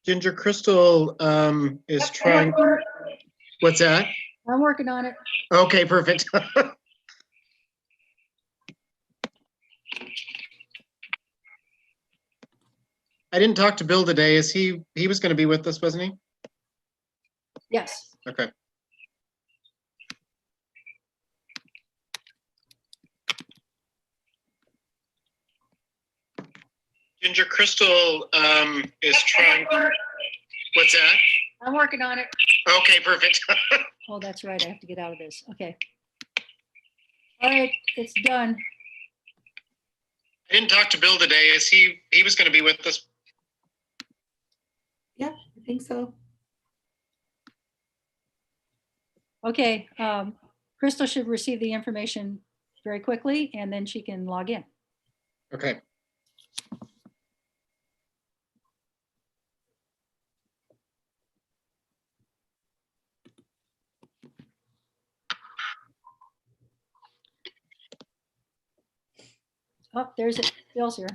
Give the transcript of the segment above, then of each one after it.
Ginger, Crystal is trying. What's that? I'm working on it. Okay, perfect. I didn't talk to Bill today. He was going to be with us, wasn't he? Yes. Okay. Ginger, Crystal is trying. What's that? I'm working on it. Okay, perfect. Oh, that's right. I have to get out of this. Okay. All right, it's done. I didn't talk to Bill today. He was going to be with us. Yeah, I think so. Okay, Crystal should receive the information very quickly and then she can log in. Okay. Oh, there's it. Bill's here.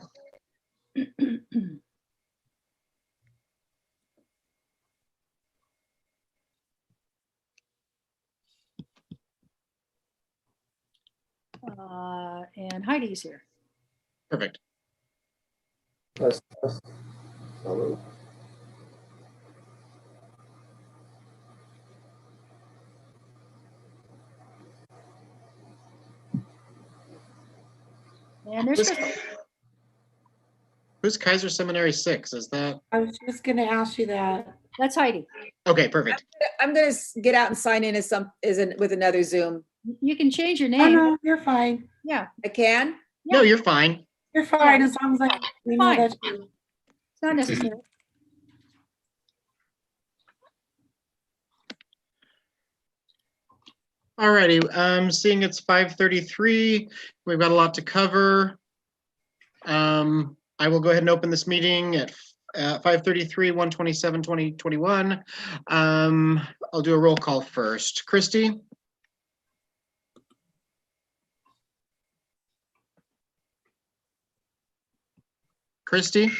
And Heidi's here. Perfect. Hello. And there's Crystal. Who's Kaiser Seminary 6? Is that? I was just gonna ask you that. That's Heidi. Okay, perfect. I'm gonna get out and sign in with another Zoom. You can change your Oh, name. no, you're fine. Yeah, I can? No, you're fine. You're fine as long as we know Fine. that you. it's not necessary. Alrighty, seeing it's 5:33, we've got a lot to cover. I will go ahead and open this meeting at 5:33, 1/27/2021. I'll do a roll call first. Christy? Christy?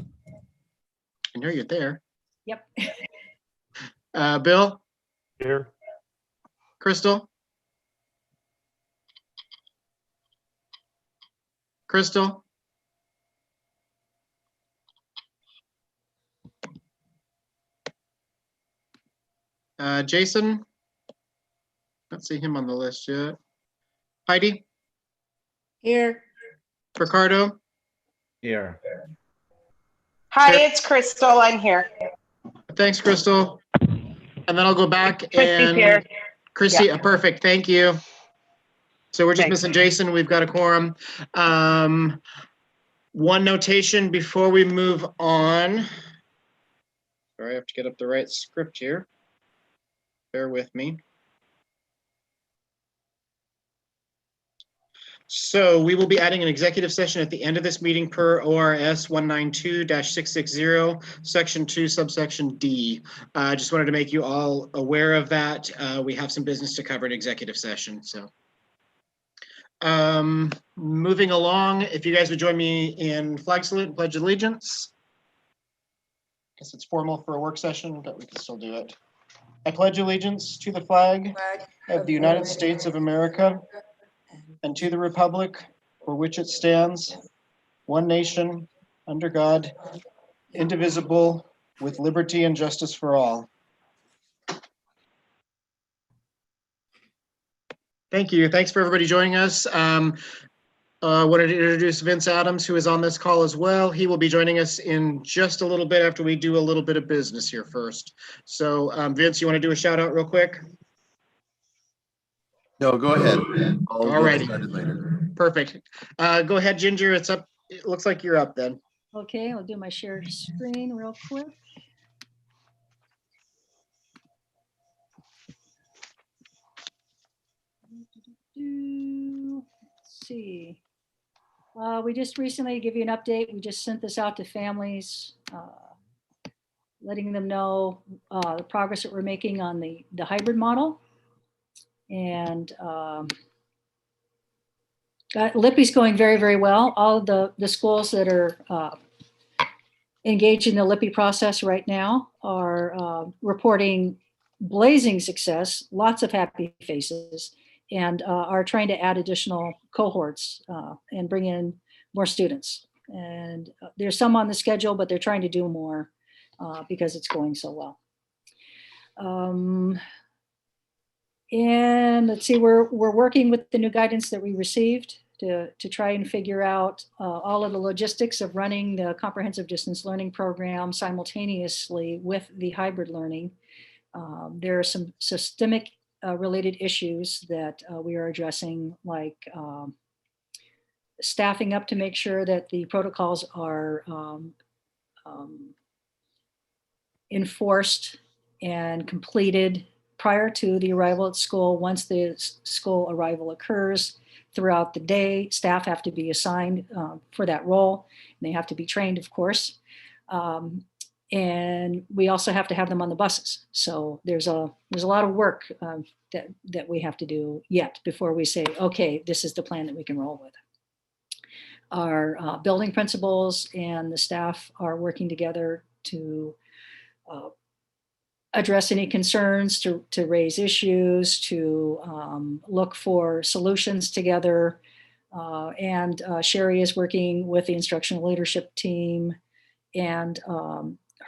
I know you're there. Yep. Bill? Here. Crystal? Crystal? Jason? Don't see him on the list yet. Heidi? Here. Ricardo? Here. Hi, Sure. it's Crystal. I'm here. Thanks, Crystal. And then I'll go back Christy's and here. Christy, perfect, thank you. So we're just Thanks. missing Jason, we've got a quorum. One notation before we move on. Sorry, I have to get up the right script here. Bear with me. So we will be adding an executive session at the end of this meeting per ORS 192-660, section 2, subsection D. I just wanted to make you all aware of that. We have some business to cover in executive session. So moving along, if you guys would join me in flag salute and pledge allegiance. I guess it's formal for a work session, but we can still do it. I pledge allegiance to the flag of the United States of America and to the republic for which it stands, one nation, under God, indivisible, with liberty and justice for all. Thank you. Thanks for everybody joining us. I wanted to introduce Vince Adams, who is on this call as well. He will be joining us in just a little bit after we do a little bit of business here first. So Vince, you want to do a shout out real quick? No, go ahead. I'll All righty. get started later. Perfect. Go ahead, Ginger. It's up. It looks like you're up then. Okay, I'll do my share screen real quick. Let's see. We just recently give you an update. We just sent this out to families, letting them know the progress that we're making on the hybrid model. And Lippy's going very, very well. All of the schools that are engaged in the LIPI process right now are reporting blazing success, lots of happy faces, and are trying to add additional cohorts and bring in more students. And there's some on the schedule, but they're trying to do more because it's going so well. And let's see, we're working with the new guidance that we received to try and figure out all of the logistics of running the comprehensive distance learning program simultaneously with the hybrid learning. There are some systemic related issues that we are addressing, like staffing up to make sure that the protocols are enforced and completed prior to the arrival at school. Once the school arrival occurs, throughout the day, staff have to be assigned for that role. And they have to be trained, of course. And we also have to have them on the buses. So there's a lot of work that we have to do yet before we say, okay, this is the plan that we can roll with. Our building principals and the staff are working together to address any concerns, to raise issues, to look for solutions together. And Sherry is working with the instructional leadership team and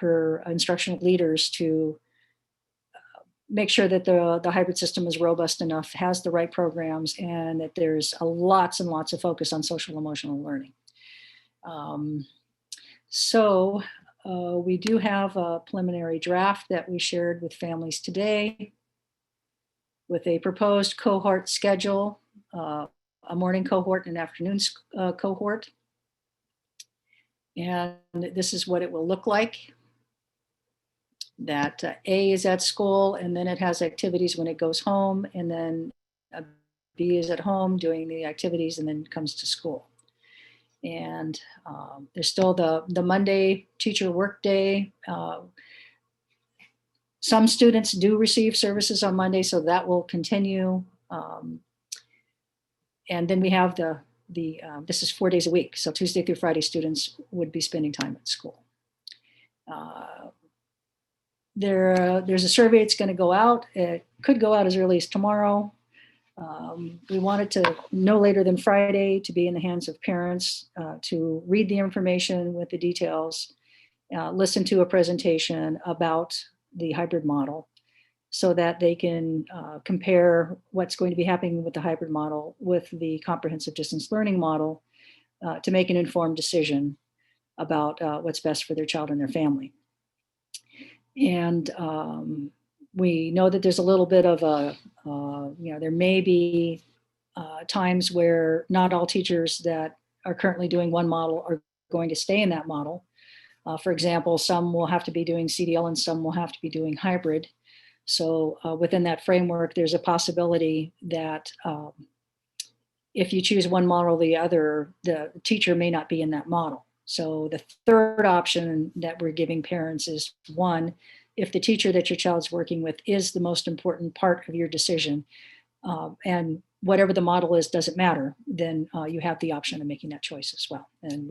her instructional leaders to make sure that the hybrid system is robust enough, has the right programs, and that there's lots and lots of focus on social emotional learning. We do have a preliminary draft that we shared with families today with a proposed cohort schedule, a morning cohort and an afternoon cohort. And this is what it will look like. That A is at school, and then it has activities when it goes home, and then B is at home doing the activities and then comes to school. And there's still the Monday teacher work day. Some students do receive services on Monday, so that will continue. And then we have this is 4 days a week. So Tuesday through Friday, students would be spending time at school. There's a survey that's going to go out. It could go out as early as tomorrow. We want it to no later than Friday to be in the hands of parents to read the information with the details, listen to a presentation about the hybrid model so that they can compare what's going to be happening with the hybrid model with the comprehensive distance learning model to make an informed decision about what's best for their child and their family. And we know that there's a little bit of there may be times where not all teachers that are currently doing one model are going to stay in that model. For example, some will have to be doing CDL and some will have to be doing hybrid. So within that framework, there's a possibility that if you choose one model or the other, the teacher may not be in that model. So the third option that we're giving parents is, one, if the teacher that your child's working with is the most important part of your decision, and whatever the model is doesn't matter, then you have the option of making that choice as well. And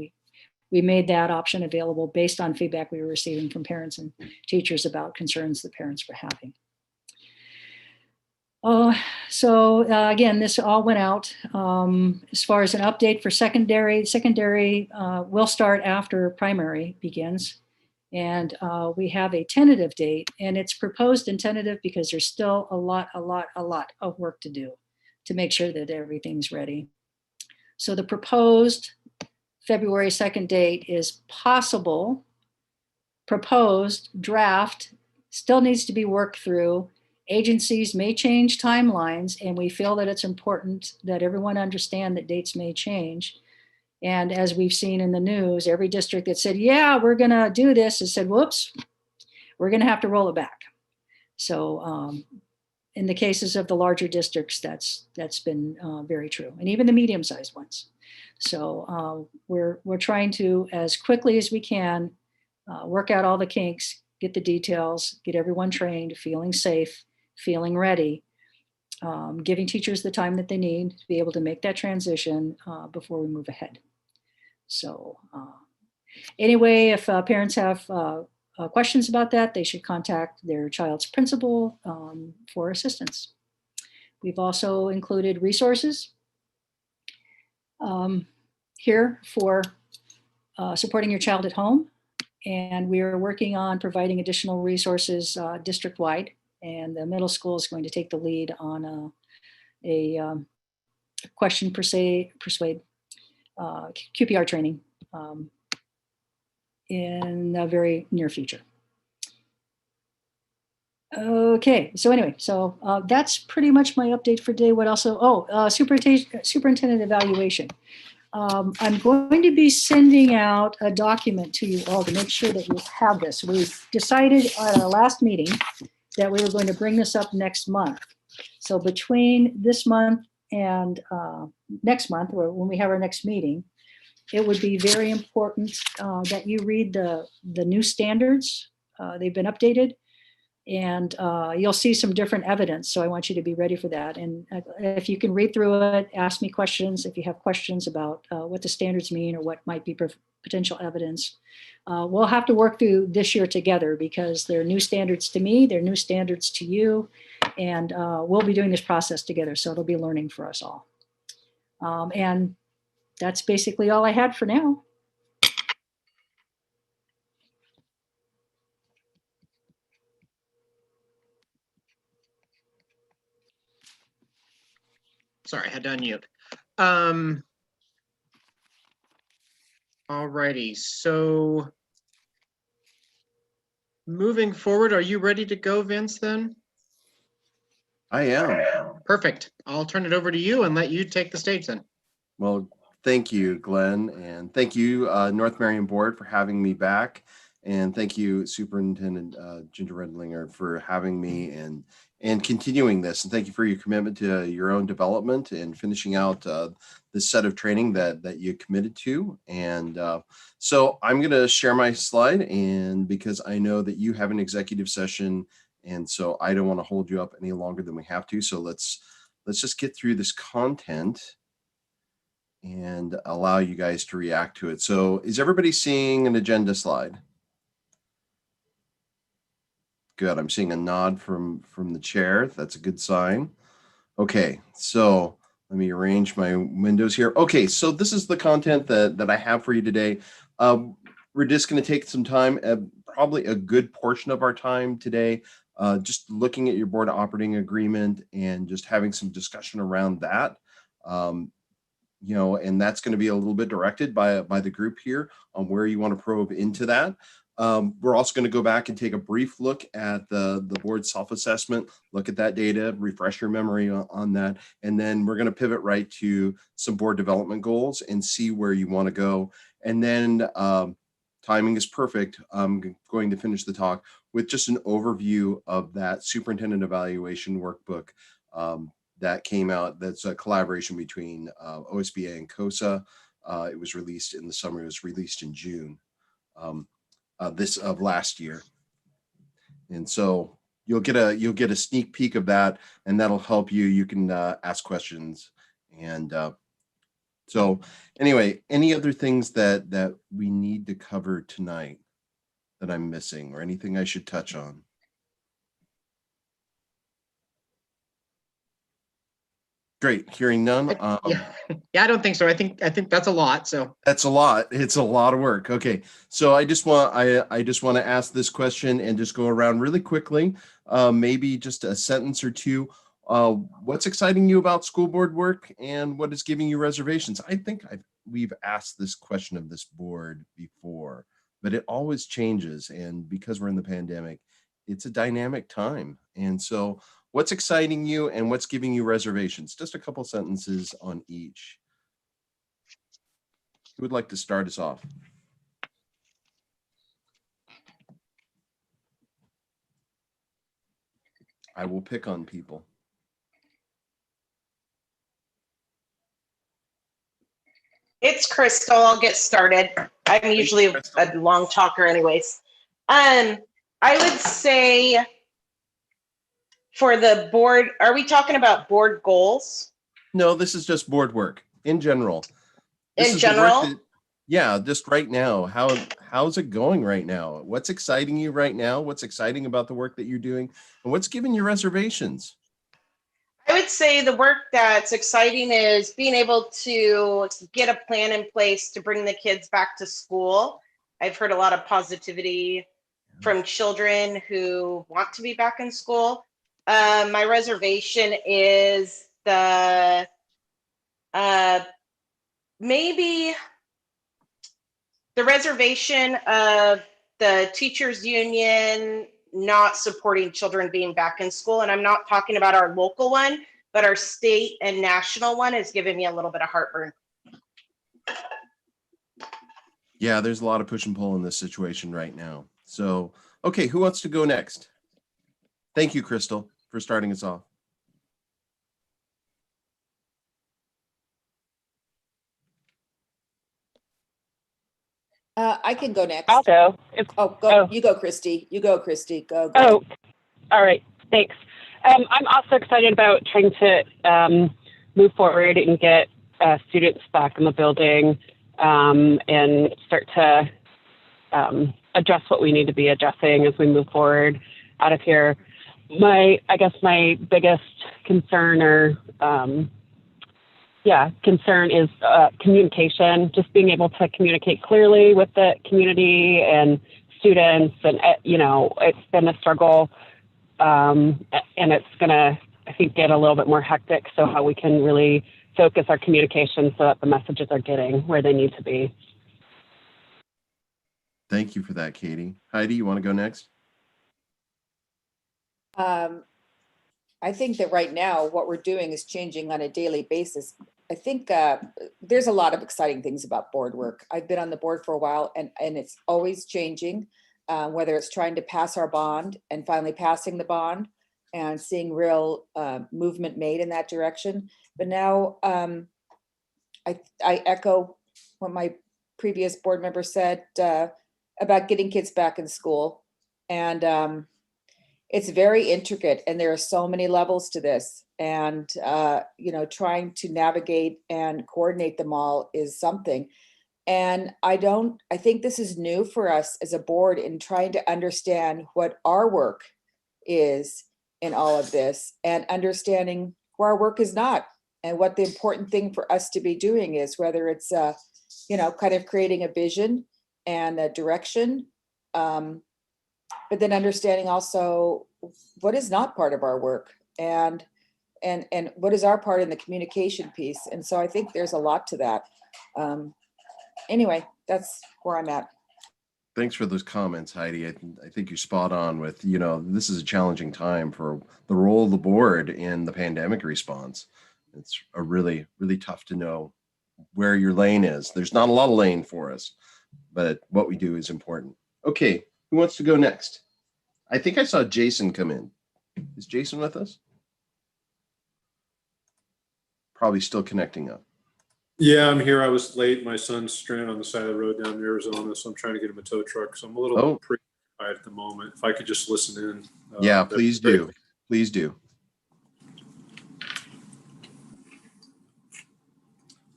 we made that option available based on feedback we were receiving from parents and teachers about concerns that parents were having. Again, this all went out. As far as an update for secondary will start after primary begins. And we have a tentative date, and it's proposed and tentative because there's still a lot of work to do to make sure that everything's ready. So the proposed February 2nd date is possible. Proposed draft still needs to be worked through. Agencies may change timelines, and we feel that it's important that everyone understand that dates may change. And as we've seen in the news, every district that said, yeah, we're going to do this has said, whoops, we're going to have to roll it back. So in the cases of the larger districts, that's been very true, and even the medium-sized ones. So we're trying to, as quickly as we can, work out all the kinks, get the details, get everyone trained, feeling safe, feeling ready, giving teachers the time that they need to be able to make that transition before we move ahead. So Anyway, if parents have questions about that, they should contact their child's principal for assistance. We've also included resources here for supporting your child at home. And we are working on providing additional resources district-wide. And the middle school is going to take the lead on a question persuade QPR training in the very near future. Okay, so anyway, so that's pretty much my update for today. What else? Superintendent evaluation. I'm going to be sending out a document to you all to make sure that you have this. We've decided at our last meeting that we were going to bring this up next month. So between this month and next month, or when we have our next meeting, it would be very important that you read the new standards. They've been updated, and you'll see some different evidence. So I want you to be ready for that. And if you can read through it, ask me questions. If you have questions about what the standards mean or what might be potential evidence, we'll have to work through this year together because they're new standards to me, they're new standards to you, and we'll be doing this process together. So it'll be learning for us all. And that's basically all I had for now. Sorry, I had to unmute. All righty, so moving forward, are you ready to go, Vince, then? I am. Perfect. I'll turn it over to you and let you take the stage then. Well, thank you, Glenn, and thank you, North Marion Board, for having me back. And thank you, Superintendent Ginger Redlinger, for having me and continuing this. And thank you for your commitment to your own development and finishing out this set of training that you committed to. And so I'm going to share my slide, and because I know that you have an executive session, and so I don't want to hold you up any longer than we have to. So let's just get through this content and allow you guys to react to it. So is everybody seeing an agenda slide? Good. I'm seeing a nod from the chair. That's a good sign. Okay, so let me arrange my windows here. Okay, so this is the content that I have for you today. We're just going to take some time, probably a good portion of our time today, just looking at your board operating agreement and just having some discussion around that. You know, and that's going to be a little bit directed by the group here on where you want to probe into that. We're also going to go back and take a brief look at the board self-assessment, look at that data, refresh your memory on that, and then we're going to pivot right to some board development goals and see where you want to go. And then timing is perfect. I'm going to finish the talk with just an overview of that superintendent evaluation workbook that came out. That's a collaboration between OSBA and COSA. It was released in the summer. It was released in June. This of last year, and so you'll get a sneak peek of that, and that'll help you. You can ask questions, and so anyway, any other things that we need to cover tonight that I'm missing, or anything I should touch on? Great, hearing none. Yeah, I don't think so. I think that's a lot. So that's a lot. It's a lot of work. Okay, so I just want to ask this question and just go around really quickly. Maybe just a sentence or two. What's exciting you about school board work, and what is giving you reservations? I think we've asked this question of this board before, but it always changes. And because we're in the pandemic, it's a dynamic time. And so what's exciting you and what's giving you reservations? Just a couple sentences on each. Who would like to start us off? I will pick on people. It's Crystal. I'll get started. I'm usually a long talker anyways. I would say for the board, are we talking about board goals? No, this is just board work in general. In general? Yeah, just right now, how's it going right now? What's exciting you right now? What's exciting about the work that you're doing? And what's giving you reservations? I would say the work that's exciting is being able to get a plan in place to bring the kids back to school. I've heard a lot of positivity from children who want to be back in school. My reservation is maybe the reservation of the teachers union not supporting children being back in school. And I'm not talking about our local one, but our state and national one is giving me a little bit of heartburn. Yeah, there's a lot of push and pull in this situation right now. So, okay, who wants to go next? Thank you, Crystal, for starting us off. I can go next. I'll go. Oh, go. Oh. You go, Christy. You go, Christy. Go. Oh, all right. Thanks. I'm also excited about trying to move forward and get students back in the building and start to address what we need to be addressing as we move forward out of here. I guess my biggest concern concern is communication, just being able to communicate clearly with the community and students. And, it's been a struggle and it's going to, I think, get a little bit more hectic. So how we can really focus our communication so that the messages are getting where they need to be. Thank you for that, Katie. Heidi, you want to go next? I think that right now what we're doing is changing on a daily basis. I think there's a lot of exciting things about board work. I've been on the board for a while and it's always changing, whether it's trying to pass our bond and finally passing the bond and seeing real movement made in that direction. But now I echo what my previous board member said about getting kids back in school. And it's very intricate and there are so many levels to this. And, trying to navigate and coordinate them all is something. And I think this is new for us as a board in trying to understand what our work is in all of this and understanding where our work is not and what the important thing for us to be doing is, whether it's, kind of creating a vision and a direction, but then understanding also what is not part of our work and what is our part in the communication piece. And so I think there's a lot to that. Anyway, that's where I'm at. Thanks for those comments, Heidi. I think you're spot on with, this is a challenging time for the role of the board in the pandemic response. It's a really, really tough to know where your lane is. There's not a lot of lane for us, but what we do is important. Okay, who wants to go next? I think I saw Jason come in. Is Jason with us? Probably still connecting up. Yeah, I'm here. I was late. My son's stranded on the side of the road down in Arizona, so I'm trying to get him a tow truck. So I'm a little preoccupied at the moment. If I could just listen in. Yeah, please do. Please do.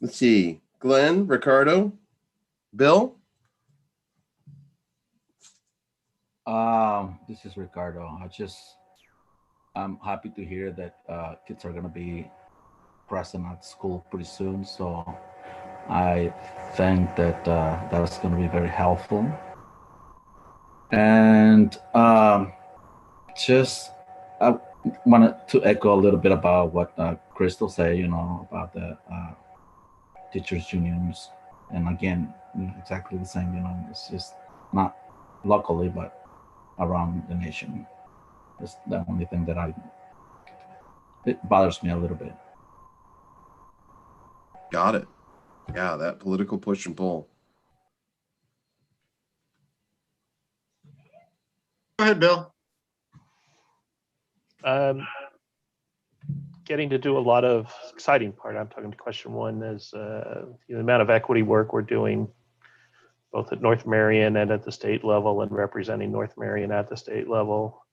Let's see. Glenn, Ricardo, Bill. This is Ricardo. I'm happy to hear that kids are going to be present at school pretty soon. So I think that that's going to be very helpful. And I wanted to echo a little bit about what Crystal said, about the teachers unions. And again, exactly the same, it's just not locally, but around the nation. That's the only thing that it bothers me a little bit. Got it. Yeah, that political push and pull. Go ahead, Bill. Getting to do a lot of exciting part. I'm talking to question one is the amount of equity work we're doing both at North Marion and at the state level and representing North Marion at the state level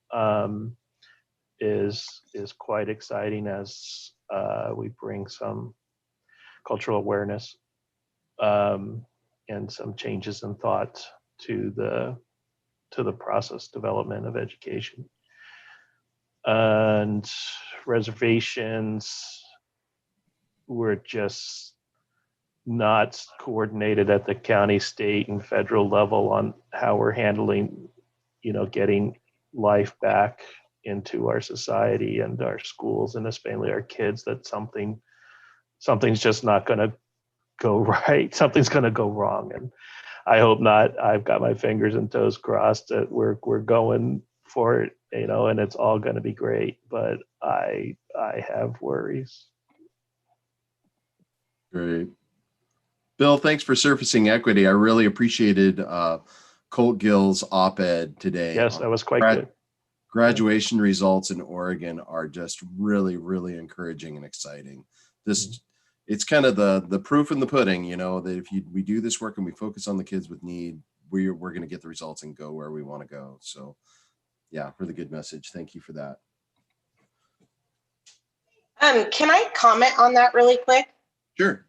is quite exciting as we bring some cultural awareness. and some changes in thought to the process development of education. And reservations were just not coordinated at the county, state, and federal level on how we're handling, getting life back into our society and our schools, and especially our kids. That something's just not going to go right. Something's going to go wrong, and I hope not. I've got my fingers and toes crossed that we're going for it, and it's all going to be great. But I have worries. Great. Bill, thanks for surfacing equity. I really appreciated Colt Gill's op-ed today. Yes, that was quite good. Graduation results in Oregon are just really, really encouraging and exciting. It's kind of the proof in the pudding, that if we do this work and we focus on the kids with need, we're going to get the results and go where we want to go. So yeah, really good message. Thank you for that. Can I comment on that really quick? Sure.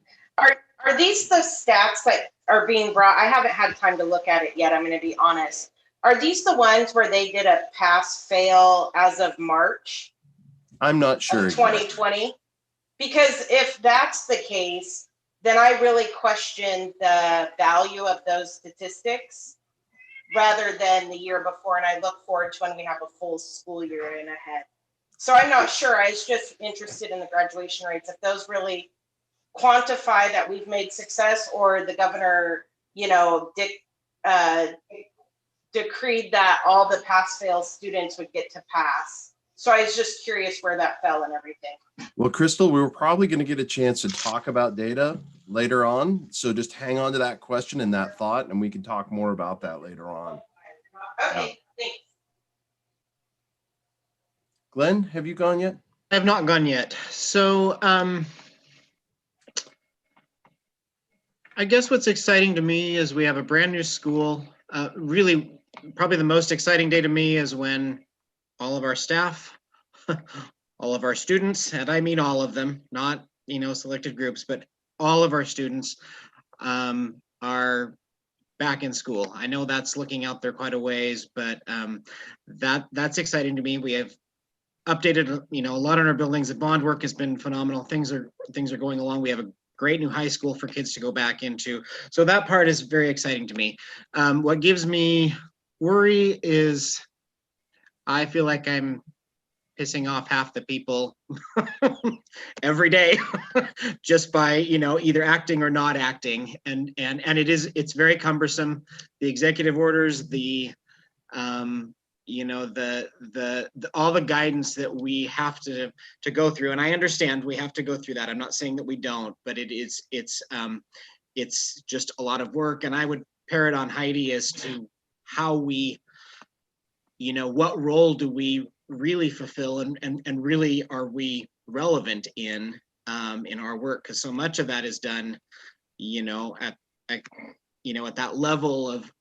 Are these the stats that are being brought? I haven't had time to look at it yet. I'm going to be honest. Are these the ones where they did a pass fail as of March? I'm not sure. Of 2020? Because if that's the case, then I really question the value of those statistics rather than the year before. And I look forward to when we have a full school year in ahead. So I'm not sure. I was just interested in the graduation rates. If those really quantify that we've made success, or the governor, decreed that all the pass-fail students would get to pass. So I was just curious where that fell and everything. Well, Crystal, we were probably going to get a chance to talk about data later on. So just hang on to that question and that thought, and we can talk more about that later on. Okay, thanks. Glenn, have you gone yet? I have not gone yet. So I guess what's exciting to me is we have a brand new school. Really, probably the most exciting day to me is when all of our staff, all of our students, and I mean all of them, not selected groups, but all of our students are back in school. I know that's looking out there quite a ways, but that's exciting to me. We have updated, a lot on our buildings. The bond work has been phenomenal. Things are going along. We have a great new high school for kids to go back into. So that part is very exciting to me. What gives me worry is I feel like I'm pissing off half the people every day just by, either acting or not acting. And it's very cumbersome. The executive orders, all the guidance that we have to go through, and I understand we have to go through that. I'm not saying that we don't, but it's just a lot of work. And I would pair it on Heidi as to how we, what role do we really fulfill, and really are we relevant in our work? Because so much of that is done, at that level of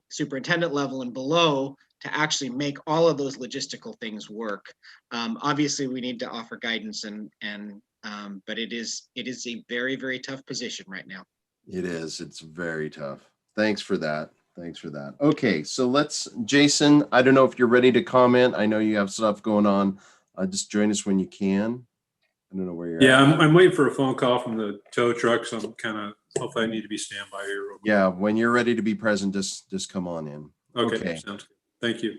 superintendent level and below, to actually make all of those logistical things work. Obviously, we need to offer guidance, but it is a very, very tough position right now. It is. It's very tough. Thanks for that. Okay, so Jason, I don't know if you're ready to comment. I know you have stuff going on. Just join us when you can. I don't know where you're at. Yeah, I'm waiting for a phone call from the tow truck, so I'm kind of, hopefully I need to be standby here real quick. Yeah, when you're ready to be present, just come on in. Okay. Sounds good. Thank you.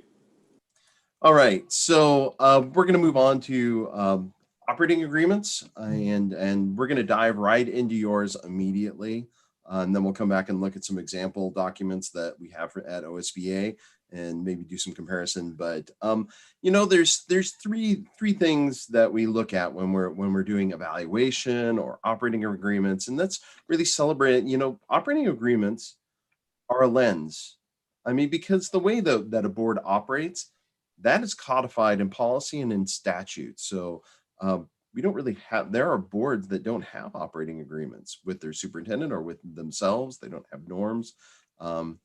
All right, so we're going to move on to operating agreements, and we're going to dive right into yours immediately. And then we'll come back and look at some example documents that we have at OSBA and maybe do some comparison. But there's three things that we look at when we're doing evaluation or operating agreements, and that's really celebrate. Operating agreements are a lens. I mean, because the way that a board operates, that is codified in policy and in statute. So we don't really have, there are boards that don't have operating agreements with their superintendent or with themselves. They don't have norms. And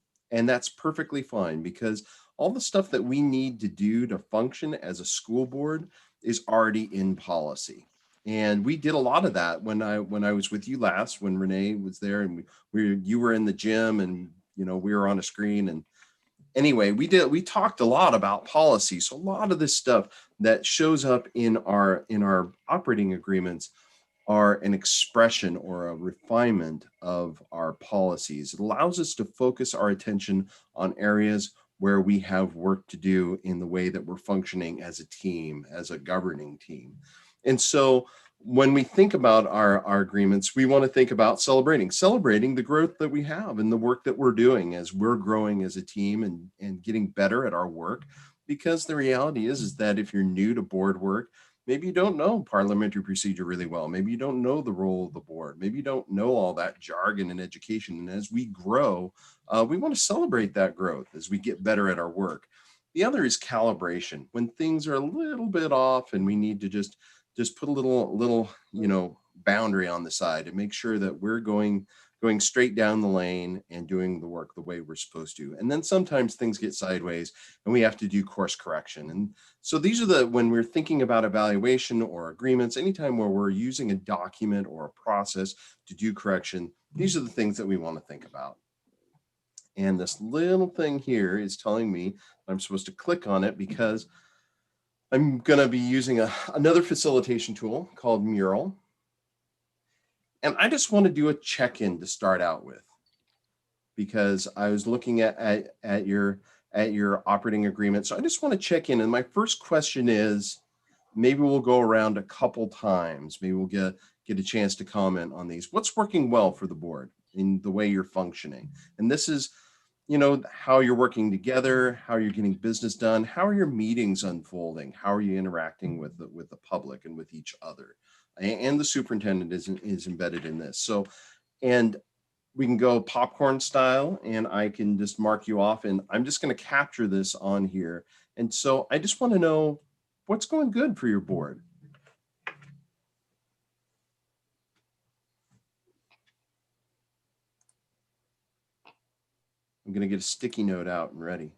that's perfectly fine, because all the stuff that we need to do to function as a school board is already in policy. And we did a lot of that when I was with you last, when Renee was there, and you were in the gym, and we were on a screen. And anyway, we talked a lot about policy. So a lot of this stuff that shows up in our operating agreements are an expression or a refinement of our policies. It allows us to focus our attention on areas where we have work to do in the way that we're functioning as a team, as a governing team. And so when we think about our agreements, we want to think about celebrating the growth that we have and the work that we're doing as we're growing as a team and getting better at our work. Because the reality is that if you're new to board work, maybe you don't know parliamentary procedure really well. Maybe you don't know the role of the board. Maybe you don't know all that jargon in education. And as we grow, we want to celebrate that growth as we get better at our work. The other is calibration. When things are a little bit off and we need to just put a little boundary on the side and make sure that we're going straight down the lane and doing the work the way we're supposed to. And then sometimes things get sideways and we have to do course correction. And so these are when we're thinking about evaluation or agreements, anytime where we're using a document or a process to do correction, these are the things that we want to think about. And this little thing here is telling me I'm supposed to click on it because I'm going to be using another facilitation tool called Mural. And I just want to do a check-in to start out with, because I was looking at your operating agreement. So I just want to check in. And my first question is, maybe we'll go around a couple times. Maybe we'll get a chance to comment on these. What's working well for the board in the way you're functioning? And this is, how you're working together, how you're getting business done, how are your meetings unfolding, how are you interacting with the public and with each other, and the superintendent is embedded in this. So, and we can go popcorn style, and I can just mark you off, and I'm just going to capture this on here. And so I just want to know what's going good for your board. I'm going to get a sticky note out and ready.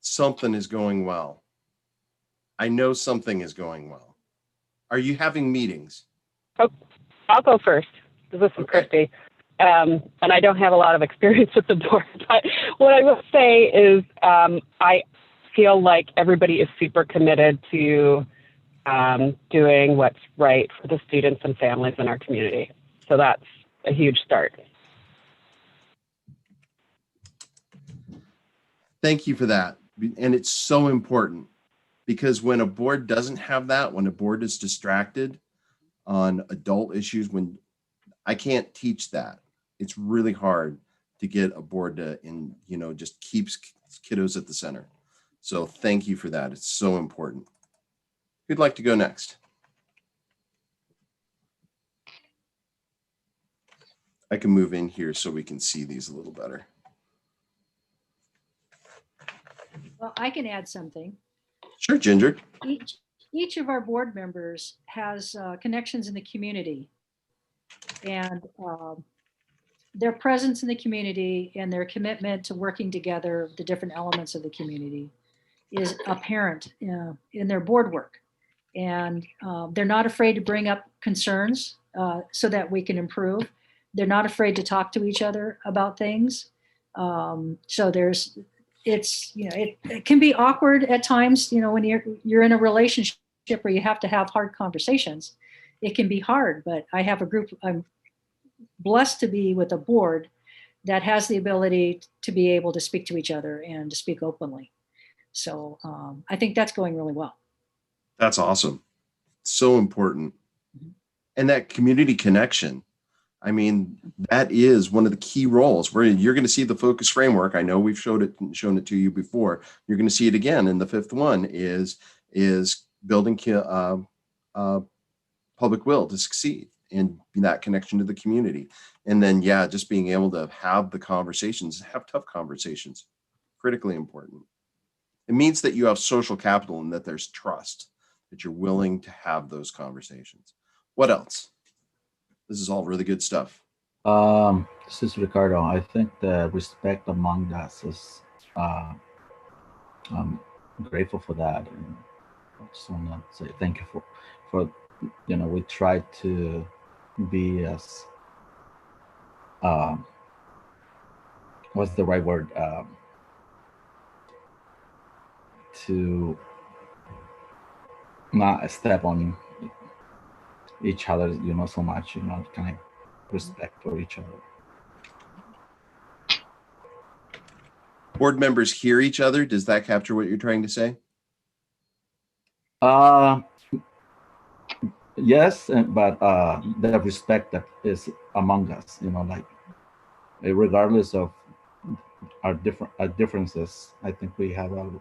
Something is going well. I know something is going well. Are you having meetings? Oh, I'll go first. This is Christy. And I don't have a lot of experience with the board, but what I will say is I feel like everybody is super committed to doing what's right for the students and families in our community. So that's a huge start. Thank you for that. And it's so important, because when a board doesn't have that, when a board is distracted on adult issues, when I can't teach that, it's really hard to get a board to, just keeps kiddos at the center. So thank you for that. It's so important. Who'd like to go next? I can move in here so we can see these a little better. Well, I can add something. Sure, Ginger. Each of our board members has connections in the community, and their presence in the community and their commitment to working together, the different elements of the community, is apparent in their board work. And they're not afraid to bring up concerns so that we can improve. They're not afraid to talk to each other about things. So it can be awkward at times, when you're in a relationship where you have to have hard conversations. It can be hard, but I have a group. I'm blessed to be with a board that has the ability to be able to speak to each other and to speak openly. So I think that's going really well. That's awesome. So important. And that community connection. I mean, that is one of the key roles where you're going to see the focus framework. I know we've shown it to you before. You're going to see it again. And the fifth one is building public will to succeed and that connection to the community. And then, just being able to have the conversations, have tough conversations, critically important. It means that you have social capital and that there's trust, that you're willing to have those conversations. What else? This is all really good stuff. This is Ricardo. I think the respect among us is grateful for that, and I just want to say thank you for we try to be as what's the right word, to not step on each other, so much, kind of respect for each other. Board members hear each other. Does that capture what you're trying to say? Yes, but the respect that is among us, like regardless of our differences, I think we have a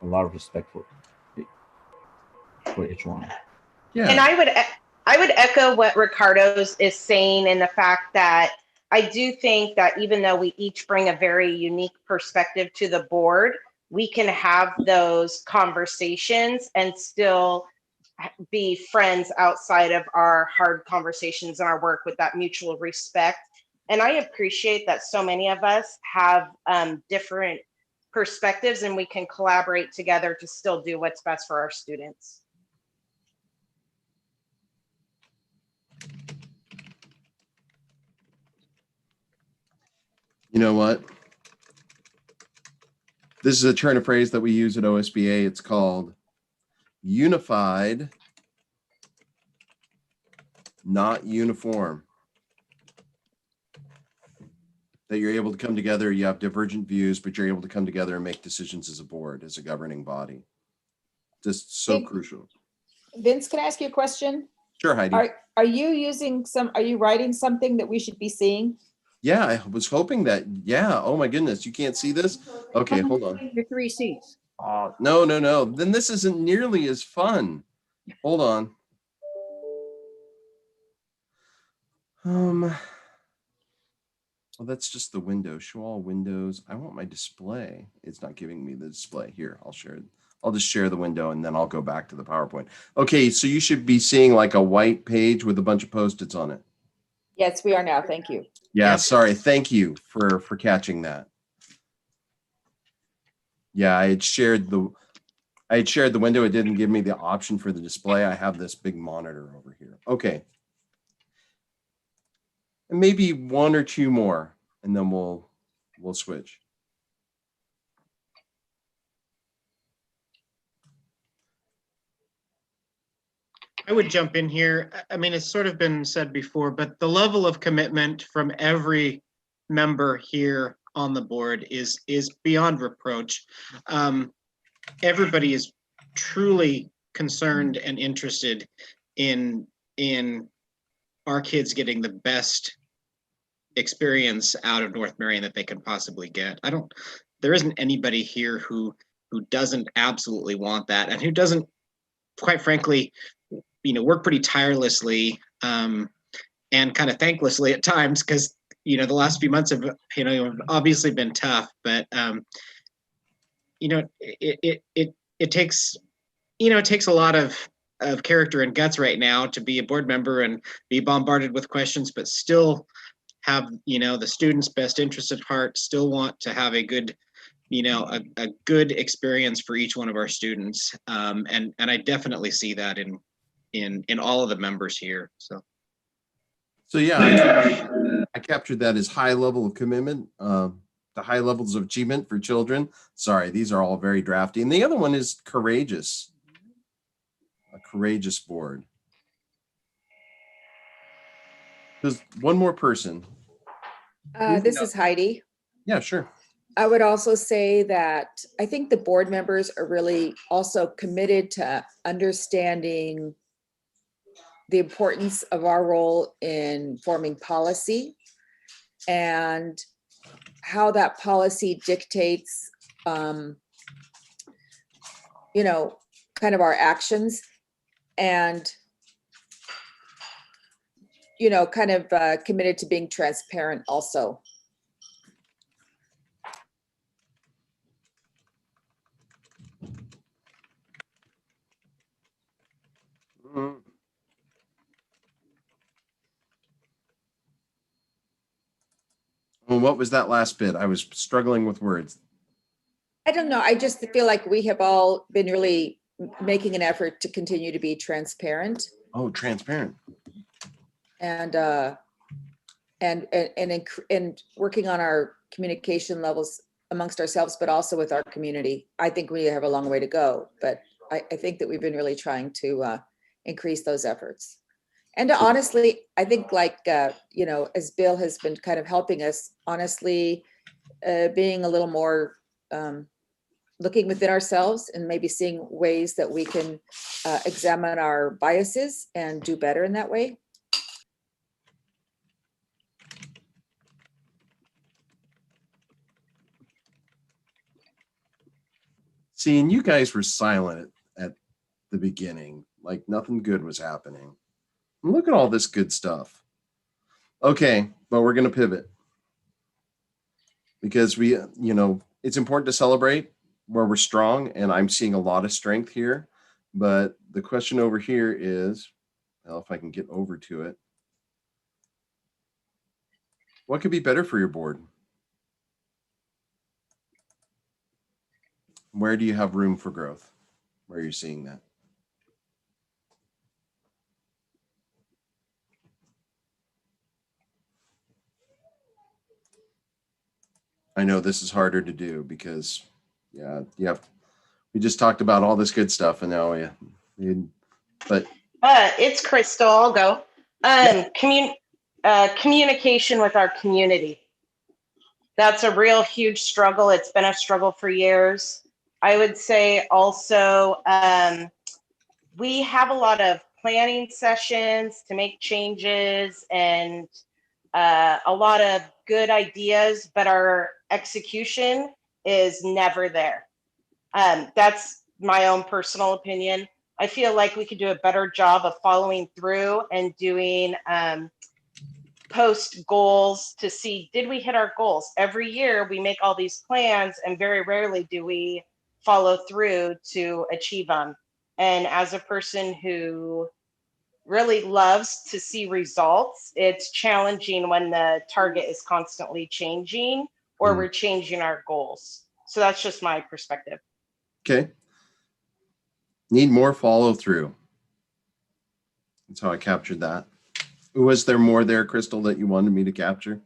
lot of respect for each one. Yeah. And I would echo what Ricardo's is saying in the fact that I do think that even though we each bring a very unique perspective to the board, we can have those conversations and still be friends outside of our hard conversations and our work with that mutual respect. And I appreciate that so many of us have different perspectives and we can collaborate together to still do what's best for our students. You know what? This is a turn of phrase that we use at OSBA. It's called unified, not uniform. That you're able to come together, you have divergent views, but you're able to come together and make decisions as a board, as a governing body. Just so crucial. Vince, can I ask you a question? Sure, Heidi. Are you writing something that we should be seeing? Yeah, I was hoping that. Yeah. Oh my goodness, you can't see this? Okay, hold on. Your 3 Cs. No. Then this isn't nearly as fun. Hold on. Well, that's just the window. Show all windows. I want my display. It's not giving me the display. Here, I'll share it. I'll just share the window and then I'll go back to the PowerPoint. Okay, so you should be seeing like a white page with a bunch of Post-its on it. Yes, we are now. Thank you. Yeah, Yep. sorry. Thank you for catching that. Yeah, I had shared the window. It didn't give me the option for the display. I have this big monitor over here. Okay. And maybe one or two more, and then we'll switch. I would jump in here. I mean, it's sort of been said before, but the level of commitment from every member here on the board is beyond reproach. Everybody is truly concerned and interested in our kids getting the best experience out of North Marion that they can possibly get. There isn't anybody here who doesn't absolutely want that, and who doesn't, quite frankly, work pretty tirelessly and kind of thanklessly at times, because the last few months have obviously been tough, but it takes a lot of character and guts right now to be a board member and be bombarded with questions, but still have the students' best interest at heart, still want to have a good a good experience for each one of our students, and I definitely see that in all of the members here. So yeah, I captured that as high level of commitment, the high levels of achievement for children. Sorry, these are all very drafty. And the other one is courageous, a courageous board. There's one more person. This is Heidi. Yeah, sure. I would also say that I think the board members are really also committed to understanding the importance of our role in forming policy and how that policy dictates, kind of our actions, and, kind of committed to being transparent also. Well, what was that last bit? I was struggling with words. I don't know. I just feel like we have all been really making an effort to continue to be transparent Oh, transparent. and working on our communication levels amongst ourselves, but also with our community. I think we have a long way to go, but I think that we've been really trying to increase those efforts. And to honestly, I think like, you know, as Bill has been kind of helping us, honestly, being a little more looking within ourselves and maybe seeing ways that we can examine our biases and do better in that way. See, and you guys were silent at the beginning, like nothing good was happening. And look at all this good stuff. Okay, but we're going to pivot because we, you know, it's important to celebrate where we're strong, and I'm seeing a lot of strength here. But the question over here is, well, if I can get over to it, what could be better for your board? Where do you have room for growth? Where are you seeing that? I know this is harder to do because, yeah, we just talked about all this good stuff, and now but It's Crystal. I'll go. Communication with our community. That's a real huge struggle. It's been a struggle for years. I would say also we have a lot of planning sessions to make changes and a lot of good ideas, but our execution is never there. That's my own personal opinion. I feel like we could do a better job of following through and doing post goals to see, did we hit our goals? Every year we make all these plans and very rarely do we follow through to achieve them. And as a person who really loves to see results, it's challenging when the target is constantly changing or we're changing our goals. So that's just my perspective. Okay. Need more follow through. That's how I captured that. Was there more there, Crystal, that you wanted me to capture?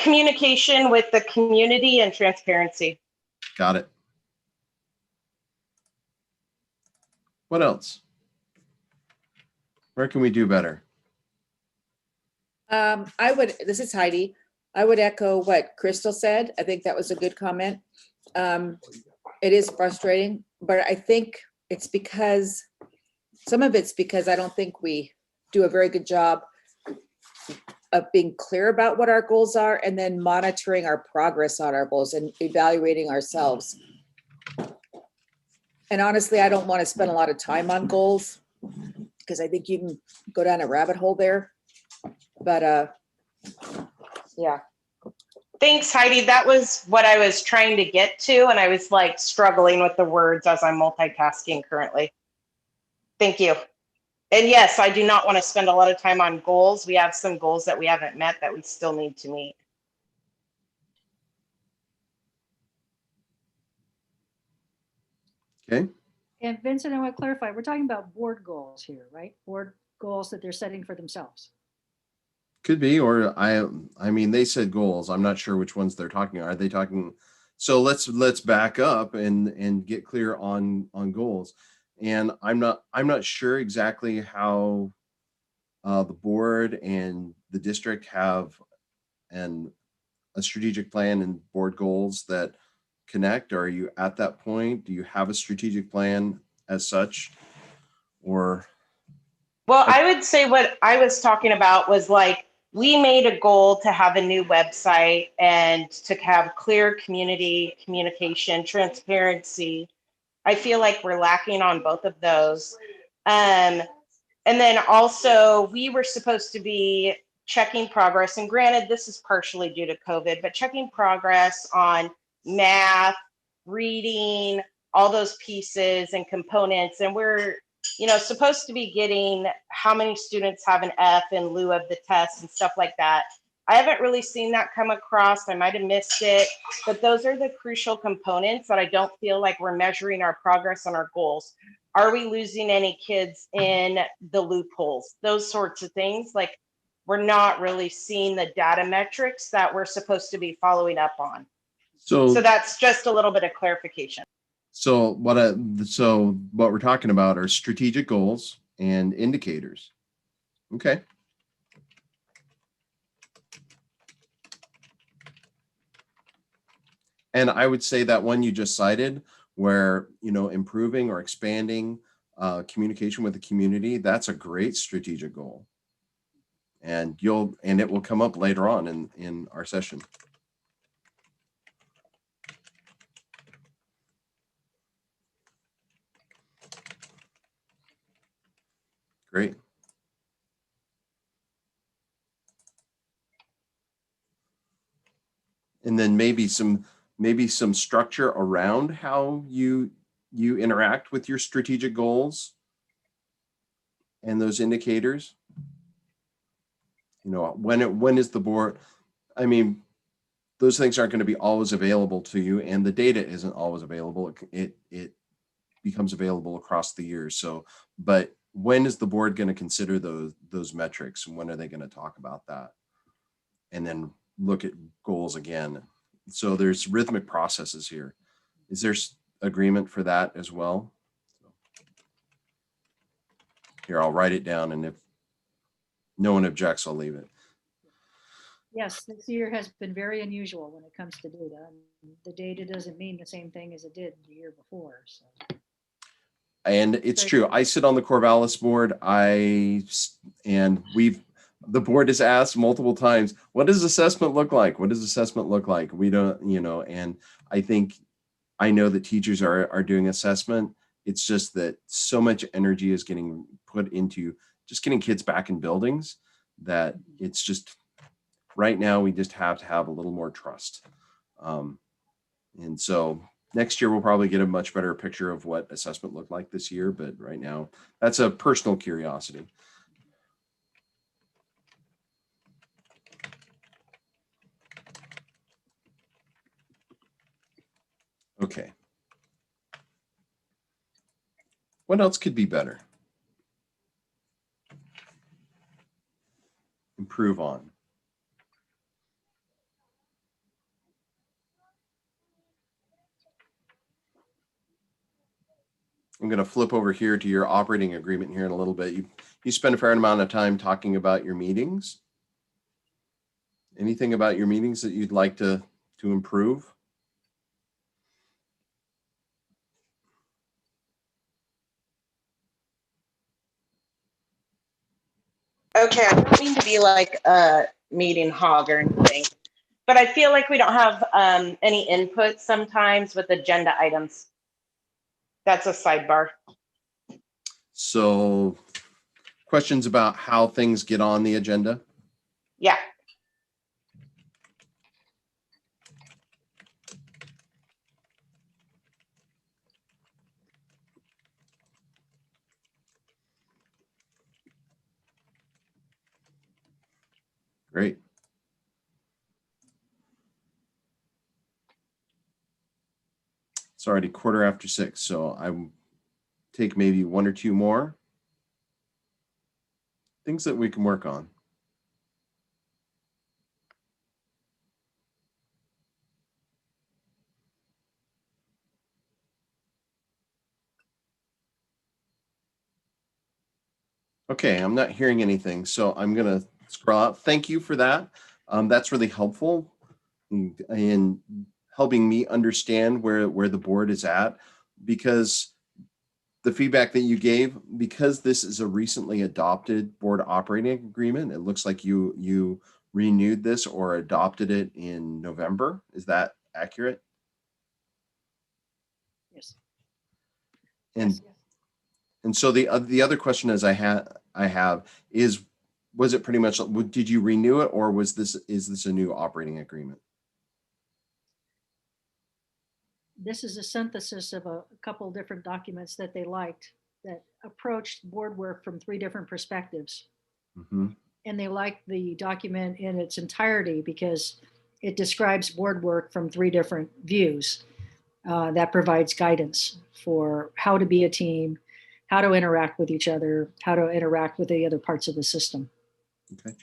Communication with the community and transparency. Got it. What else? Where can we do better? This is Heidi. I would echo what Crystal said. I think that was a good comment. It is frustrating, but I think it's because some of it's because I don't think we do a very good job of being clear about what our goals are and then monitoring our progress on our goals and evaluating ourselves. And honestly, I don't want to spend a lot of time on goals because I think you can go down a rabbit hole there. But yeah. Thanks, Heidi. That was what I was trying to get to, and I was like struggling with the words as I'm multitasking currently. Thank you. And yes, I do not want to spend a lot of time on goals. We have some goals that we haven't met that we still need to meet. Okay. And Vincent, I want to clarify, we're talking about board goals here, right? Board goals that they're setting for themselves. Could be, or I mean, they said goals. I'm not sure which ones they're talking. Are they talking? So let's back up and get clear on goals. And I'm not sure exactly how the board and the district have a strategic plan and board goals that connect. Are you at that point? Do you have a strategic plan as such? Or well, I would say what I was talking about was like, we made a goal to have a new website and to have clear community communication, transparency. I feel like we're lacking on both of those. And then also we were supposed to be checking progress, and granted, this is partially due to COVID, but checking progress on math, reading, all those pieces and components. And we're, supposed to be getting how many students have an F in lieu of the test and stuff like that. I haven't really seen that come across. I might have missed it, but those are the crucial components that I don't feel like we're measuring our progress on our goals. Are we losing any kids in the loopholes? Those sorts of things. Like, we're not really seeing the data metrics that we're supposed to be following up on. So that's just a little bit of clarification. So what we're talking about are strategic goals and indicators. Okay. And I would say that one you just cited, where, you know, improving or expanding communication with the community, that's a great strategic goal. And it will come up later on in our session. Great. And then maybe some structure around how you interact with your strategic goals and those indicators. You know, when is the board, I mean, those things aren't going to be always available to you, and the data isn't always available. It becomes available across the year. So, but when is the board going to consider those metrics, and when are they going to talk about that? And then look at goals again. So there's rhythmic processes here. Is there agreement for that as well? Here, I'll write it down, and if no one objects, I'll leave it. Yes, this year has been very unusual when it comes to data. The data doesn't mean the same thing as it did the year before. So. And it's true. I sit on the Corvallis board. The board has asked multiple times, what does assessment look like? What does assessment look like? We don't, you know, and I know that teachers are doing assessment. It's just that so much energy is getting put into just getting kids back in buildings that it's just, right now, we just have to have a little more trust. And so next year, we'll probably get a much better picture of what assessment looked like this year. But right now, that's a personal curiosity. Okay. What else could be better? Improve on. I'm going to flip over here to your operating agreement here in a little bit. You spend a fair amount of time talking about your meetings. Anything about your meetings that you'd like to improve? Okay, I don't mean to be like a meeting hog or anything, but I feel like we don't have any input sometimes with agenda items. That's a sidebar. So questions about how things get on the agenda? Yeah. Great. It's already 6:15, so I take maybe one or two more things that we can work on. Okay, I'm not hearing anything, so I'm going to scroll out. Thank you for that. That's really helpful in helping me understand where the board is at, because the feedback that you gave, because this is a recently adopted board operating agreement, it looks like you renewed this or adopted it in November. Is that accurate? Yes. And so the other question I have is, was it pretty much, did you renew it, or is this a new operating agreement? This is a synthesis of a couple different documents that they liked that approached board work from 3 different perspectives. Mm-hmm. and they like the document in its entirety because it describes board work from 3 different views. That provides guidance for how to be a team, how to interact with each other, how to interact with the other parts of the system. Okay.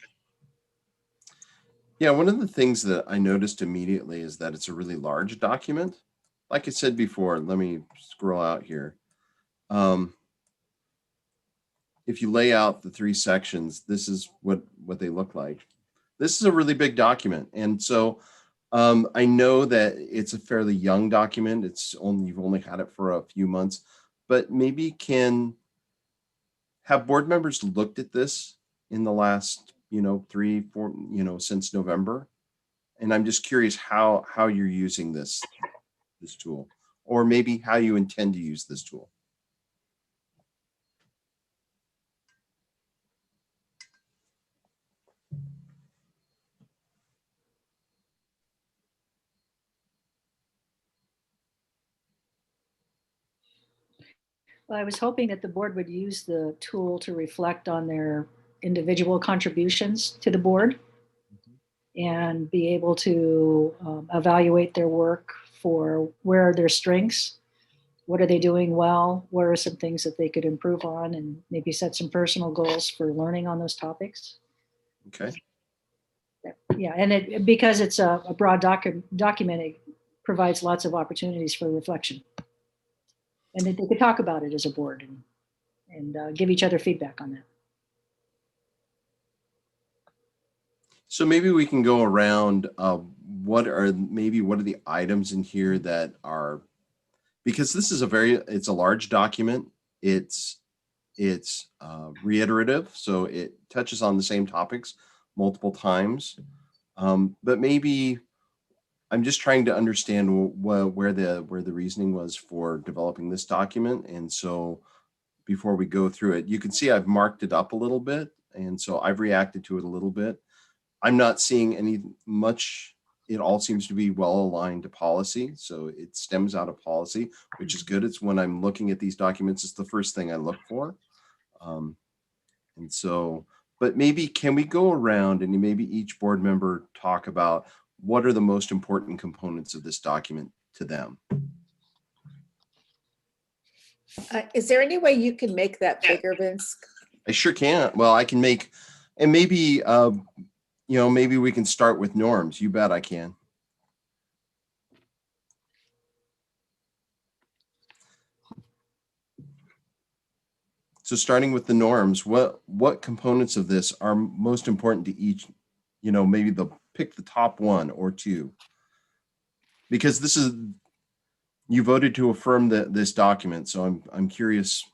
Yeah, one of the things that I noticed immediately is that it's a really large document. Like I said before, let me scroll out here. If you lay out the 3 sections, this is what they look like. This is a really big document. And so I know that it's a fairly young document. You've only had it for a few months, but maybe have board members looked at this in the last, 3, 4, since November? And I'm just curious how you're using this tool, or maybe how you intend to use this tool. Well, I was hoping that the board would use the tool to reflect on their individual contributions to the board and be able to evaluate their work for where are their strengths, what are they doing well, what are some things that they could improve on, and maybe set some personal goals for learning on those topics. Okay. Yeah, and because it's a broad document, it provides lots of opportunities for reflection. And they could talk about it as a board and give each other feedback on that. So maybe we can go around. What are the items in here that are, because this is it's a large document. It's reiterative, so it touches on the same topics multiple times. But maybe I'm just trying to understand where the reasoning was for developing this document. And so before we go through it, you can see I've marked it up a little bit. And so I've reacted to it a little bit. I'm not seeing much. It all seems to be well aligned to policy. So it stems out of policy, which is good. It's when I'm looking at these documents, it's the first thing I look for. And so, but maybe can we go around and maybe each board member talk about what are the most important components of this document to them? Is there any way you can make that bigger, Vince? I sure can. Well, I can make, and maybe, maybe we can start with norms. You bet I can. So starting with the norms, what components of this are most important to each, maybe pick the top 1 or 2, because you voted to affirm this document. So I'm curious,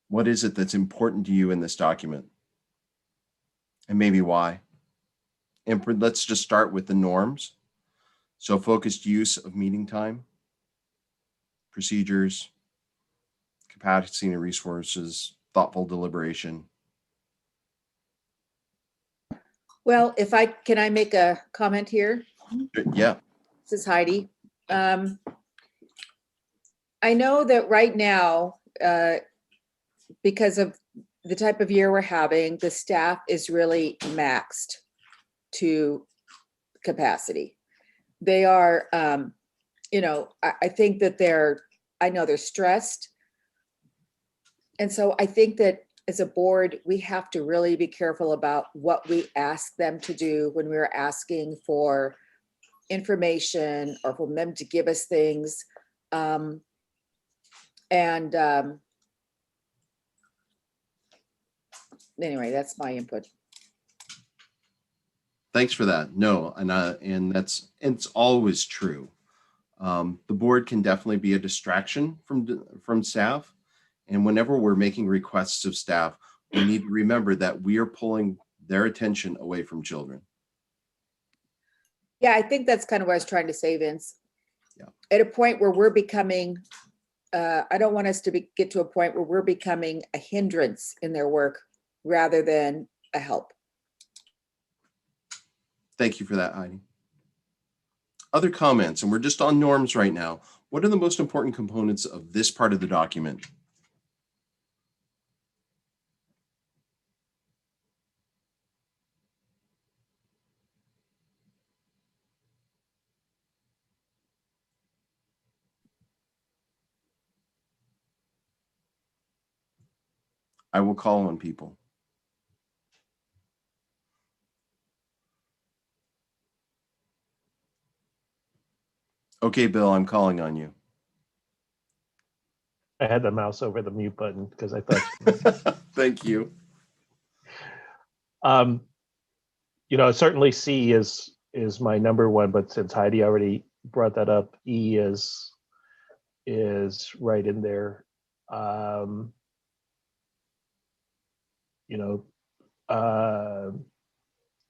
what is it that's important to you in this document? And maybe why? And let's just start with the norms. So focused use of meeting time, procedures, capacity and resources, thoughtful deliberation. Well, can I make a comment here? Yeah. This is Heidi. I know that right now, because of the type of year we're having, the staff is really maxed to capacity. They are, I think that I know they're stressed. And so I think that as a board, we have to really be careful about what we ask them to do when we're asking for information or for them to give us things. Anyway, that's my input. Thanks for that. No, and it's always true. The board can definitely be a distraction from staff. And whenever we're making requests of staff, we need to remember that we are pulling their attention away from children. Yeah, I think that's kind of what I was trying to say, Vince. Yeah. At a point where we're becoming, I don't want us to get to a point where we're becoming a hindrance in their work rather than a help. Thank you for that, Heidi. Other comments, and we're just on norms right now. What are the most important components of this part of the document? I will call on people. Okay, Bill, I'm calling on you. I had the mouse over the mute button because I thought. Thank you. Certainly C is my number one, but since Heidi already brought that up, E is right in there.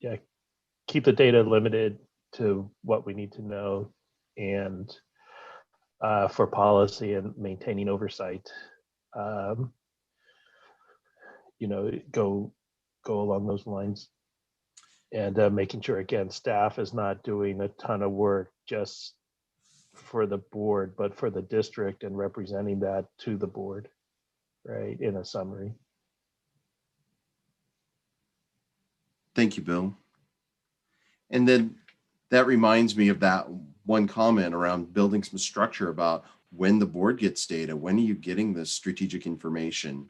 Yeah, keep the data limited to what we need to know, and for policy and maintaining oversight, go along those lines. And making sure, again, staff is not doing a ton of work just for the board, but for the district and representing that to the board, right, in a summary. Thank you, Bill. And then that reminds me of that one comment around building some structure about when the board gets data, when are you getting this strategic information?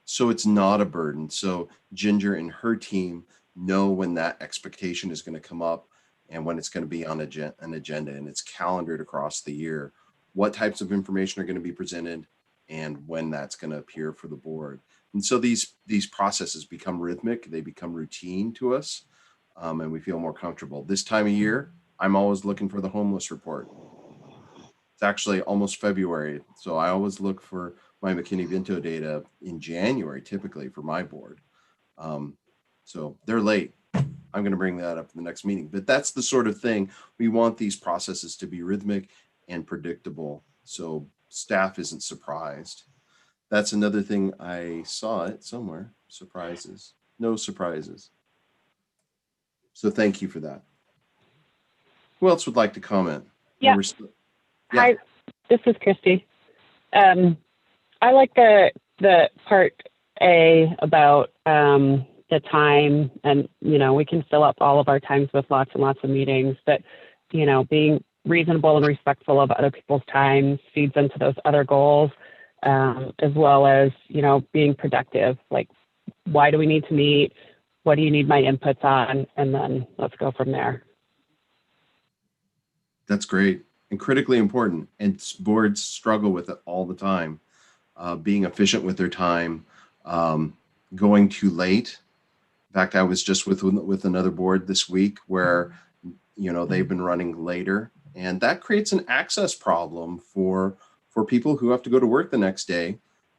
So it's not a burden. So Ginger and her team know when that expectation is going to come up and when it's going to be on an agenda, and it's calendared across the year, what types of information are going to be presented and when that's going to appear for the board. And so these processes become rhythmic, they become routine to us, and we feel more comfortable. This time of year, I'm always looking for the homeless report. It's actually almost February, so I always look for my McKinney-Vento data in January, typically for my board. So they're late. I'm going to bring that up in the next meeting, but that's the sort of thing we want these processes to be rhythmic and predictable, so staff isn't surprised. That's another thing. I saw it somewhere. Surprises, no surprises. So thank you for that. Who else would like to comment? Yeah. Hi, this is Christy. I like the part A about the time, and we can fill up all of our times with lots and lots of meetings, but being reasonable and respectful of other people's time feeds into those other goals, as well as being productive. Like, why do we need to meet? What do you need my inputs on? And then let's go from there. That's great and critically important. And boards struggle with it all the time. Being efficient with their time, going too late. In fact, I was just with another board this week where, they've been running later, and that creates an access problem for people who have to go to work the next day.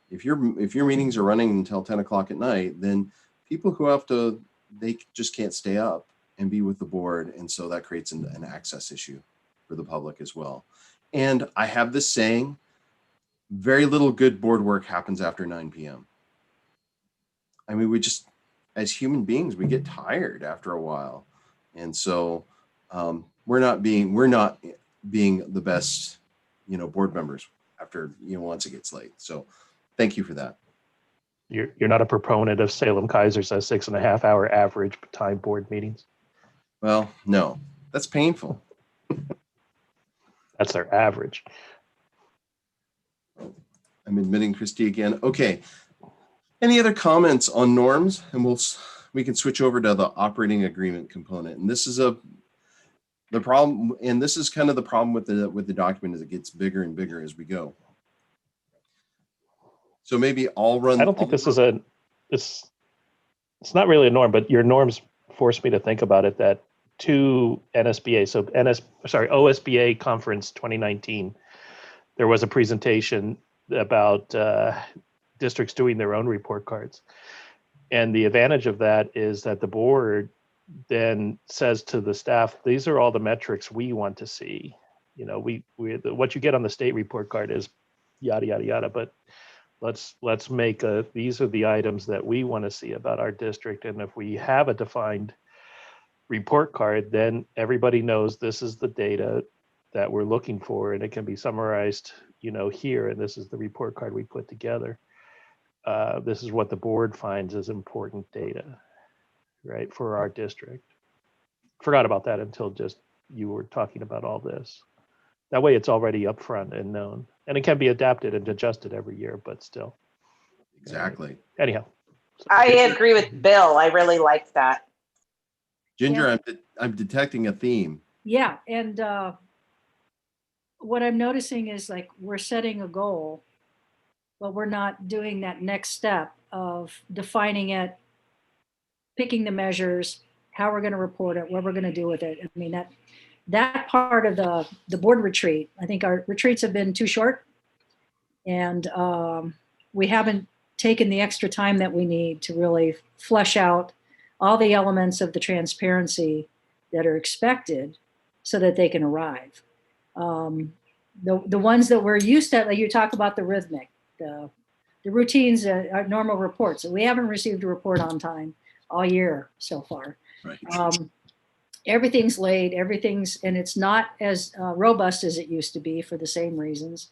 If your meetings are running until 10 o'clock at night, then people who they just can't stay up and be with the board. And so that creates an access issue for the public as well. And I have this saying, very little good board work happens after 9 p.m. I mean, we just, as human beings, we get tired after a while. And so we're not being the best, board members after, once it gets late. So thank you for that. You're not a proponent of Salem Kaiser's 6.5 hour average time board meetings? Well, no, that's painful. That's their average. I'm admitting Christy again. Okay. Any other comments on norms? And we can switch over to the operating agreement component. And this is the problem. And this is kind of the problem with the document, as it gets bigger and bigger as we go. So maybe I'll run. I don't think this is it's not really a norm, but your norms forced me to think about it, that to NSBA, so OSBA conference 2019, there was a presentation about districts doing their own report cards. And the advantage of that is that the board then says to the staff, these are all the metrics we want to see. What you get on the state report card is yada, yada, yada, but let's make these are the items that we want to see about our district. And if we have a defined report card, then everybody knows this is the data that we're looking for, and it can be summarized, here, and this is the report card we put together. This is what the board finds as important data, right, for our district. Forgot about that until just you were talking about all this. That way it's already upfront and known, and it can be adapted and adjusted every year, but still. Exactly. Anyhow. I agree with Bill. I really like that. Ginger, I'm detecting a theme. Yeah, and what I'm noticing is like we're setting a goal, but we're not doing that next step of defining it, picking the measures, how we're going to report it, what we're going to do with it. I mean, that part of the board retreat, I think our retreats have been too short, and we haven't taken the extra time that we need to really flesh out all the elements of the transparency that are expected so that they can arrive. The ones that we're used to, like you talk about the rhythmic, the routines, are normal reports. We haven't received a report on time all year so far. Right. Everything's late, and it's not as robust as it used to be for the same reasons.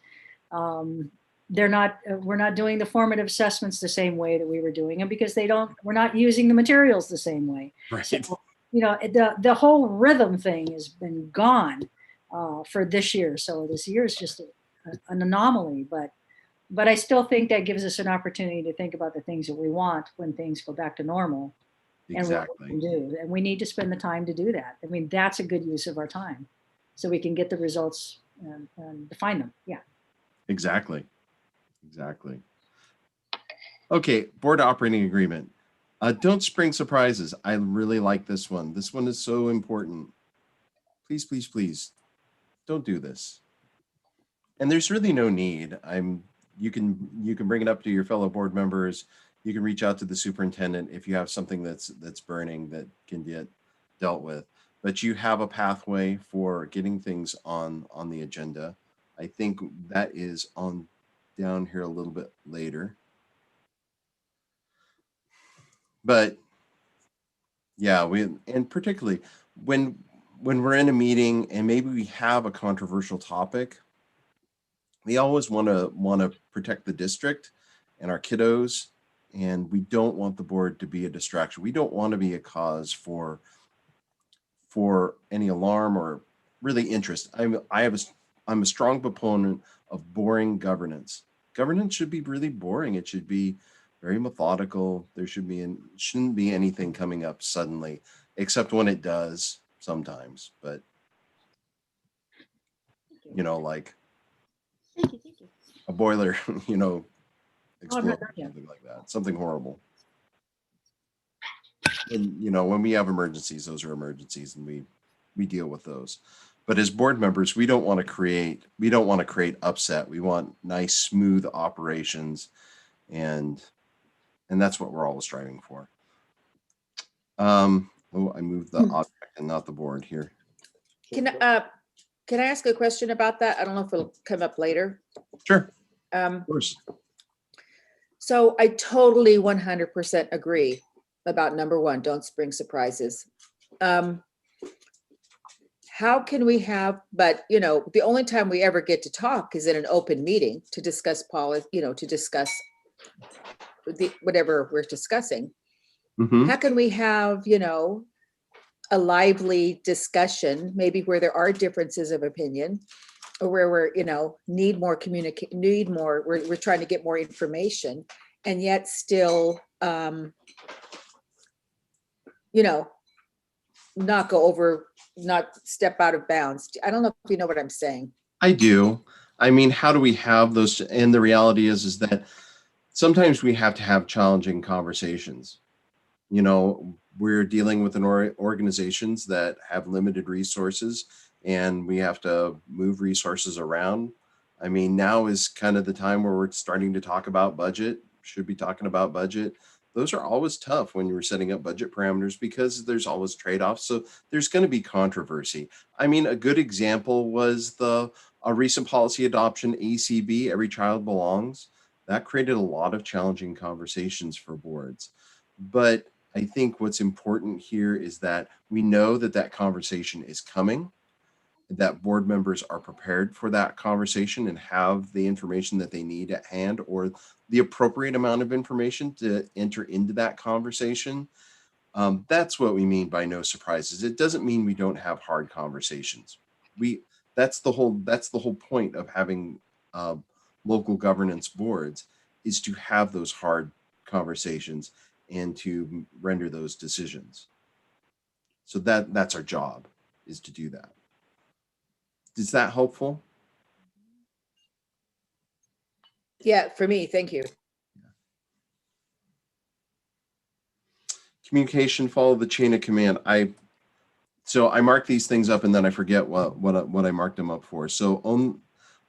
We're not doing the formative assessments the same way that we were doing them because we're not using the materials the same way. Right. So, the whole rhythm thing has been gone for this year. So this year is just an anomaly, but I still think that gives us an opportunity to think about the things that we want when things go back to normal. Exactly. And what we can do. And we need to spend the time to do that. I mean, that's a good use of our time so we can get the results and define them. Yeah. Exactly. Okay, board operating agreement. Don't spring surprises. I really like this one. This one is so important. Please, please, please don't do this. And there's really no need. You can bring it up to your fellow board members. You can reach out to the superintendent if you have something that's burning that can get dealt with. But you have a pathway for getting things on the agenda. I think that is on down here a little bit later. But yeah, and particularly when we're in a meeting and maybe we have a controversial topic, we always want to protect the district and our kiddos, and we don't want the board to be a distraction. We don't want to be a cause for any alarm or really interest. I'm a strong proponent of boring governance. Governance should be really boring. It should be very methodical. There shouldn't be anything coming up suddenly, except when it does sometimes. But like a boiler, explode, something like that, something horrible. And when we have emergencies, those are emergencies, and we deal with those. But as board members, we don't want to create upset. We want nice, smooth operations, and that's what we're always striving for. I moved the object and not the board here. Can I ask a question about that? I don't know if it'll come up later. Sure. Of course. So I totally 100% agree about number one, don't spring surprises. How can we but the only time we ever get to talk is in an open meeting to discuss policy, to discuss whatever we're discussing. Mm-hmm. How can we have, a lively discussion, maybe where there are differences of opinion, or where we're, need more we're trying to get more information, and yet still, not step out of bounds. I don't know if you know what I'm saying. I do. I mean, how do we have those? And the reality is that sometimes we have to have challenging conversations. We're dealing with organizations that have limited resources, and we have to move resources around. I mean, now is kind of the time where we're starting to talk about budget, should be talking about budget. Those are always tough when you're setting up budget parameters because there's always trade-offs. So there's going to be controversy. I mean, a good example was a recent policy adoption, ACB, Every Child Belongs. That created a lot of challenging conversations for boards. But I think what's important here is that we know that conversation is coming, that board members are prepared for that conversation and have the information that they need at hand, or the appropriate amount of information to enter into that conversation. That's what we mean by no surprises. It doesn't mean we don't have hard conversations. That's the whole point of having local governance boards, is to have those hard conversations and to render those decisions. So that's our job, is to do that. Is that helpful? Yeah, for me, thank you. Communication, follow the chain of command. So I mark these things up and then I forget what I marked them up for. So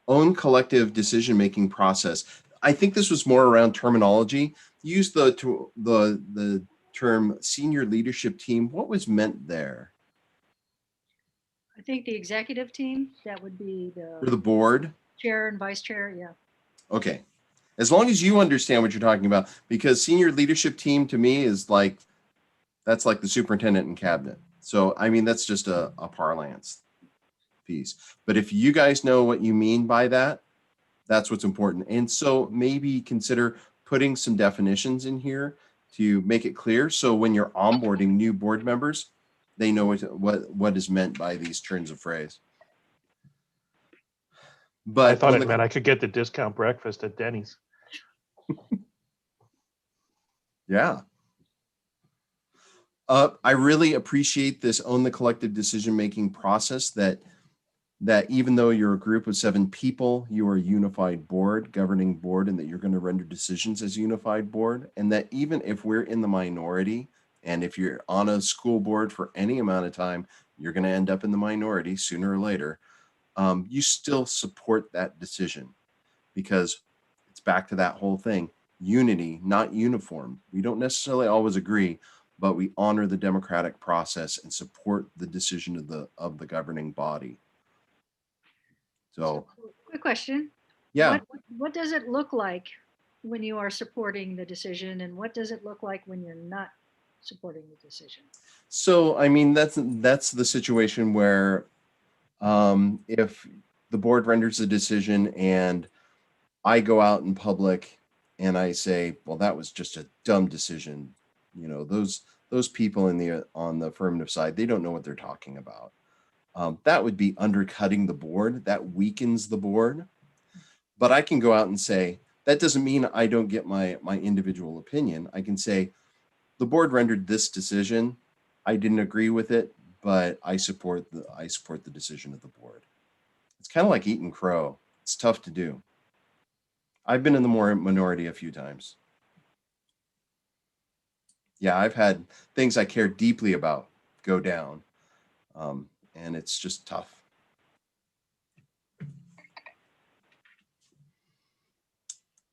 own collective decision-making process. I think this was more around terminology. Use the term senior leadership team. What was meant there? I think the executive team, that would be For the board? chair and vice chair, yeah. Okay. As long as you understand what you're talking about, because senior leadership team to me is like, that's like the superintendent and cabinet. So, I mean, that's just a parlance piece. But if you guys know what you mean by that, that's what's important. And so maybe consider putting some definitions in here to make it clear. So when you're onboarding new board members, they know what is meant by these turns of phrase. But I thought it meant I could get the discount breakfast at Denny's. Yeah. I really appreciate this own the collective decision-making process that even though you're a group of 7 people, you are a unified board, governing board, and that you're going to render decisions as a unified board. And that even if we're in the minority, and if you're on a school board for any amount of time, you're going to end up in the minority sooner or later. You still support that decision, because it's back to that whole thing. Unity, not uniform. We don't necessarily always agree, but we honor the democratic process and support the decision of the governing body. So, Quick question. yeah. What does it look like when you are supporting the decision, and what does it look like when you're not supporting the decision? So, I mean, that's the situation where if the board renders a decision and I go out in public and I say, well, that was just a dumb decision. You know, those people on the affirmative side, they don't know what they're talking about. That would be undercutting the board. That weakens the board. But I can go out and say, that doesn't mean I don't get my individual opinion. I can say, the board rendered this decision. I didn't agree with it, but I support the decision of the board. It's kind of like eating crow. It's tough to do. I've been in the minority a few times. Yeah, I've had things I care deeply about go down, and it's just tough.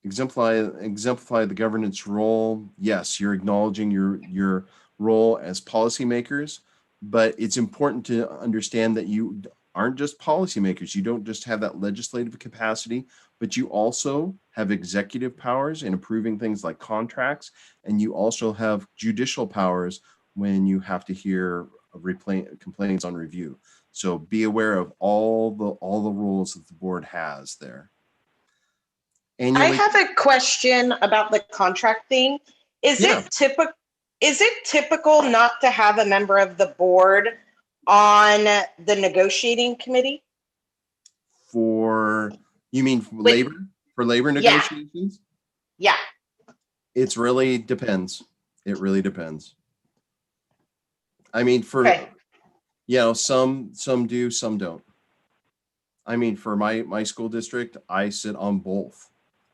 Exemplify the governance role. Yes, you're acknowledging your role as policymakers, but it's important to understand that you aren't just policymakers. You don't just have that legislative capacity, but you also have executive powers in approving things like contracts, and you also have judicial powers when you have to hear complaints on review. So be aware of all the rules that the board has there. I have a question about the contract thing. Is it typical not to have a member of the board on the negotiating committee? You mean for labor negotiations? Yeah. It's really depends. It really depends. I mean, some do, some don't. I mean, for my school district, I sit on both.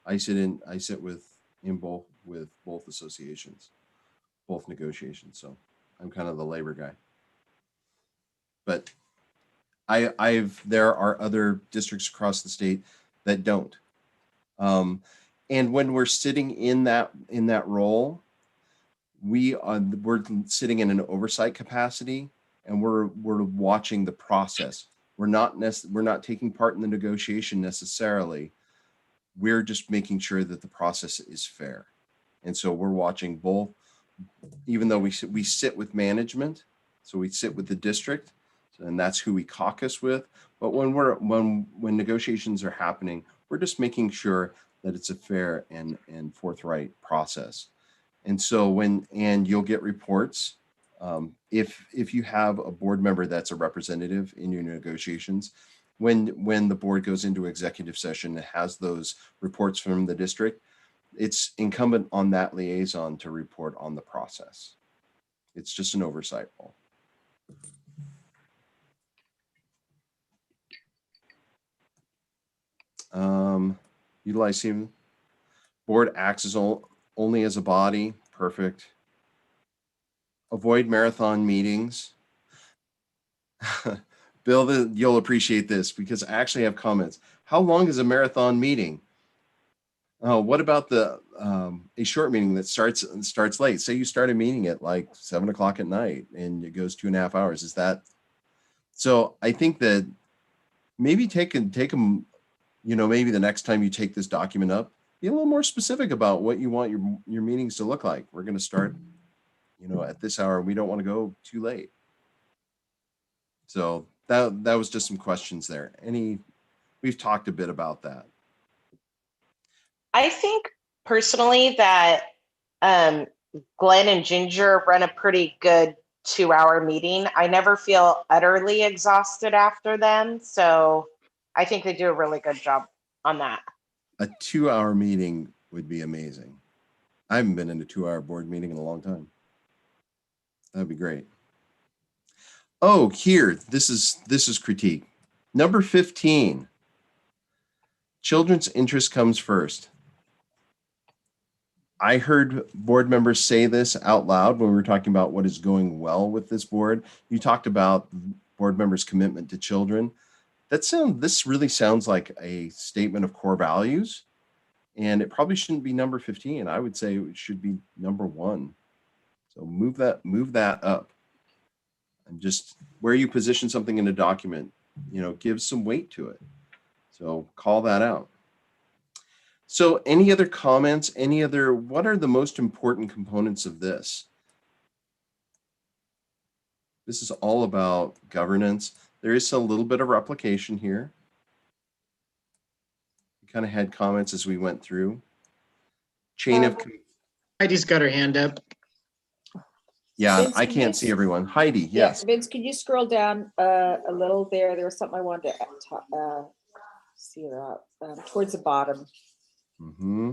I sit with both associations, both negotiations. So I'm kind of the labor guy. But there are other districts across the state that don't. And when we're sitting in that role, we're sitting in an oversight capacity, and we're watching the process. We're not taking part in the negotiation necessarily. We're just making sure that the process is fair. And so we're watching both, even though we sit with management, so we sit with the district, and that's who we caucus with. But when negotiations are happening, we're just making sure that it's a fair and forthright process. And so you'll get reports if you have a board member that's a representative in your negotiations. When the board goes into executive session and has those reports from the district, it's incumbent on that liaison to report on the process. It's just an oversight role. Utilize him. Board acts as only as a body. Perfect. Avoid marathon meetings. Bill, you'll appreciate this because I actually have comments. How long is a marathon meeting? What about the a short meeting that starts late? Say you start a meeting at like 7 o'clock at night and it goes 2.5 hours. Is that? So I think that maybe take them, you know, maybe the next time you take this document up, be a little more specific about what you want your meetings to look like. We're going to start, you know, at this hour. We don't want to go too late. So that was just some questions there. We've talked a bit about that. I think personally that Glenn and Ginger run a pretty good 2-hour meeting. I never feel utterly exhausted after them. So I think they do a really good job on that. A 2-hour meeting would be amazing. I haven't been in a 2-hour board meeting in a long time. That'd be great. Oh, here, this is critique. Number 15. Children's interest comes first. I heard board members say this out loud when we were talking about what is going well with this board. You talked about board members' commitment to children. This really sounds like a statement of core values, and it probably shouldn't be number 15. I would say it should be number 1. So move that up. And just where you position something in a document, you know, give some weight to it. So call that out. So any other comments, what are the most important components of this? This is all about governance. There is a little bit of replication here. We kind of had comments as we went through. Chain of. Heidi's got her hand up. Yeah, Vince, I can can't you- see everyone. Heidi, Yeah, yes. Vince, can you scroll down a little there? There was something I wanted to see about towards the bottom. Mm-hmm.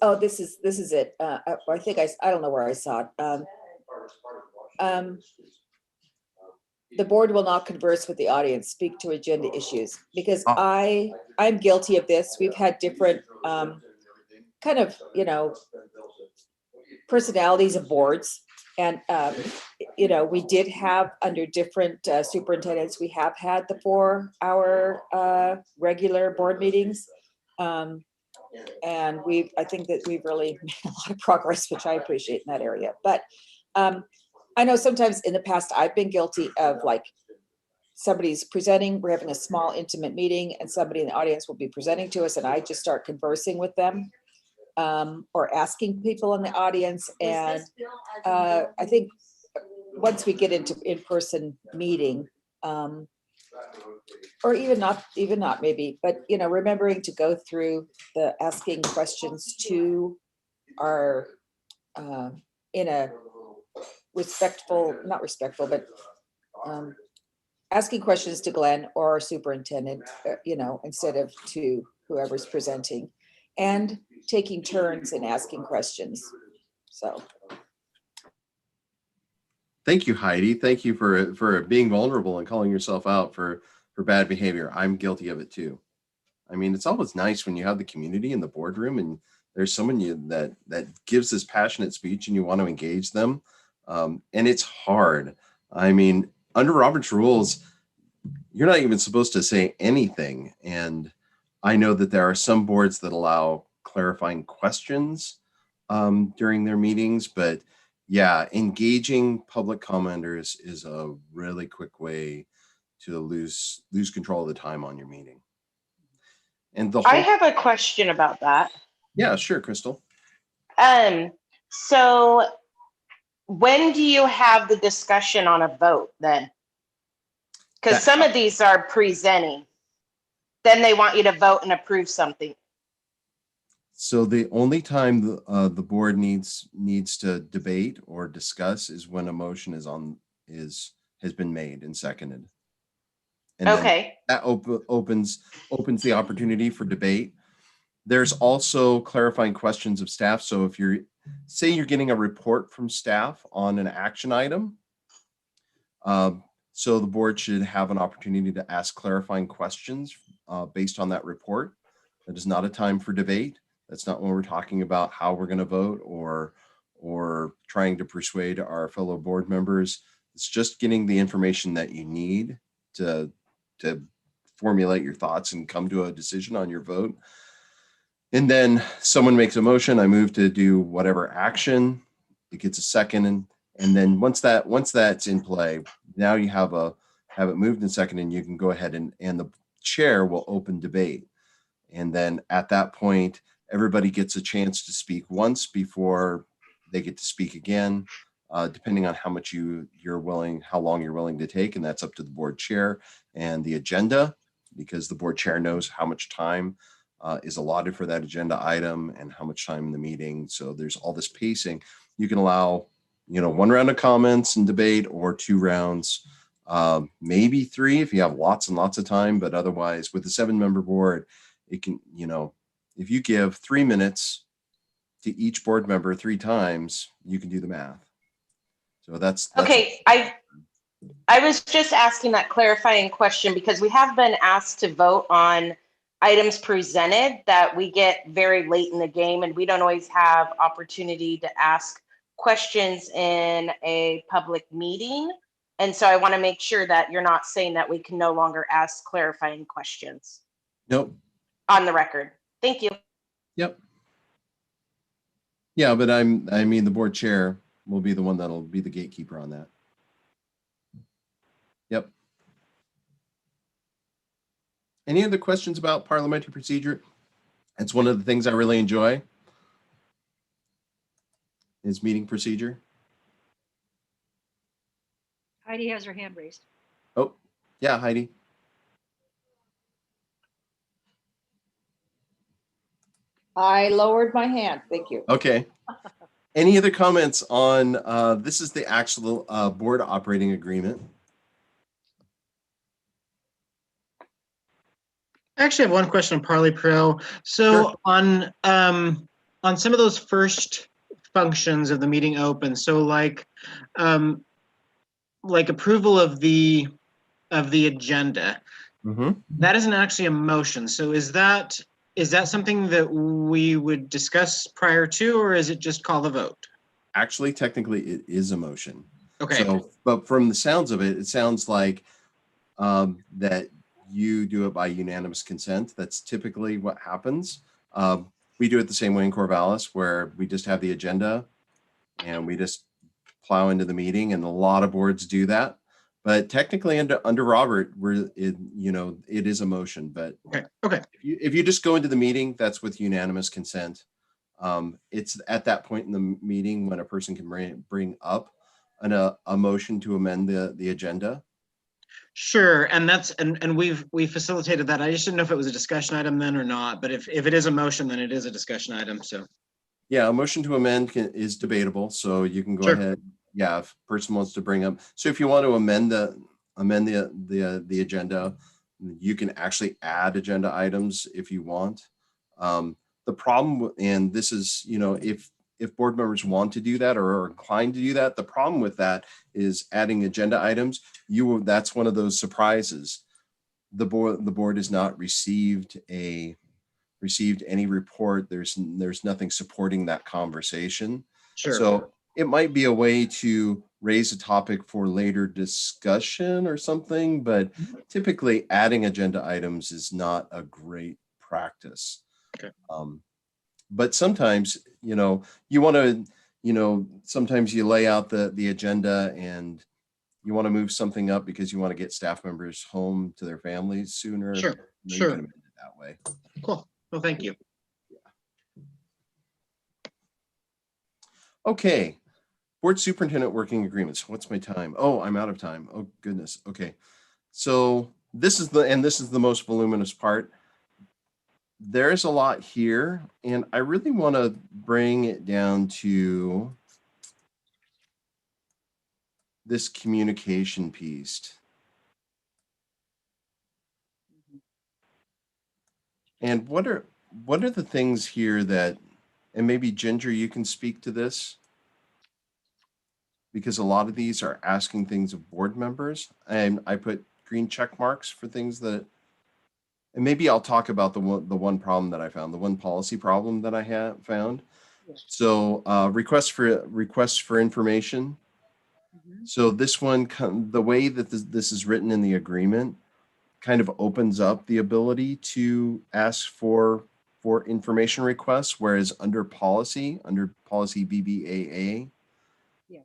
Oh, this is it. I think I don't know where I saw it. The board will not converse with the audience, speak to agenda issues, because I'm guilty of this. We've had different kind of, you know, personalities of boards. And, you know, we did have under different superintendents, we have had the 4-hour regular board meetings. And I think that we've really made a lot of progress, which I appreciate in that area. But I know sometimes in the past, I've been guilty of like somebody's presenting, we're having a small intimate meeting and somebody in the audience will be presenting to us and I just start conversing with them or asking people in the audience. And I think once we get into in-person meeting, or even not maybe, but you know, remembering to go through the asking questions to our in a not respectful, but asking questions to Glenn or our superintendent, you know, instead of to whoever's presenting, and taking turns in asking questions. So. Thank you, Heidi. Thank you for being vulnerable and calling yourself out for bad behavior. I'm guilty of it too. I mean, it's always nice when you have the community in the boardroom and there's someone that gives this passionate speech and you want to engage them. And it's hard. I mean, under Robert's rules, you're not even supposed to say anything. And I know that there are some boards that allow clarifying questions during their meetings, but yeah, engaging public commenters is a really quick way to lose control of the time on your meeting. And I have a question about that. Yeah, sure, Crystal. So when do you have the discussion on a vote then? Because some of these are presenting. Then they want you to vote and approve something. So the only time the board needs to debate or discuss is when a motion has been made and seconded. And then Okay. that opens the opportunity for debate. There's also clarifying questions of staff. So if you're, say you're getting a report from staff on an action item, so the board should have an opportunity to ask clarifying questions based on that report. That is not a time for debate. That's not when we're talking about how we're going to vote or trying to persuade our fellow board members. It's just getting the information that you need to formulate your thoughts and come to a decision on your vote. And then someone makes a motion, I move to do whatever action, it gets a second, and then once that's in play, now you have it moved and second, and you can go ahead and the chair will open debate. And then at that point, everybody gets a chance to speak once before they get to speak again, depending on how much how long you're willing to take, and that's up to the board chair and the agenda, because the board chair knows how much time is allotted for that agenda item and how much time in the meeting. So there's all this pacing. You can allow, one round of comments and debate, or 2 rounds, maybe 3 if you have lots and lots of time. But otherwise, with the 7-member board, it can, if you give 3 minutes to each board member 3 times, you can do the math. So that's Okay. I was just asking that clarifying question because we have been asked to vote on items presented that we get very late in the game, and we don't always have opportunity to ask questions in a public meeting. And so I want to make sure that you're not saying that we can no longer ask clarifying questions. Nope. On the record. Thank you. Yep. Yeah, but I mean, the board chair will be the one that'll be the gatekeeper on that. Yep. Any other questions about parliamentary procedure? It's one of the things I really enjoy is meeting procedure. Heidi has her hand raised. Oh, yeah, Heidi. I lowered my hand. Thank you. Okay. Any other comments on, this is the actual board operating agreement. I actually have one question on Parley Pro. So Sure. on some of those first functions of the meeting open, so like approval of the agenda, that isn't actually a motion. So is that something that we would discuss prior to, or is it just call the vote? Actually, technically, it is a motion. Okay. So, but from the sounds of it, it sounds like that you do it by unanimous consent. That's typically what happens. We do it the same way in Corvallis, where we just have the agenda and we just plow into the meeting, and a lot of boards do that. But technically, under Robert, it is a motion. But okay. If you just go into the meeting, that's with unanimous consent. It's at that point in the meeting when a person can bring up a motion to amend the agenda. Sure, and we've facilitated that. I just didn't know if it was a discussion item then or not. But if it is a motion, then it is a discussion item. So yeah, a motion to amend is debatable. So you can go ahead. Yeah, if a person wants to bring up. So if you want to amend the agenda, you can actually add agenda items if you want. The problem, and this is, if board members want to do that or are inclined to do that, the problem with that is adding agenda items. That's one of those surprises. The board has not received any report. There's nothing supporting that conversation. Sure. So it might be a way to raise a topic for later discussion or something, but typically adding agenda items is not a great practice. Okay. But sometimes, you want to, sometimes you lay out the agenda and you want to move something up because you want to get staff members home to their families sooner. Sure. You can amend it that way. Cool. Well, thank you. Okay. Board superintendent working agreements. What's my time? Oh, I'm out of time. Oh, goodness. Okay. So this is the most voluminous part. There's a lot here, and I really want to bring it down to this communication piece. And what are the things here that, and maybe Ginger, you can speak to this, because a lot of these are asking things of board members, and I put green check marks for things that, and maybe I'll talk about the one problem that I found, the one policy problem that I have found. So requests for information. Mhm. So this one, the way that this is written in the agreement kind of opens up the ability to ask for information requests, whereas under policy BBAA. Yeah.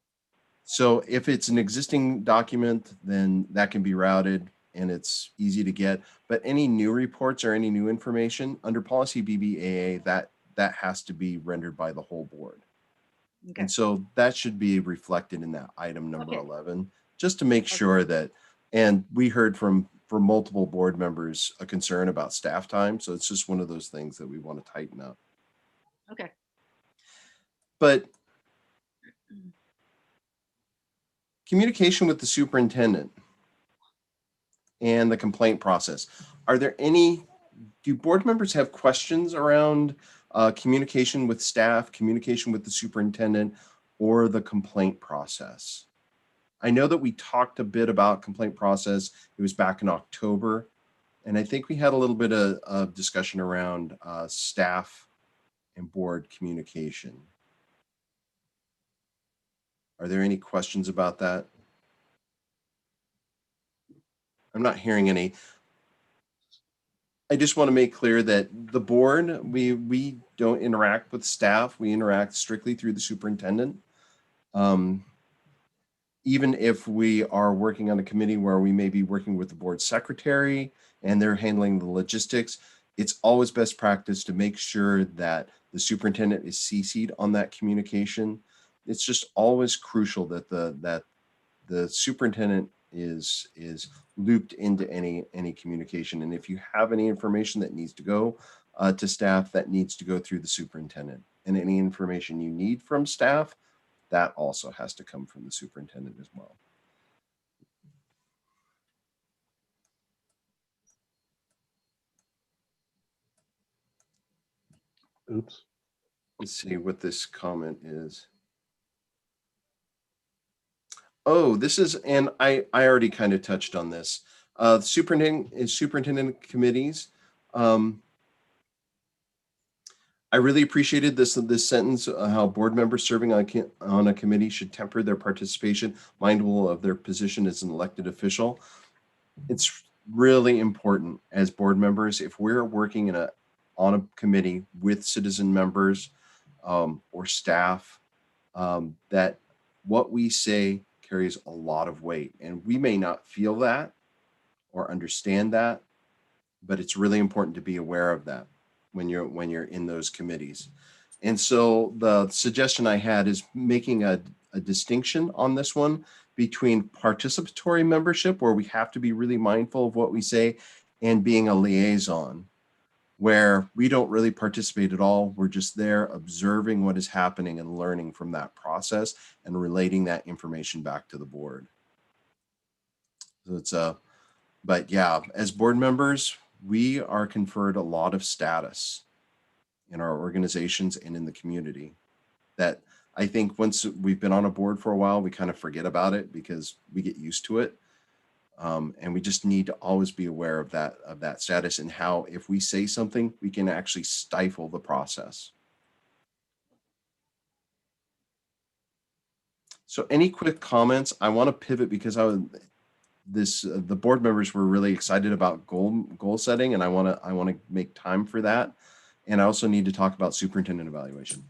So if it's an existing document, then that can be routed and it's easy to get. But any new reports or any new information under policy BBAA, that has to be rendered by the whole board. Okay. And so that should be reflected in that item number Okay. 11, just to make sure that, and we heard from multiple board members a concern about staff time. So it's just one of those things that we want to tighten up. Okay. But communication with the superintendent and the complaint process. Are there do board members have questions around communication with staff, communication with the superintendent, or the complaint process? I know that we talked a bit about complaint process. It was back in October. And I think we had a little bit of discussion around staff and board communication. Are there any questions about that? I'm not hearing any. I just want to make clear that the board, we don't interact with staff. We interact strictly through the superintendent. Even if we are working on a committee where we may be working with the board secretary and they're handling the logistics, it's always best practice to make sure that the superintendent is CC'd on that communication. It's just always crucial that the superintendent is looped into any communication. And if you have any information that needs to go to staff, that needs to go through the superintendent. And any information you need from staff, that also has to come from the superintendent as well. Oops. Let's see what this comment is. Oh, this is, and I already kind of touched on this. Superintendent committees. I really appreciated this sentence, how board members serving on a committee should temper their participation, mindful of their position as an elected official. It's really important as board members, if we're working on a committee with citizen members or staff, that what we say carries a lot of weight. And we may not feel that or understand that, but it's really important to be aware of that when you're in those committees. And so the suggestion I had is making a distinction on this one between participatory membership, where we have to be really mindful of what we say, and being a liaison, where we don't really participate at all. We're just there observing what is happening and learning from that process and relating that information back to the board. So it's but yeah, as board members, we are conferred a lot of status in our organizations and in the community that I think once we've been on a board for a while, we kind of forget about it because we get used to it. And we just need to always be aware of that status and how, if we say something, we can actually stifle the process. So any quick comments? I want to pivot because the board members were really excited about goal setting, and I want to make time for that. And I also need to talk about superintendent evaluation.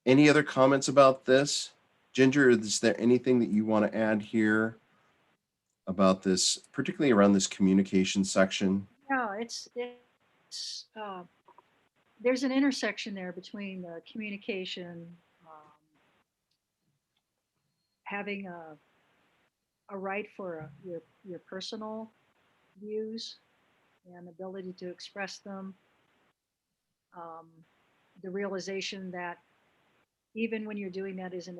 Any other comments about this? Ginger, is there anything that you want to add here about this, particularly around this communication section? No, there's an intersection there between communication, having a right for your personal views and ability to express them. The realization that even when you're doing that as an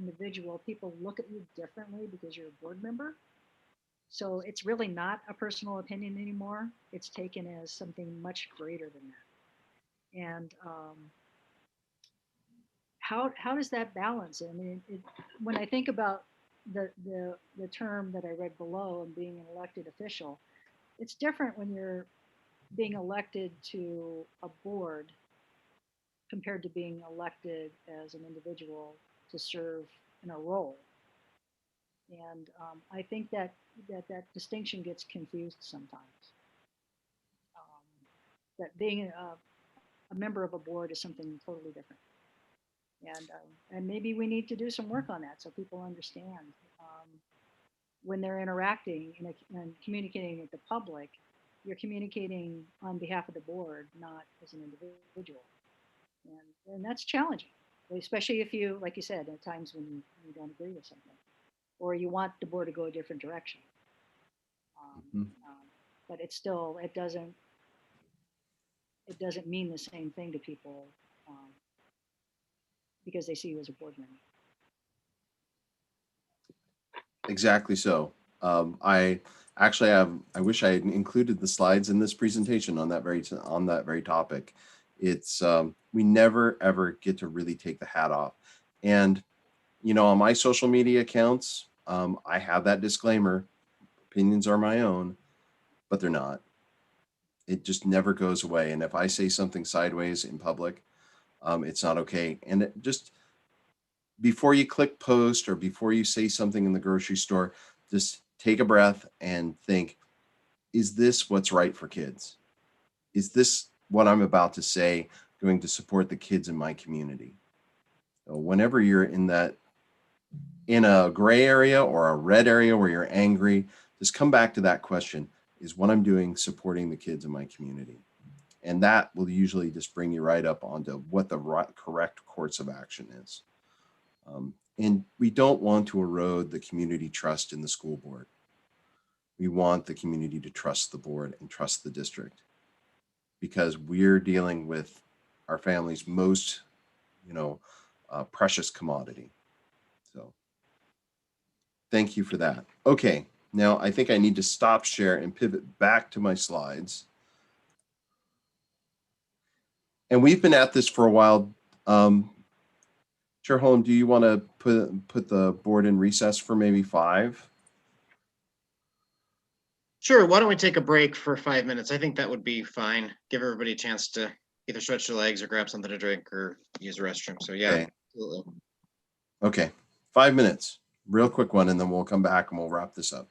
individual, people look at you differently because you're a board member. So it's really not a personal opinion anymore. It's taken as something much greater than that. And how does that balance? I mean, when I think about the term that I read below and being an elected official, it's different when you're being elected to a board compared to being elected as an individual to serve in a role. And I think that distinction gets confused sometimes. That being a member of a board is something totally different. And maybe we need to do some work on that so people understand when they're interacting and communicating with the public, you're communicating on behalf of the board, not as an individual. And that's challenging, especially if you, like you said, at times when you don't agree with something or you want the board to go a different direction. But it's still, it doesn't mean the same thing to people because they see you as a board member. Exactly so. I actually have, I wish I had included the slides in this presentation on that very topic. It's, we never ever get to really take the hat off. And, you know, on my social media accounts, I have that disclaimer, opinions are my own, but they're not. It just never goes away. And if I say something sideways in public, it's not okay. And it just, before you click post or before you say something in the grocery store, just take a breath and think, is this what's right for kids? Is this what I'm about to say going to support the kids in my community? So whenever you're in a gray area or a red area where you're angry, just come back to that question. Is what I'm doing supporting the kids in my community? And that will usually just bring you right up onto what the correct course of action is. And we don't want to erode the community trust in the school board. We want the community to trust the board and trust the district because we're dealing with our family's most, precious commodity. So thank you for that. Okay, now I think I need to stop share and pivot back to my slides. And we've been at this for a while. Chair Holm, do you want to put the board in recess for maybe 5? Sure, why don't we take a break for 5 minutes? I think that would be fine. Give everybody a chance to either stretch their legs or grab something to drink or use the restroom. So yeah, Okay. absolutely. Okay, 5 minutes, real quick one, and then we'll come back and we'll wrap this up.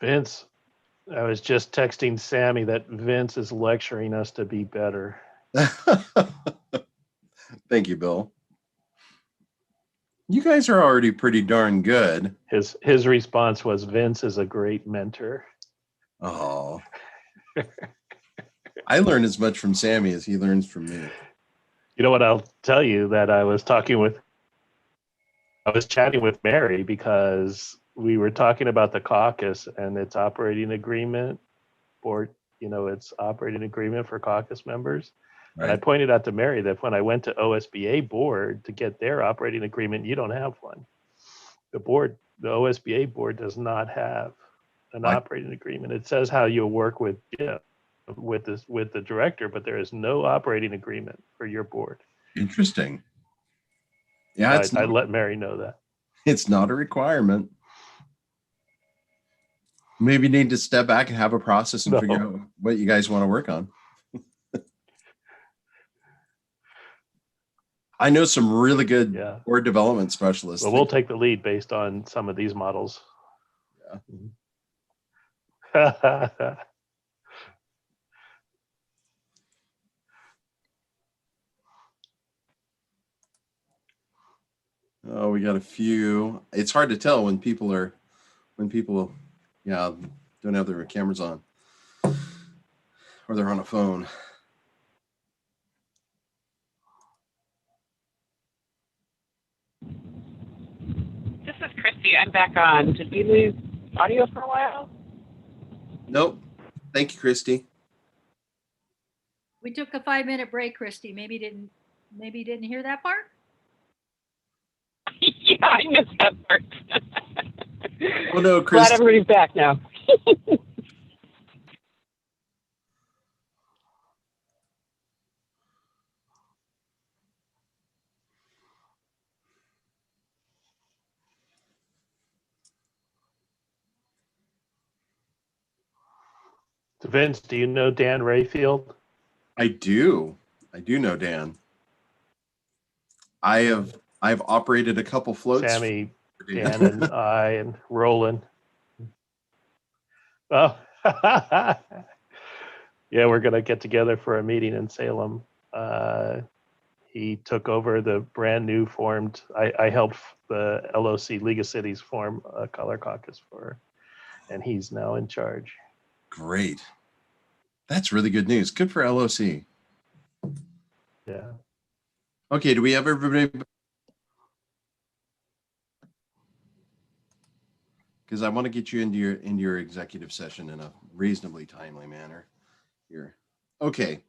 Vince, I was just texting Sammy that Vince is lecturing us to be better. Thank you, Bill. You guys are already pretty darn good. His response was, Vince is a great mentor. Oh, I learn as much from Sammy as he learns from me. You know what? I'll tell you that I was chatting with Mary because we were talking about the caucus and its operating agreement board, its operating agreement for caucus members. Right. And I pointed out to Mary that when I went to OSBA board to get their operating agreement, you don't have one. The OSBA board does not have an What? operating agreement. It says how you'll work with the director, but there is no operating agreement for your board. Interesting. Yeah, I let Mary know that. It's not a requirement. Maybe you need to step back and have a process and figure out what you guys want to work on. I know some really good board development specialists. Well, we'll take the lead based on some of these models. Yeah. Oh, we got a few. It's hard to tell when people don't have their cameras on or they're on a phone. This is Christy. I'm back on. Did we lose audio for a while? Nope. Thank you, Christy. We took a 5-minute break, Christy. Maybe you didn't hear that part? Yeah, I missed that part. Oh no, Chris. Glad everybody's back now. Vince, do you know Dan Rayfield? I do know Dan. I've operated a couple floats. Sammy, Dan, and I, and Roland. Oh, yeah, we're gonna get together for a meeting in Salem. He took over the brand new formed. I helped the LOC League of Cities form a color caucus and he's now in charge. Great. That's really good news. Good for LOC. Yeah. Okay, do we have everybody? Because I want to get you into your executive session in a reasonably timely manner here. Okay,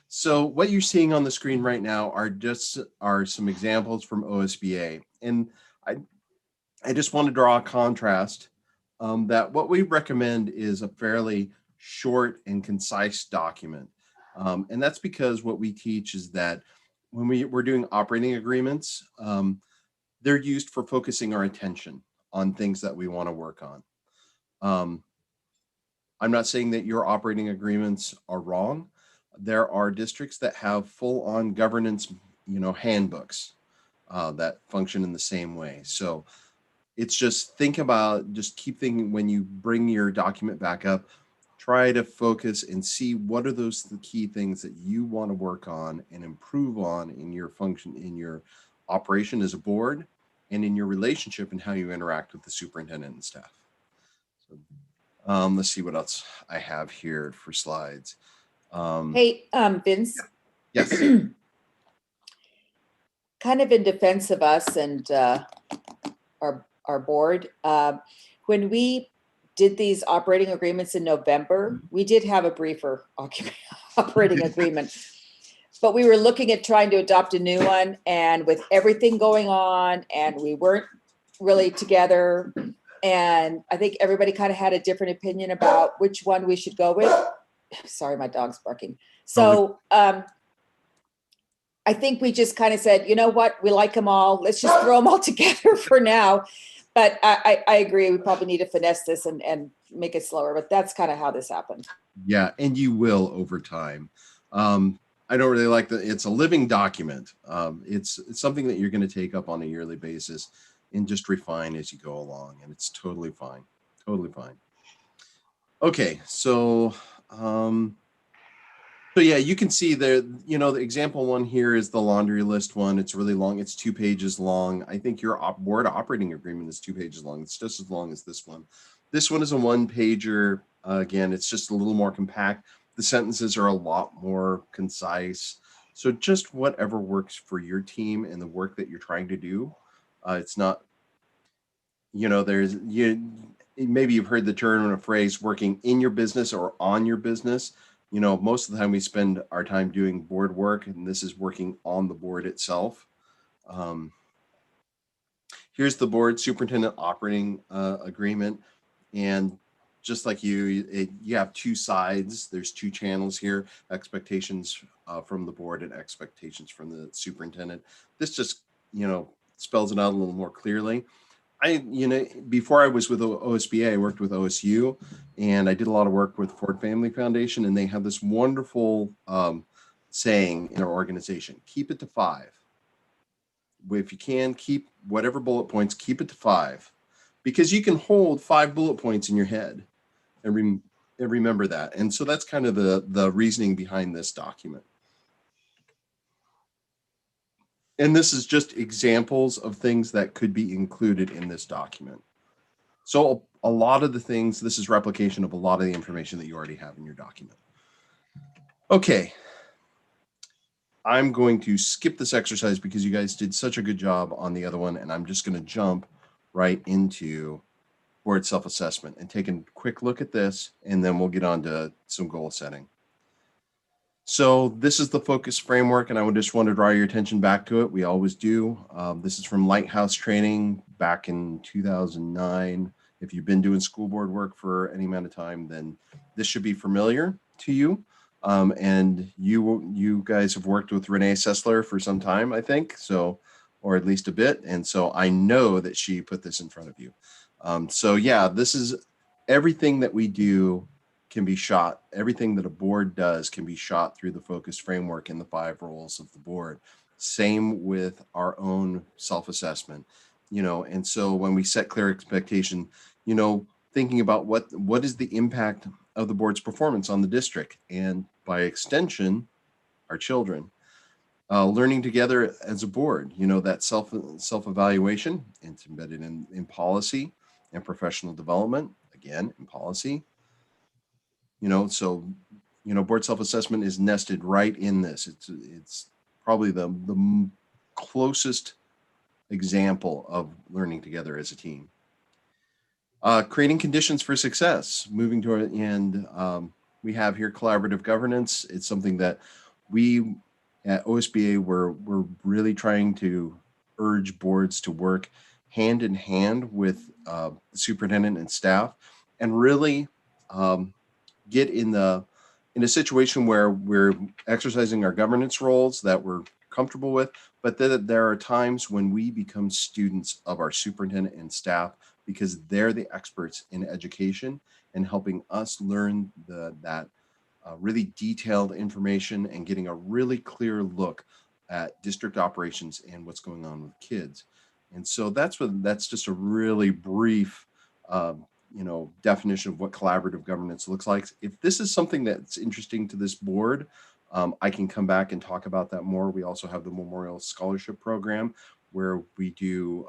so what you're seeing on the screen right now are some examples from OSBA, and I just want to draw a contrast that what we recommend is a fairly short and concise document, and that's because what we teach is that when we're doing operating agreements, they're used for focusing our attention on things that we want to work on. I'm not saying that your operating agreements are wrong. There are districts that have full-on governance, handbooks that function in the same way. So it's just keep thinking when you bring your document back up, try to focus and see what are the key things that you want to work on and improve on in your function, in your operation as a board, and in your relationship and how you interact with the superintendent and staff. So, let's see what else I have here for slides. Hey, Vince. Yes. Kind of in defense of us and our board, when we did these operating agreements in November, we did have a briefer operating agreement, but we were looking at trying to adopt a new one, and with everything going on, and we weren't really together, and I think everybody kind of had a different opinion about which one we should go with. Sorry, my dog's barking. So I think we just kind of said, you know what, we like them all. Let's just throw them all together for now. But I agree, we probably need to finesse this and make it slower, but that's kind of how this happened. Yeah, and you will over time. I don't really like it's a living document. It's something that you're going to take up on a yearly basis and just refine as you go along, and it's totally fine. Totally fine. Okay, so so yeah, you can see there, you know, the example one here is the laundry list one. It's really long. It's 2 pages long. I think your board operating agreement is 2 pages long. It's just as long as this one. This one is a 1-pager. Again, it's just a little more compact. The sentences are a lot more concise. So just whatever works for your team and the work that you're trying to do. It's not, you know, maybe you've heard the term or phrase working in your business or on your business. You know, most of the time we spend our time doing board work, and this is working on the board itself. Here's the board superintendent operating agreement. And just like you have 2 sides. There's 2 channels here, expectations from the board and expectations from the superintendent. This just, you know, spells it out a little more clearly. You know, before I was with OSBA, I worked with OSU, and I did a lot of work with Ford Family Foundation, and they have this wonderful saying in their organization: keep it to 5. If you can, keep whatever bullet points, keep it to 5, because you can hold 5 bullet points in your head and remember that. And so that's kind of the reasoning behind this document. And this is just examples of things that could be included in this document. So a lot of the things, this is replication of a lot of the information that you already have in your document. Okay. I'm going to skip this exercise because you guys did such a good job on the other one, and I'm just going to jump right into board self-assessment and take a quick look at this, and then we'll get on to some goal setting. So this is the focus framework, and I would just want to draw your attention back to it. We always do. This is from Lighthouse Training back in 2009. If you've been doing school board work for any amount of time, then this should be familiar to you. And you guys have worked with Renee Sessler for some time, I think, so, or at least a bit. And so I know that she put this in front of you. So yeah, this is everything that we do can be shot. Everything that a board does can be shot through the focus framework and the 5 roles of the board. Same with our own self-assessment, you know. And so when we set clear expectation, you know, thinking about what is the impact of the board's performance on the district, and by extension, our children. Learning together as a board, you know, that self-evaluation, it's embedded in policy and professional development, again, in policy. You know, so, you know, board self-assessment is nested right in this. It's probably the closest example of learning together as a team. Creating conditions for success, moving to our end. We have here collaborative governance. It's something that we at OSBA we're really trying to urge boards to work hand in hand with the superintendent and staff, and really get in a situation where we're exercising our governance roles that we're comfortable with, but that there are times when we become students of our superintendent and staff, because they're the experts in education and helping us learn that really detailed information and getting a really clear look at district operations and what's going on with kids. And so that's just a really brief you know, definition of what collaborative governance looks like. If this is something that's interesting to this board, I can come back and talk about that more. We also have the Memorial Scholarship Program, where we do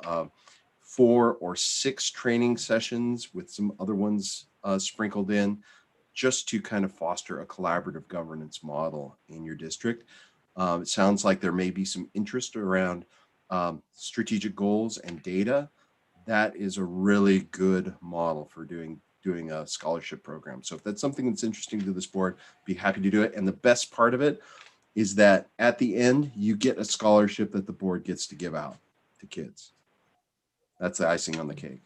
4 or 6 training sessions with some other ones sprinkled in, just to kind of foster a collaborative governance model in your district. It sounds like there may be some interest around strategic goals and data. That is a really good model for doing a scholarship program. So if that's something that's interesting to this board, be happy to do it. And the best part of it is that at the end, you get a scholarship that the board gets to give out to kids. That's the icing on the cake.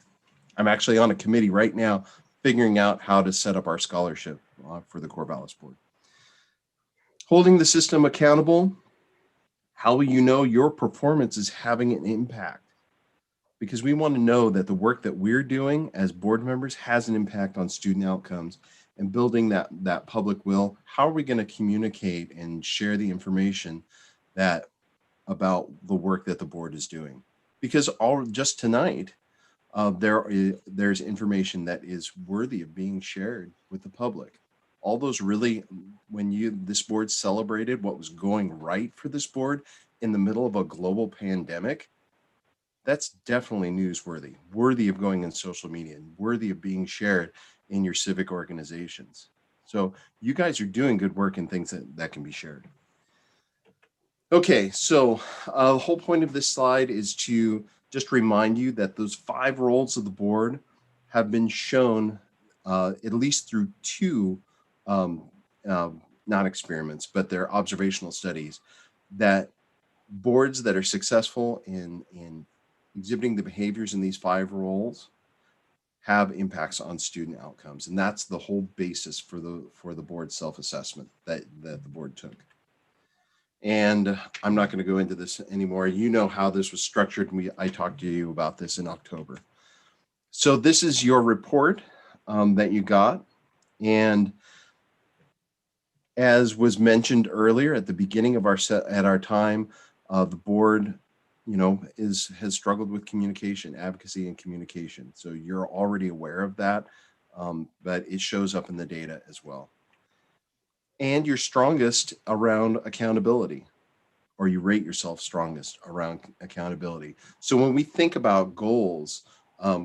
I'm actually on a committee right now figuring out how to set up our scholarship for the Corvallis board. Holding the system accountable. How will you know your performance is having an impact? Because we want to know that the work that we're doing as board members has an impact on student outcomes, and building that public will. How are we going to communicate and share the information about the work that the board is doing? Because just tonight, there's information that is worthy of being shared with the public. All those really, when this board celebrated what was going right for this board in the middle of a global pandemic, that's definitely newsworthy, worthy of going in social media, and worthy of being shared in your civic organizations. So you guys are doing good work in things that can be shared. Okay, so the whole point of this slide is to just remind you that those 5 roles of the board have been shown at least through 2, not experiments, but they're observational studies, that boards that are successful in exhibiting the behaviors in these 5 roles have impacts on student outcomes. And that's the whole basis for the board self-assessment that the board took. And I'm not going to go into this anymore. You know how this was structured. I talked to you about this in October. So this is your report that you got. And as was mentioned earlier at the beginning of our time, the board, has struggled with communication, advocacy, and communication. So you're already aware of that, but it shows up in the data as well. And you're strongest around accountability, or you rate yourself strongest around accountability. So when we think about goals,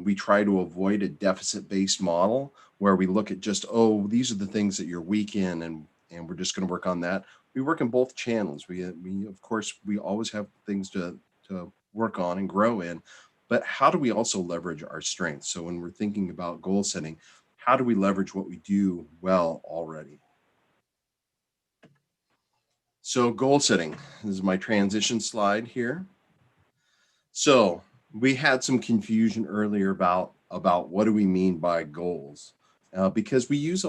we try to avoid a deficit-based model where we look at just, oh, these are the things that you're weak in, and we're just going to work on that. We work in both channels. We of course, we always have things to work on and grow in, but how do we also leverage our strengths? So when we're thinking about goal setting, how do we leverage what we do well already? So goal setting, this is my transition slide here. So we had some confusion earlier about what do we mean by goals, because we use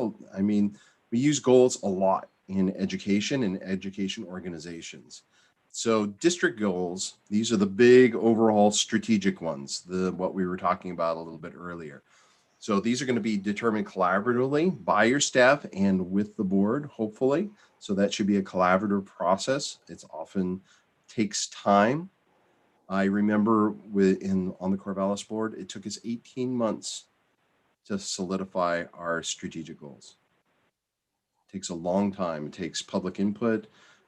goals a lot in education and education organizations. So district goals, these are the big overall strategic ones, what we were talking about a little bit earlier. So these are going to be determined collaboratively by your staff and with the board, hopefully. So that should be a collaborative process. It's often takes time. I remember on the Corvallis board, it took us 18 months to solidify our strategic goals. It takes a long time. It takes public input,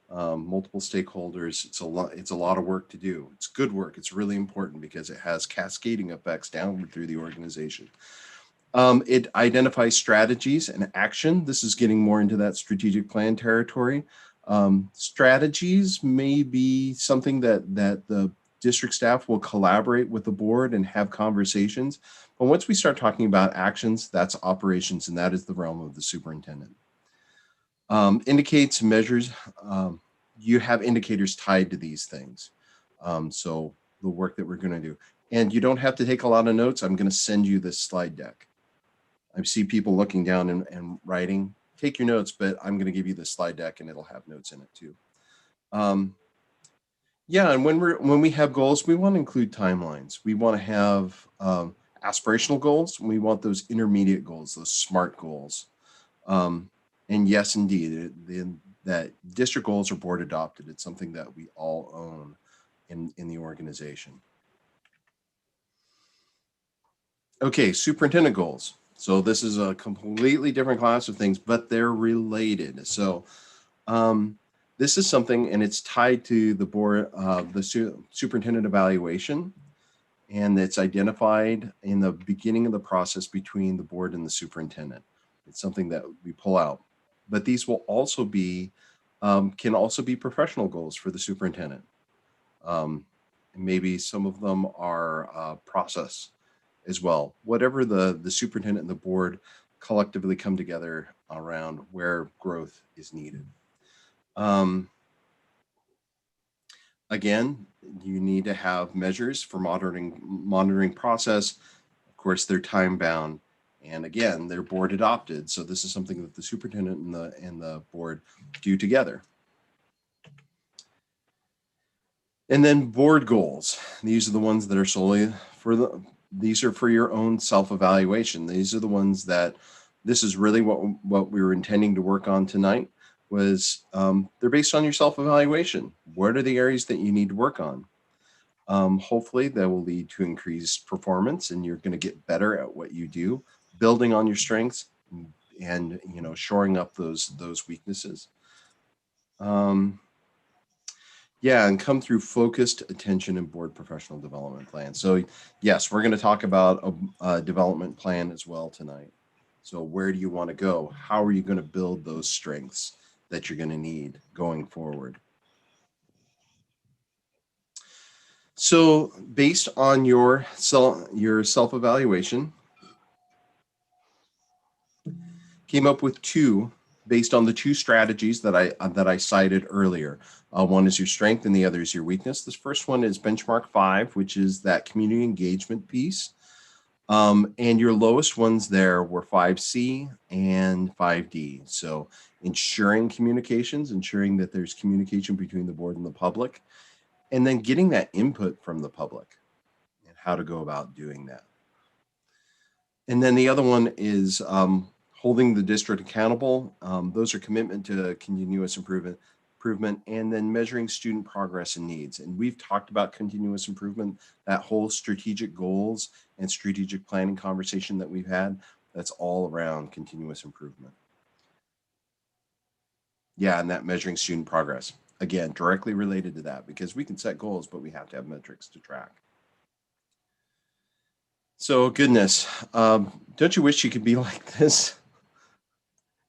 multiple stakeholders. It's a lot of work to do. It's good work. It's really important because it has cascading effects downward through the organization. It identifies strategies and action. This is getting more into that strategic plan territory. Strategies may be something that the district staff will collaborate with the board and have conversations. But once we start talking about actions, that's operations, and that is the realm of the superintendent. Indicates, measures, you have indicators tied to these things. So the work that we're going to do. And you don't have to take a lot of notes. I'm going to send you this slide deck. I see people looking down and writing. Take your notes, but I'm going to give you the slide deck and it'll have notes in it too. Yeah, and when we have goals, we want to include timelines. We want to have aspirational goals. We want those intermediate goals, those SMART goals. And yes, indeed, that district goals are board adopted. It's something that we all own in the organization. Okay, superintendent goals. So this is a completely different class of things, but they're related. So this is something, and it's tied to the board, the superintendent evaluation, and it's identified in the beginning of the process between the board and the superintendent. It's something that we pull out, but these will also be, can also be professional goals for the superintendent. Maybe some of them are process as well. Whatever the superintendent and the board collectively come together around where growth is needed. Again, you need to have measures for monitoring process. Of course, they're time bound, and again, they're board adopted. So this is something that the superintendent and the board do together. And then board goals. These are the ones that are solely these are for your own self-evaluation. These are the ones that, this is really what we were intending to work on tonight, was they're based on your self-evaluation. What are the areas that you need to work on? Hopefully that will lead to increased performance and you're going to get better at what you do, building on your strengths and shoring up those weaknesses. Yeah, and come through focused attention and board professional development plan. So yes, we're going to talk about a development plan as well tonight. So where do you want to go? How are you going to build those strengths that you're going to need going forward? So based on your self-evaluation, came up with two based on the two strategies that I cited earlier. One is your strength and the other is your weakness. This first one is benchmark 5, which is that community engagement piece. And your lowest ones there were 5C and 5D. So ensuring communications, ensuring that there's communication between the board and the public, and then getting that input from the public and how to go about doing that. And then the other one is holding the district accountable. Those are commitment to continuous improvement, and then measuring student progress and needs. And we've talked about continuous improvement, that whole strategic goals and strategic planning conversation that we've had, that's all around continuous improvement. Yeah, and that measuring student progress, again, directly related to that, because we can set goals, but we have to have metrics to track. So goodness, don't you wish you could be like this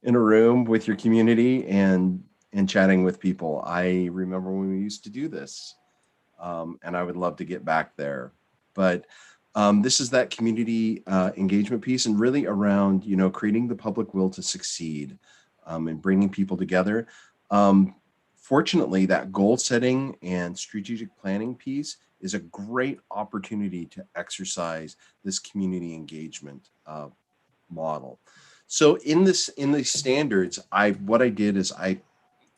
in a room with your community and chatting with people? I remember when we used to do this, and I would love to get back there. But this is that community engagement piece, and really around creating the public will to succeed, and bringing people together. Fortunately, that goal setting and strategic planning piece is a great opportunity to exercise this community engagement model. So in these standards, what I did is I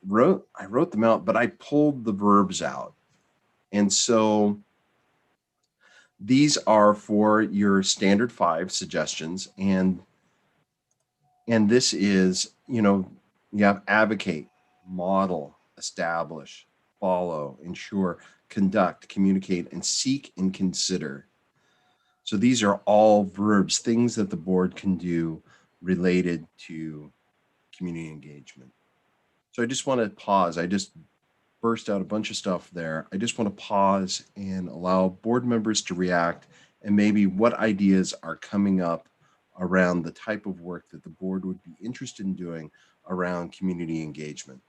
wrote them out, but I pulled the verbs out. And so these are for your standard 5 suggestions. And this is, you have advocate, model, establish, follow, ensure, conduct, communicate, and seek and consider. So these are all verbs, things that the board can do related to community engagement. So I just want to pause. I just burst out a bunch of stuff there. I just want to pause and allow board members to react and maybe what ideas are coming up around the type of work that the board would be interested in doing around community engagement.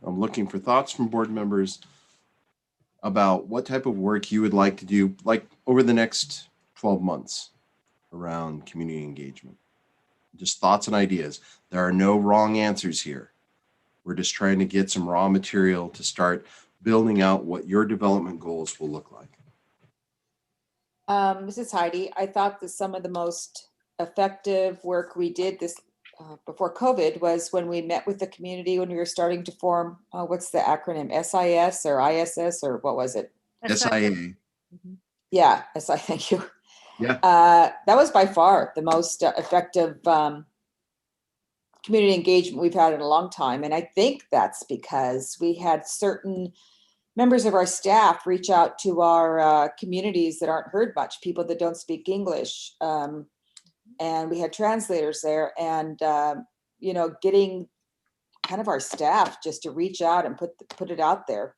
I'm looking for thoughts from board members about what type of work you would like to do, like over the next 12 months around community engagement. Just thoughts and ideas. There are no wrong answers here. We're just trying to get some raw material to start building out what your development goals will look like. Mrs. Heidi, I thought that some of the most effective work we did this before COVID was when we met with the community when we were starting to form, what's the acronym, SIS or ISS or what was it? SIA. Yeah, SI, thank you. Yeah. That was by far the most effective community engagement we've had in a long time. And I think that's because we had certain members of our staff reach out to our communities that aren't heard much, people that don't speak English. And we had translators there and, getting kind of our staff just to reach out and put it out there.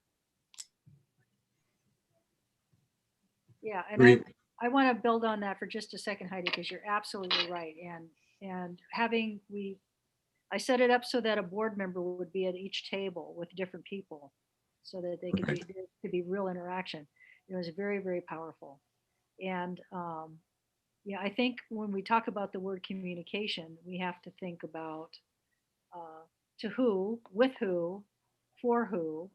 Yeah, and I want to build on that for just a second, Heidi, because you're absolutely right. And I set it up so that a board member would be at each table with different people so that they could be real interaction. It was very, very powerful. And yeah, I think when we talk about the word communication, we have to think about to who, with who, for who,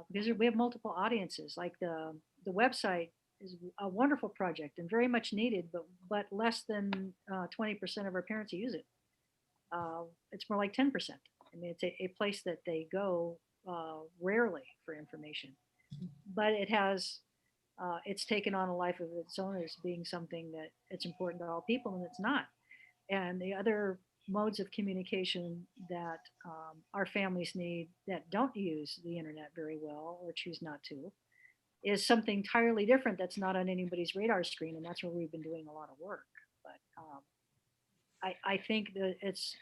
because we have multiple audiences. Like the website is a wonderful project and very much needed, but less than 20% of our parents use it. It's more like 10%. I mean, it's a place that they go rarely for information, but it has it's taken on a life of its own as being something that it's important to all people, and it's not. And the other modes of communication that our families need that don't use the internet very well or choose not to is something entirely different that's not on anybody's radar screen, and that's where we've been doing a lot of work. But I think that it's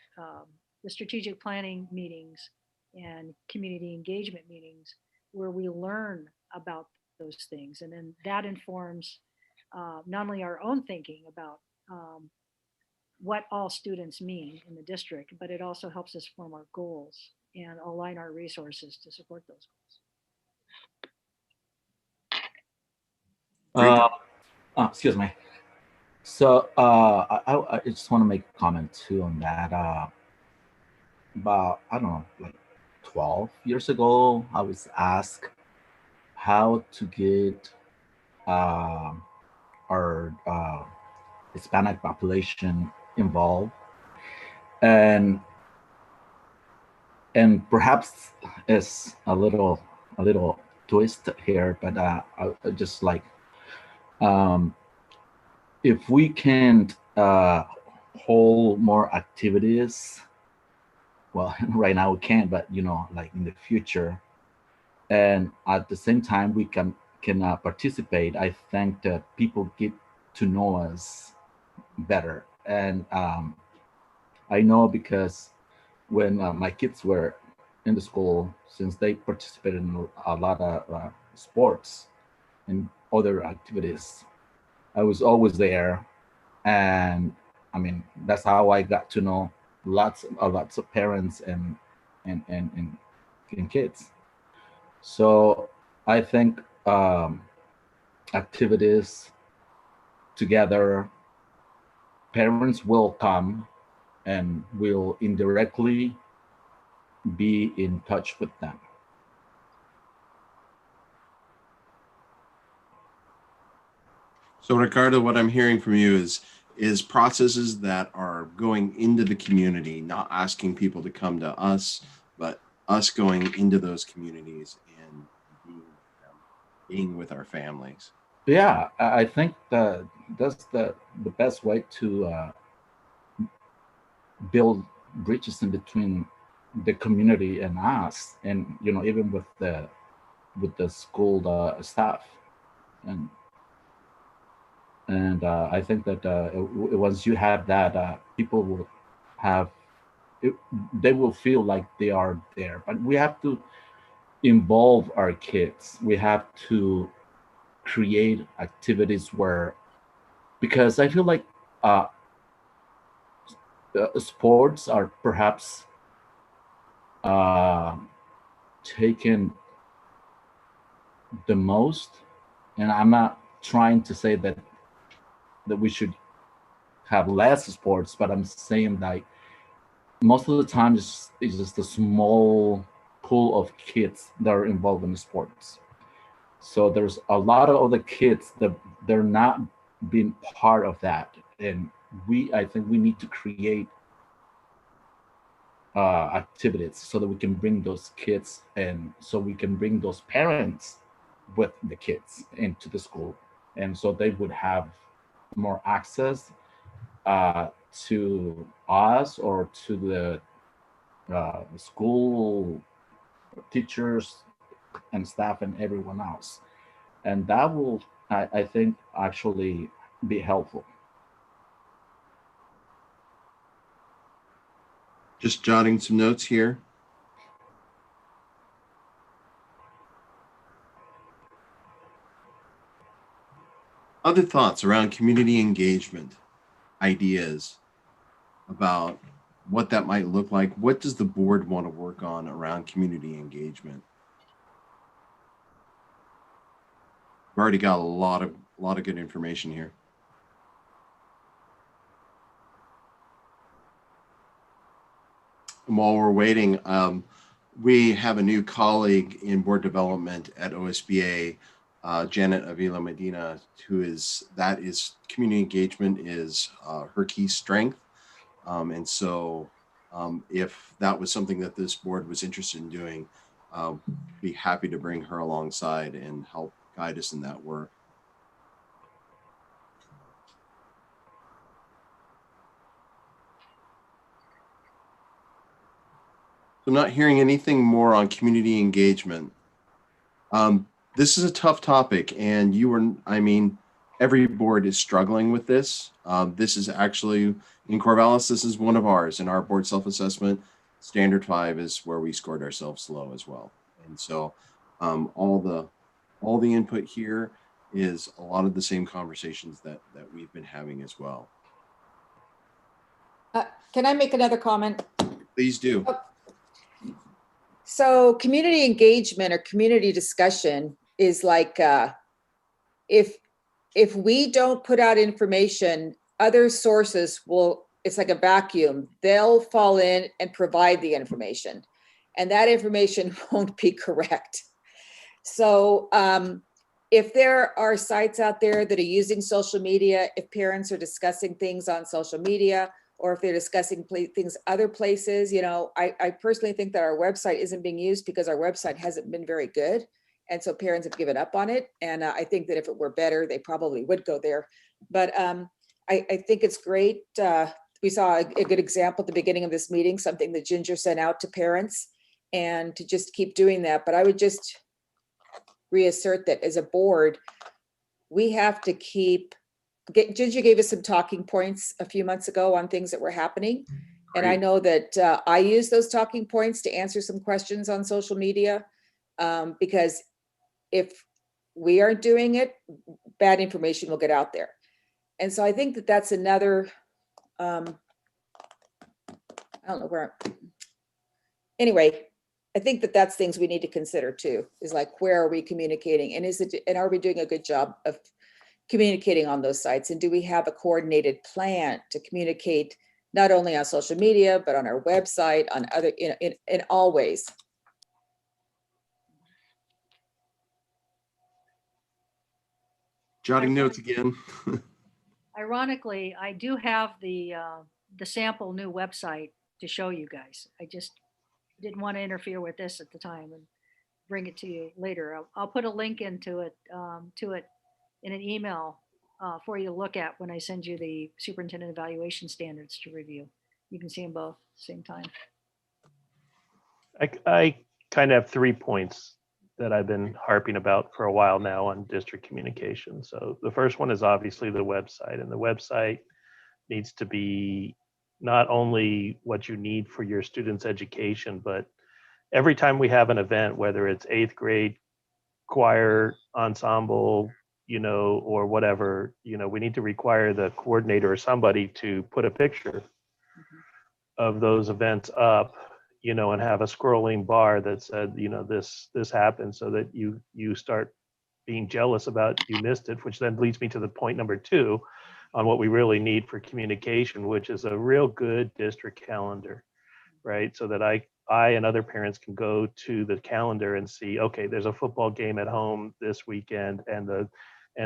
the strategic planning meetings and community engagement meetings where we learn about those things, and then that informs not only our own thinking about what all students mean in the district, but it also helps us form our goals and align our resources to support those goals. Excuse me. So I just want to make a comment too on that. About, I don't know, like 12 years ago, I was asked how to get our Hispanic population involved, and perhaps it's a little twist here, but I just like, if we can hold more activities, well, right now we can't, but like in the future, and at the same time we can participate, I think that people get to know us better. And I know because when my kids were in the school, since they participated in a lot of sports and other activities, I was always there. And I mean, that's how I got to know lots of parents and kids. So I think activities together, parents will come and will indirectly be in touch with them. So Ricardo, what I'm hearing from you is processes that are going into the community, not asking people to come to us, but us going into those communities and being with our families. Yeah, I think that's the best way to build bridges in between the community and us, and even with the school staff, and I think that once you have that, people will have it, they will feel like they are there. But we have to involve our kids. We have to create activities where, because I feel like sports are perhaps taken the most, and I'm not trying to say that we should have less sports, but I'm saying like most of the time it's just a small pool of kids that are involved in the sports. So there's a lot of other kids that they're not being part of that, and I think we need to create activities so that we can bring those kids, and so we can bring those parents with the kids into the school, and so they would have more access to us or to the school teachers and staff and everyone else, and that will, I think, actually be helpful. Just jotting some notes here. Other thoughts around community engagement, ideas about what that might look like. What does the board want to work on around community engagement? We've already got a lot of good information here. And while we're waiting, we have a new colleague in board development at OSBA, Janet Avila Medina, that is community engagement is her key strength. And so if that was something that this board was interested in doing, be happy to bring her alongside and help guide us in that work. I'm not hearing anything more on community engagement. This is a tough topic, and every board is struggling with this. This is actually, in Corvallis, this is one of ours. In our board self-assessment, standard 5 is where we scored ourselves low as well. And so all the input here is a lot of the same conversations that we've been having as well. Can I make another comment? Please do. So community engagement or community discussion is like, if we don't put out information, other sources will, it's like a vacuum. They'll fall in and provide the information, and that information won't be correct. So if there are sites out there that are using social media, if parents are discussing things on social media, or if they're discussing things other places, I personally think that our website isn't being used because our website hasn't been very good. And so parents have given up on it. And I think that if it were better, they probably would go there. But I think it's great. We saw a good example at the beginning of this meeting, something that Ginger sent out to parents, and to just keep doing that. But I would just reassert that as a board, we have to Ginger gave us some talking points a few months ago on things that were happening. And I know that I use those talking points to answer some questions on social media, because if we aren't doing it, bad information will get out there. And so I think that that's another, I don't know where, anyway, I think that that's things we need to consider too, is like, where are we communicating? And are we doing a good job of communicating on those sites? And do we have a coordinated plan to communicate not only on social media, but on our website, on other, in all ways? Jotting notes again. Ironically, I do have the sample new website to show you guys. I just didn't want to interfere with this at the time and bring it to you later. I'll put a link into it, in an email for you to look at when I send you the superintendent evaluation standards to review. You can see them both at the same time. I kind of have 3 points that I've been harping about for a while now on district communication. So the first one is obviously the website, and the website needs to be not only what you need for your students' education, but every time we have an event, whether it's 8th grade choir ensemble, or whatever, we need to require the coordinator or somebody to put a picture of those events up, and have a scrolling bar that said, this happened, so that you start being jealous about you missed it, which then leads me to the point number 2 on what we really need for communication, which is a real good district calendar, right? So that I and other parents can go to the calendar and see, okay, there's a football game at home this weekend, and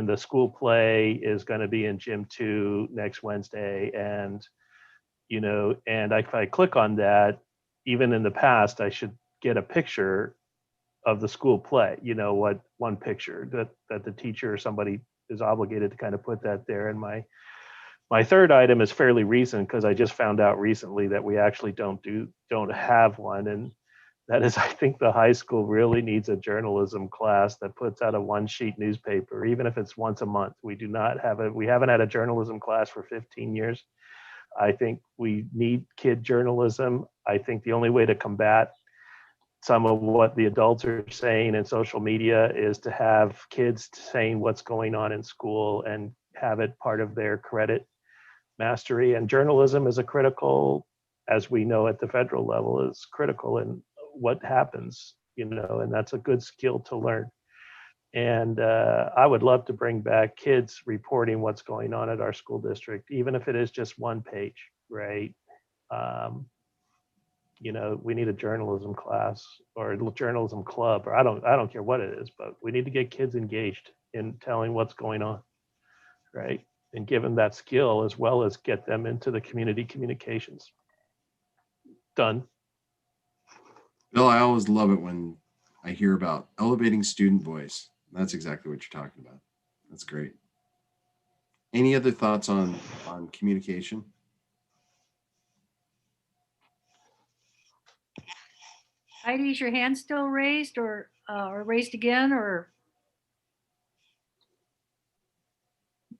the school play is going to be in gym 2 next Wednesday. And, and if I click on that, even in the past, I should get a picture of the school play, what one picture that the teacher or somebody is obligated to kind of put that there. And my third item is fairly recent, because I just found out recently that we actually don't have one. And that is, I think the high school really needs a journalism class that puts out a 1-sheet newspaper, even if it's once a month. We haven't had a journalism class for 15 years. I think we need kid journalism. I think the only way to combat some of what the adults are saying in social media is to have kids saying what's going on in school and have it part of their credit mastery. And journalism is a critical, as we know at the federal level, is critical in what happens, and that's a good skill to learn. And I would love to bring back kids reporting what's going on at our school district, even if it is just one page, right? We need a journalism class or a journalism club, or I don't care what it is, but we need to get kids engaged in telling what's going on, right? And give them that skill, as well as get them into the community communications. Done. Bill, I always love it when I hear about elevating student voice. That's exactly what you're talking about. That's great. Any other thoughts on communication? Heidi, is your hand still raised or raised again or?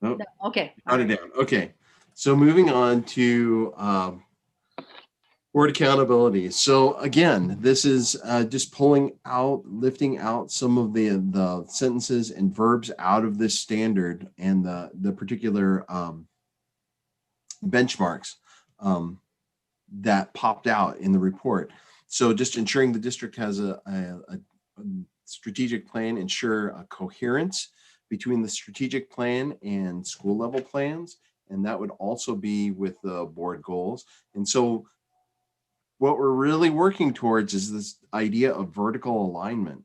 Oh, No? Okay. got it down. Okay. So moving on to board accountability. So again, this is just lifting out some of the sentences and verbs out of this standard and the particular benchmarks that popped out in the report. So just ensuring the district has a strategic plan, ensure a coherence between the strategic plan and school level plans. And that would also be with the board goals. And so what we're really working towards is this idea of vertical alignment.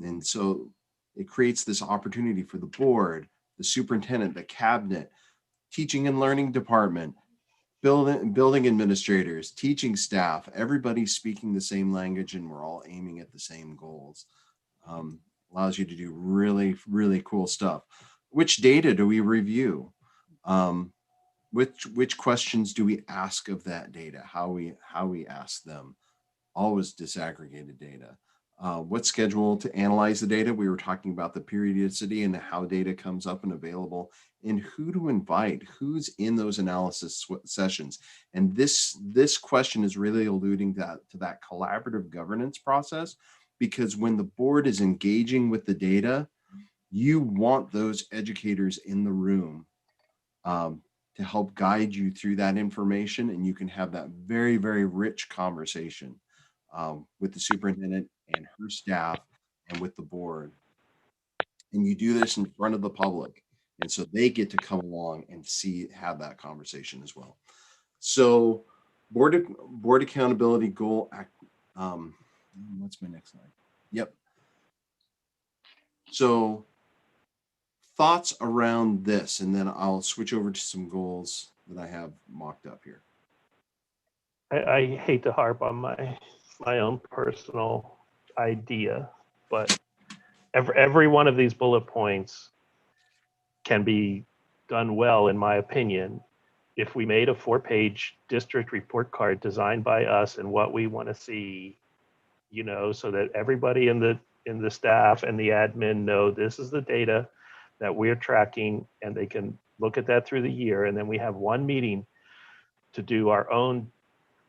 And so it creates this opportunity for the board, the superintendent, the cabinet, teaching and learning department, building administrators, teaching staff, everybody speaking the same language, and we're all aiming at the same goals. Allows you to do really, really cool stuff. Which data do we review? Which questions do we ask of that data? How we ask them? Always disaggregated data. What schedule to analyze the data? We were talking about the periodicity and how data comes up and available, and who to invite, who's in those analysis sessions. And this question is really alluding to that collaborative governance process, because when the board is engaging with the data, you want those educators in the room to help guide you through that information, and you can have that very, very rich conversation with the superintendent and her staff and with the board. And you do this in front of the public, and so they get to come along and have that conversation as well. So board accountability goal. What's my next slide? Yep. So thoughts around this, and then I'll switch over to some goals that I have mocked up here. I hate to harp on my own personal idea, but every one of these bullet points can be done well, in my opinion, if we made a 4-page district report card designed by us and what we want to see, so that everybody in the staff and the admin know this is the data that we're tracking, and they can look at that through the year. And then we have one meeting to do our own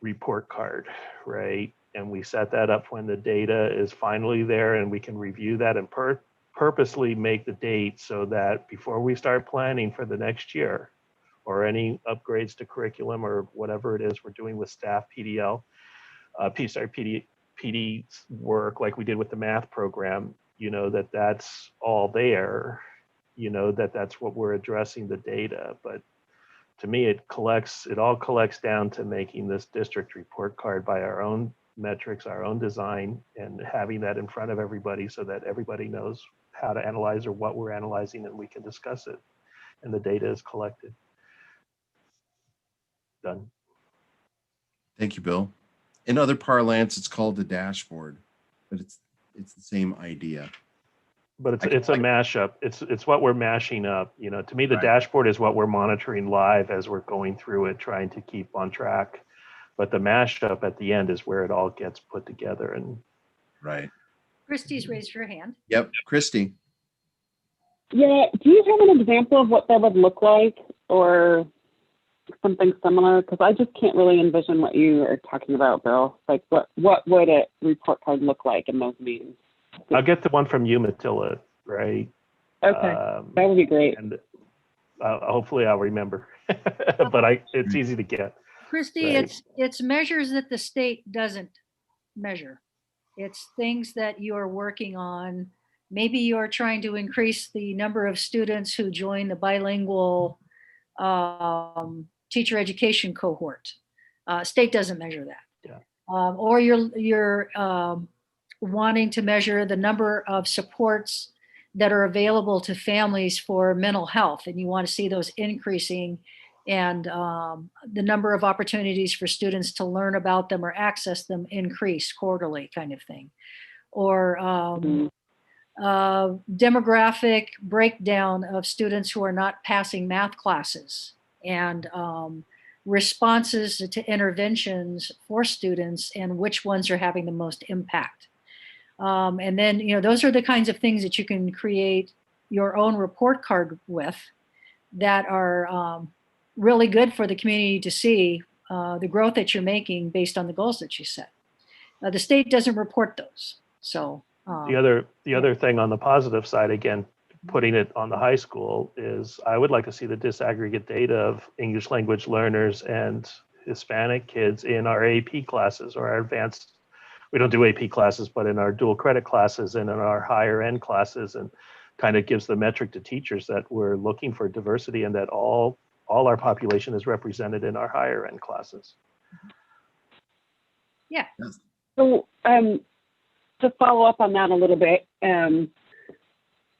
report card, right? And we set that up when the data is finally there, and we can review that and purposely make the date so that before we start planning for the next year or any upgrades to curriculum or whatever it is we're doing with staff, PD work like we did with the math program, that's all there, that's what we're addressing the data. But to me, it all collects down to making this district report card by our own metrics, our own design, and having that in front of everybody so that everybody knows how to analyze or what we're analyzing, and we can discuss it and the data is collected. Done. Thank you, Bill. In other parlance, it's called the dashboard, but it's the same idea. But it's a mashup. It's what we're mashing up. To me, the Right. dashboard is what we're monitoring live as we're going through it, trying to keep on track. But the mashup at the end is where it all gets put together. And Right. Christie's raised her hand. Yep. Christy. Yeah, do you have an example of what that would look like or something similar? Because I just can't really envision what you are talking about, Bill. Like what would a report card look like in those meetings? I'll get the one from you, Matilda, right? Okay, that would be great. And hopefully I'll remember, but it's easy to get. Christy, Right. it's measures that the state doesn't measure. It's things that you're working on. Maybe you're trying to increase the number of students who join the bilingual teacher education cohort. State doesn't measure that. Yeah. Or you're wanting to measure the number of supports that are available to families for mental health, and you want to see those increasing, and the number of opportunities for students to learn about them or access them increase quarterly, kind of thing. Or demographic breakdown of students who are not passing math classes, and responses to interventions for students and which ones are having the most impact. And then, those are the kinds of things that you can create your own report card with that are really good for the community to see the growth that you're making based on the goals that you set. The state doesn't report those. So the other thing on the positive side, again, putting it on the high school, is I would like to see the disaggregate data of English language learners and Hispanic kids in our AP classes or our advanced, we don't do AP classes, but in our dual credit classes and in our higher end classes, and kind of gives the metric to teachers that we're looking for diversity and that all our population is represented in our higher end classes. Yeah. So to follow up on that a little bit,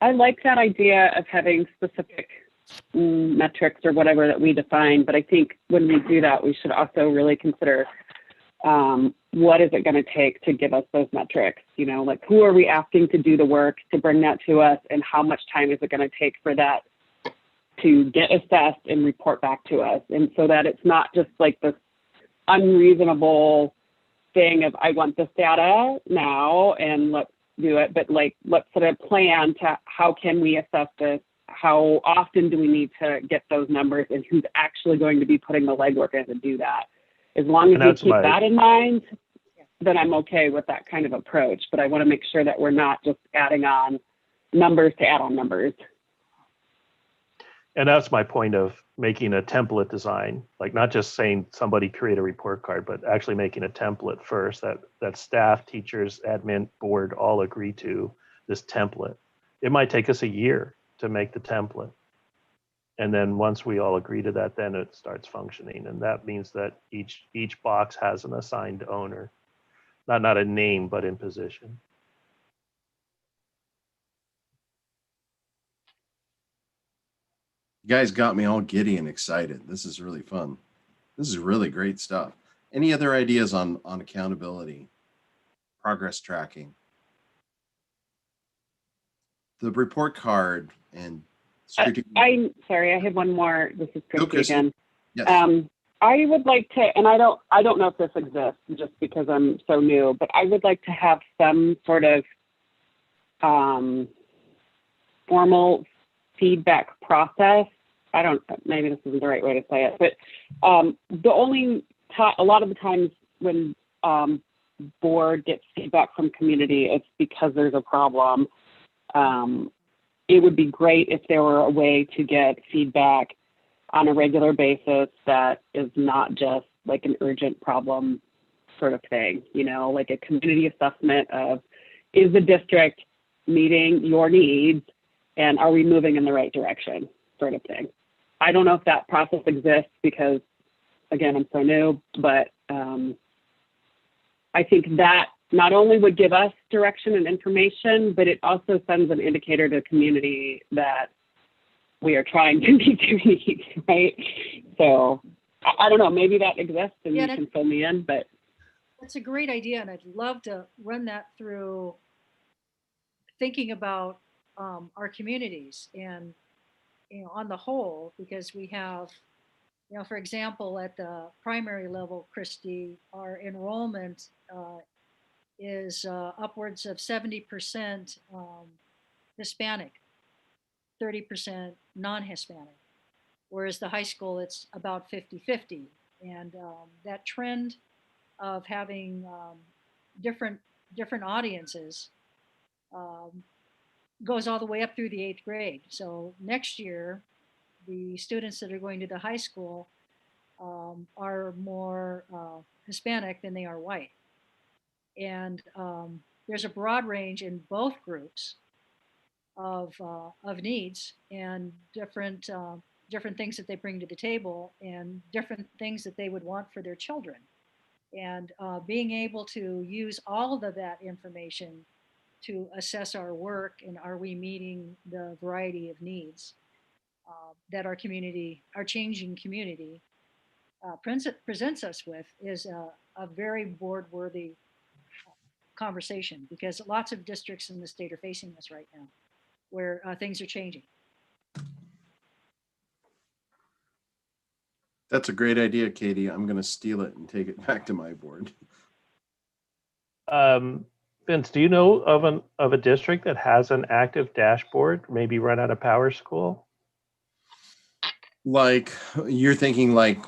I like that idea of having specific metrics or whatever that we define, but I think when we do that, we should also really consider what is it going to take to give us those metrics? Like who are we asking to do the work to bring that to us, and how much time is it going to take for that to get assessed and report back to us? And so that it's not just like this unreasonable thing of, I want this data now and let's do it, but like, let's set a plan to how can we assess this? How often do we need to get those numbers, and who's actually going to be putting the legwork in to do that? As long as we keep that in mind, then I'm okay with that kind of approach. But I want to make sure that we're not just adding on numbers to add on numbers. And that's my point of making a template design, like not just saying somebody create a report card, but actually making a template first that staff, teachers, admin, board all agree to this template. It might take us a year to make the template. And then once we all agree to that, then it starts functioning. And that means that each box has an assigned owner, not a name, but in position. You guys got me all giddy and excited. This is really fun. This is really great stuff. Any other ideas on accountability, progress tracking? The report card and I'm sorry, I have one more. This is Christy again. Yes. I would like to, and I don't know if this exists just because I'm so new, but I would like to have some sort of formal feedback process. Maybe this isn't the right way to say it, but a lot of the times when board gets feedback from community, it's because there's a problem. It would be great if there were a way to get feedback on a regular basis that is not just like an urgent problem sort of thing, like a community assessment of, is the district meeting your needs and are we moving in the right direction sort of thing. I don't know if that process exists because, again, I'm so new, but I think that not only would give us direction and information, but it also sends an indicator to the community that we are trying to meet their needs, right? So I don't know, maybe that exists and you can fill me in, but. That's a great idea, and I'd love to run that through thinking about our communities and, on the whole, because we have, for example, at the primary level, Christy, our enrollment is upwards of 70% Hispanic, 30% non-Hispanic, whereas the high school, it's about 50-50. And that trend of having different audiences goes all the way up through the 8th grade. So next year, the students that are going to the high school are more Hispanic than they are white. And there's a broad range in both groups of needs and different things that they bring to the table and different things that they would want for their children. And being able to use all of that information to assess our work and are we meeting the variety of needs that our changing community presents us with is a very board-worthy conversation, because lots of districts in the state are facing this right now, where things are changing. That's a great idea, Katie. I'm going to steal it and take it back to my board. Vince, do you know of a district that has an active dashboard, maybe run out of Power School? Like you're thinking like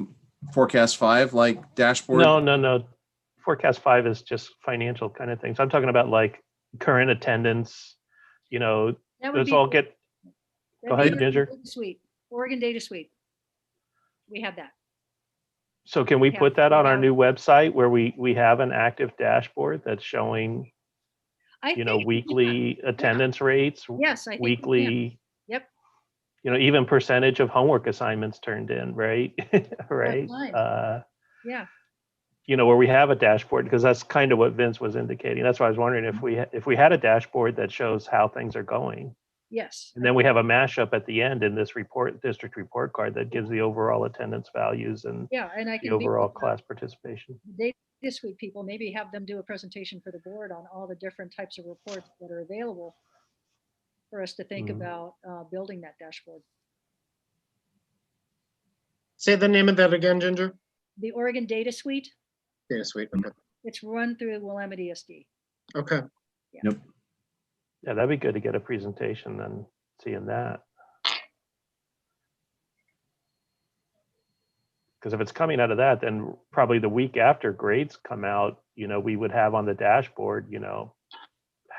Forecast 5, like dashboard? No. Forecast 5 is just financial kind of things. I'm talking about like current attendance, That would let's be- all get, that'd go ahead, be Ginger. Data Suite, Oregon Data Suite. We have that. So can we Yeah, put that we on our have- new website where we have an active dashboard that's showing, I think, weekly attendance rates, yes, I think we can. weekly, Yep. even percentage of homework assignments turned in, right? Right. right. Yeah. Where we have a dashboard, because that's kind of what Vince was indicating. That's why I was wondering if we had a dashboard that shows how things are going. Yes. And then we have a mashup at the end in this district report card that gives the overall attendance values and Yeah, and I the can maybe, overall class participation. Data Suite people, maybe have them do a presentation for the board on all the different types of reports that are available for us to think Mhm. about building that dashboard. Say the name of that again, Ginger. The Oregon Data Suite, Data Suite. Okay. it's run through Willamette ESD. Okay. Yeah, that'd be good to get a presentation and seeing that. Because if it's coming out of that, then probably the week after grades come out, we would have on the dashboard,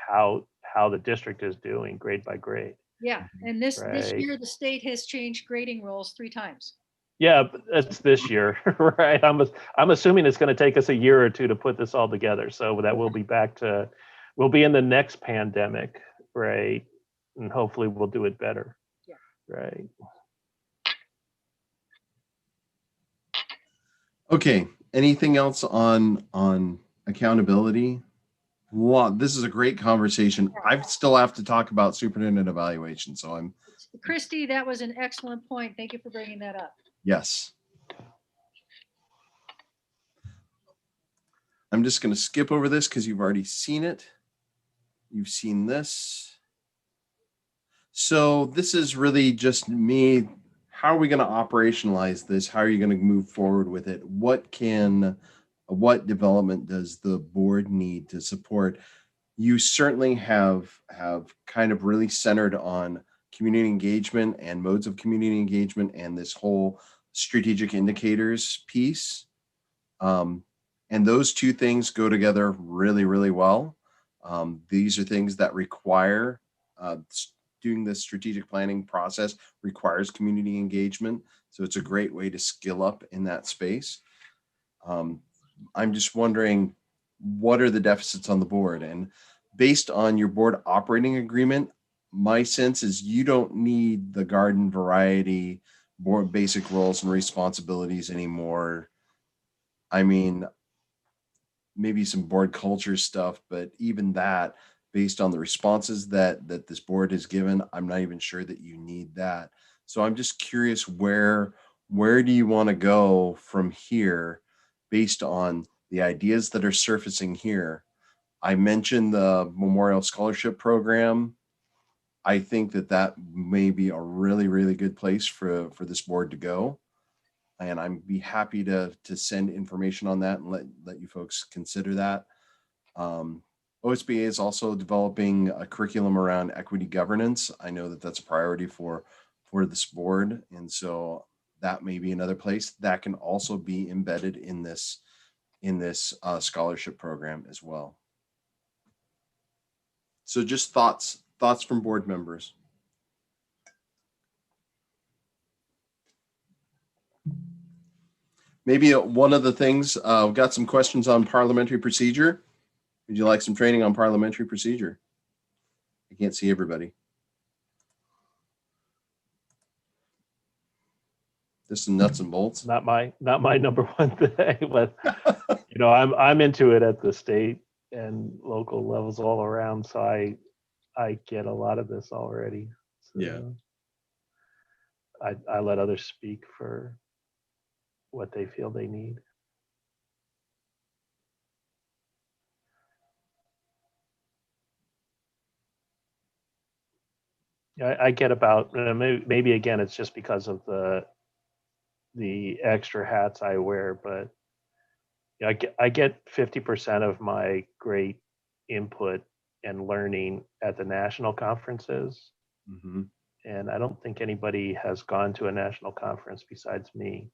how the district is doing grade by grade. Yeah, and this Right. year, the state has changed grading rules 3 times. Yeah, but it's this year, right? I'm assuming it's going to take us a year or two to put this all together. So that we'll be in the next pandemic, right? And hopefully we'll do it better. Yeah. Right. Okay. Anything else on accountability? Wow, this is a great conversation. I still have to talk about superintendent evaluation, so I'm Christy, that was an excellent point. Thank you for bringing that up. yes. I'm just going to skip over this because you've already seen it. You've seen this. So this is really just me. How are we going to operationalize this? How are you going to move forward with it? What development does the board need to support? You certainly have kind of really centered on community engagement and modes of community engagement and this whole strategic indicators piece. And those two things go together really, really well. These are things that require doing the strategic planning process requires community engagement. So it's a great way to skill up in that space. I'm just wondering, what are the deficits on the board? And based on your board operating agreement, my sense is you don't need the garden variety board basic roles and responsibilities anymore. I mean, maybe some board culture stuff, but even that, based on the responses that this board has given, I'm not even sure that you need that. So I'm just curious, where do you want to go from here based on the ideas that are surfacing here? I mentioned the Memorial Scholarship Program. I think that may be a really, really good place for this board to go. And I'd be happy to send information on that and let you folks consider that. OSBA is also developing a curriculum around equity governance. I know that that's a priority for this board. And so that may be another place that can also be embedded in this scholarship program as well. So just thoughts from board members. Maybe one of the things, we've got some questions on parliamentary procedure. Would you like some training on parliamentary procedure? I can't see everybody. This is nuts and bolts. Not my number one thing, but I'm into it at the state and local levels all around. So I get a lot of this already. So Yeah. I let others speak for what they feel they need. Yeah, I get about maybe again it's just because of the the extra hats I wear, but yeah, I get 50% of my great input and learning at the national conferences. Mm-hmm. And I don't think anybody has gone to a national conference besides me.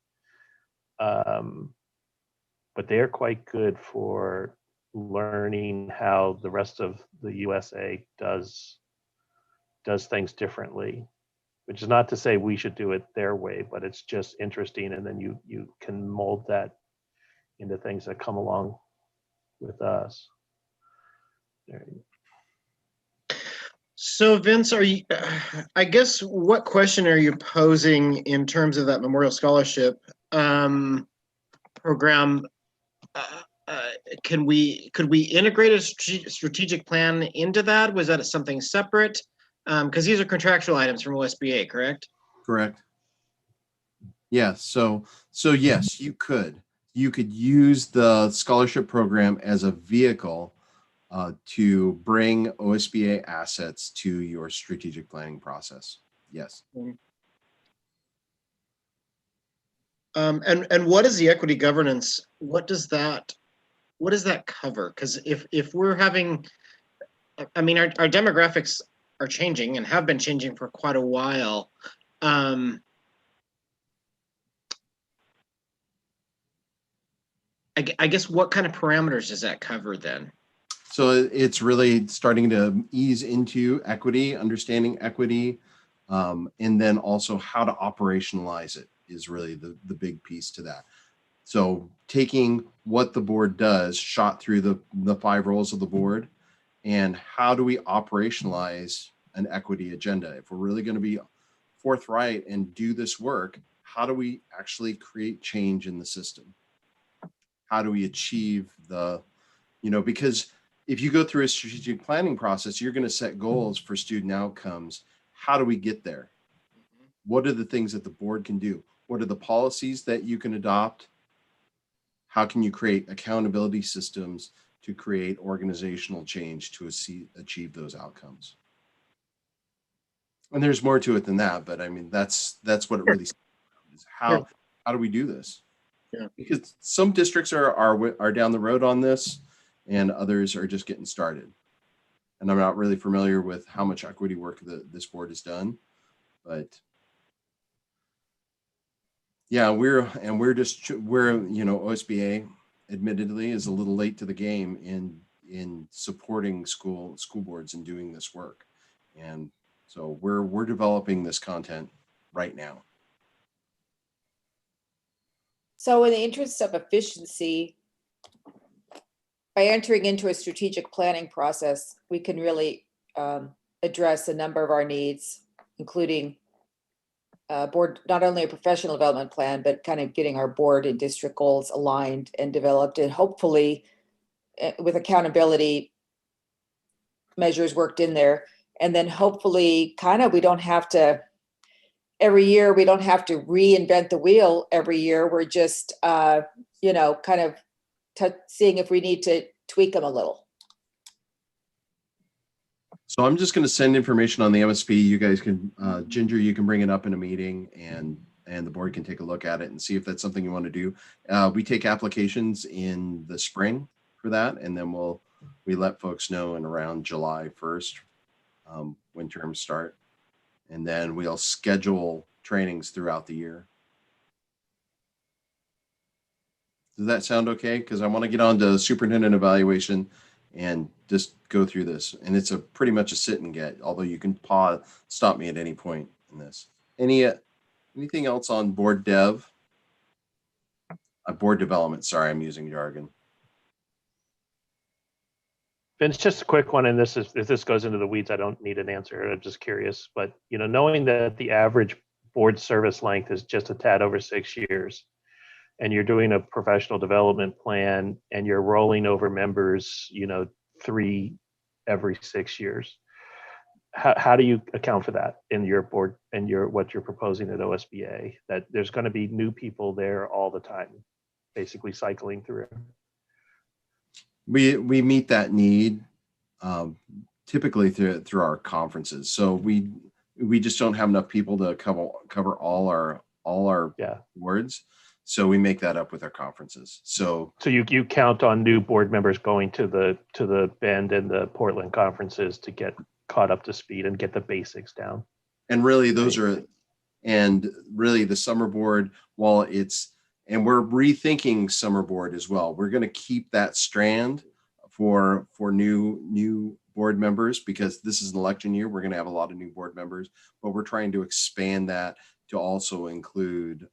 But they are quite good for learning how the rest of the USA does things differently, which is not to say we should do it their way, but it's just interesting. And then you can mold that into things that come along with us. So Vince, I guess, what question are you posing in terms of that Memorial Scholarship program? Could we integrate a strategic plan into that? Was that something separate? Because these are contractual items from OSBA, correct? Correct. Yeah. So yes, you could use the scholarship program as a vehicle to bring OSBA assets to your strategic planning process. Yes. And what is the equity governance? What does that cover? Because if we're having, I mean, our demographics are changing and have been changing for quite a while. I guess what kind of parameters does that cover then? So it's really starting to ease into equity, understanding equity, and then also how to operationalize it is really the big piece to that. So taking what the board does, shot through the 5 roles of the board, and how do we operationalize an equity agenda? If we're really going to be forthright and do this work, how do we actually create change in the system? How do we achieve because if you go through a strategic planning process, you're going to set goals for student outcomes. How do we get there? What are the things that the board can do? What are the policies that you can adopt? How can you create accountability systems to create organizational change to achieve those outcomes? And there's more to it than that, but I mean, that's what it really is. How do we do this? Yeah. Because some districts are down the road on this and others are just getting started. And I'm not really familiar with how much equity work this board has done, but yeah, OSBA admittedly is a little late to the game in supporting school boards and doing this work. And so we're developing this content right now. So in the interest of efficiency, by entering into a strategic planning process, we can really address a number of our needs, including board, not only a professional development plan, but kind of getting our board and district goals aligned and developed, and hopefully with accountability measures worked in there. And then hopefully we don't have to reinvent the wheel every year. We're just, seeing if we need to tweak them a little. So I'm just going to send information on the MSP. You guys can, Ginger, you can bring it up in a meeting and the board can take a look at it and see if that's something you want to do. We take applications in the spring for that, and then we let folks know in around July 1st when terms start. And then we'll schedule trainings throughout the year. Does that sound okay? Because I want to get on to superintendent evaluation and just go through this. And it's pretty much a sit and get, although you can stop me at any point in this. Anything else on board dev? Board development, sorry, I'm using jargon. Vince, just a quick one, and if this goes into the weeds, I don't need an answer. I'm just curious, but knowing that the average board service length is just a tad over 6 years, and you're doing a professional development plan, and you're rolling over members, 3 every 6 years, how do you account for that in your board and what you're proposing at OSBA? That there's going to be new people there all the time, basically cycling through. We meet that need typically through our conferences. So we just don't have enough people to cover all our all our Yeah. boards. So we make that up with our conferences. So So you count on new board members going to the Bend and the Portland conferences to get caught up to speed and get the basics down. and really those are, and really the summer board, while it's, and we're rethinking summer board as well. We're going to keep that strand for new board members, because this is an election year. We're going to have a lot of new board members, but we're trying to expand that to also include,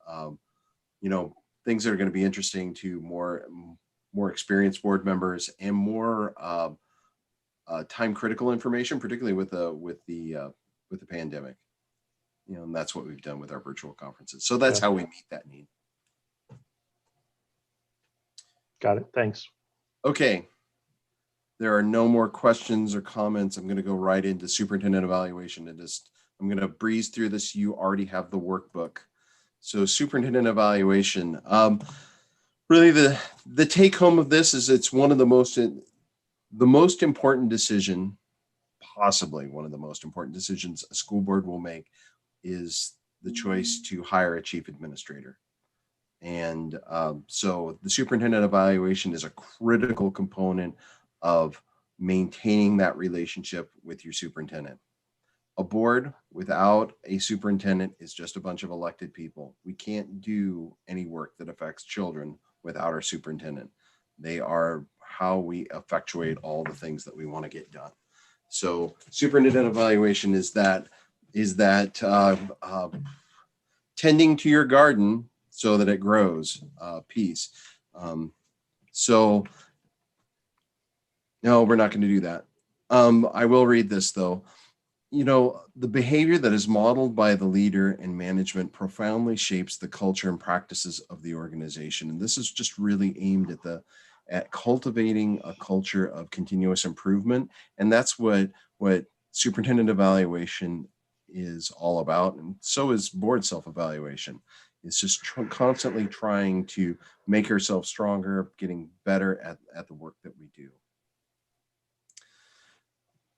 things that are going to be interesting to more experienced board members and more time critical information, particularly with the pandemic. And that's what we've done with our virtual conferences. So that's how we meet that need. Got it. Thanks. Okay. There are no more questions or comments. I'm going to go right into superintendent evaluation and I'm going to breeze through this. You already have the workbook. So superintendent evaluation, really the take home of this is it's one of the most important decision, possibly one of the most important decisions a school board will make is the choice to hire a chief administrator. And so the superintendent evaluation is a critical component of maintaining that relationship with your superintendent. A board without a superintendent is just a bunch of elected people. We can't do any work that affects children without our superintendent. They are how we effectuate all the things that we want to get done. So superintendent evaluation is that tending to your garden so that it grows piece. So no, we're not going to do that. I will read this though. The behavior that is modeled by the leader and management profoundly shapes the culture and practices of the organization. And this is just really aimed at cultivating a culture of continuous improvement. And that's what superintendent evaluation is all about. And so is board self-evaluation. It's just constantly trying to make ourselves stronger, getting better at the work that we do.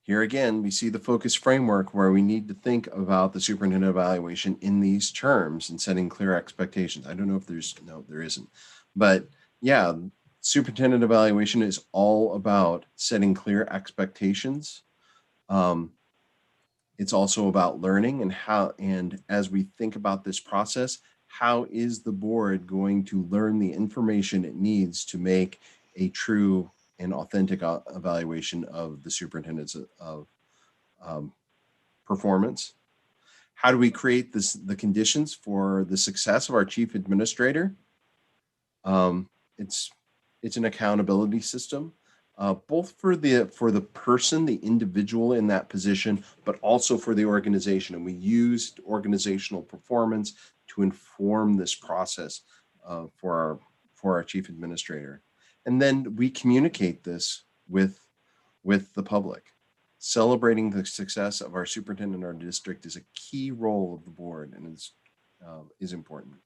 Here again, we see the focus framework where we need to think about the superintendent evaluation in these terms and setting clear expectations. I don't know if there isn't, but yeah, superintendent evaluation is all about setting clear expectations. It's also about learning and as we think about this process, how is the board going to learn the information it needs to make a true and authentic evaluation of the superintendent's of performance? How do we create the conditions for the success of our chief administrator? It's an accountability system, both for the person, the individual in that position, but also for the organization. And we used organizational performance to inform this process for our chief administrator. And then we communicate this with the public. Celebrating the success of our superintendent in our district is a key role of the board and is important.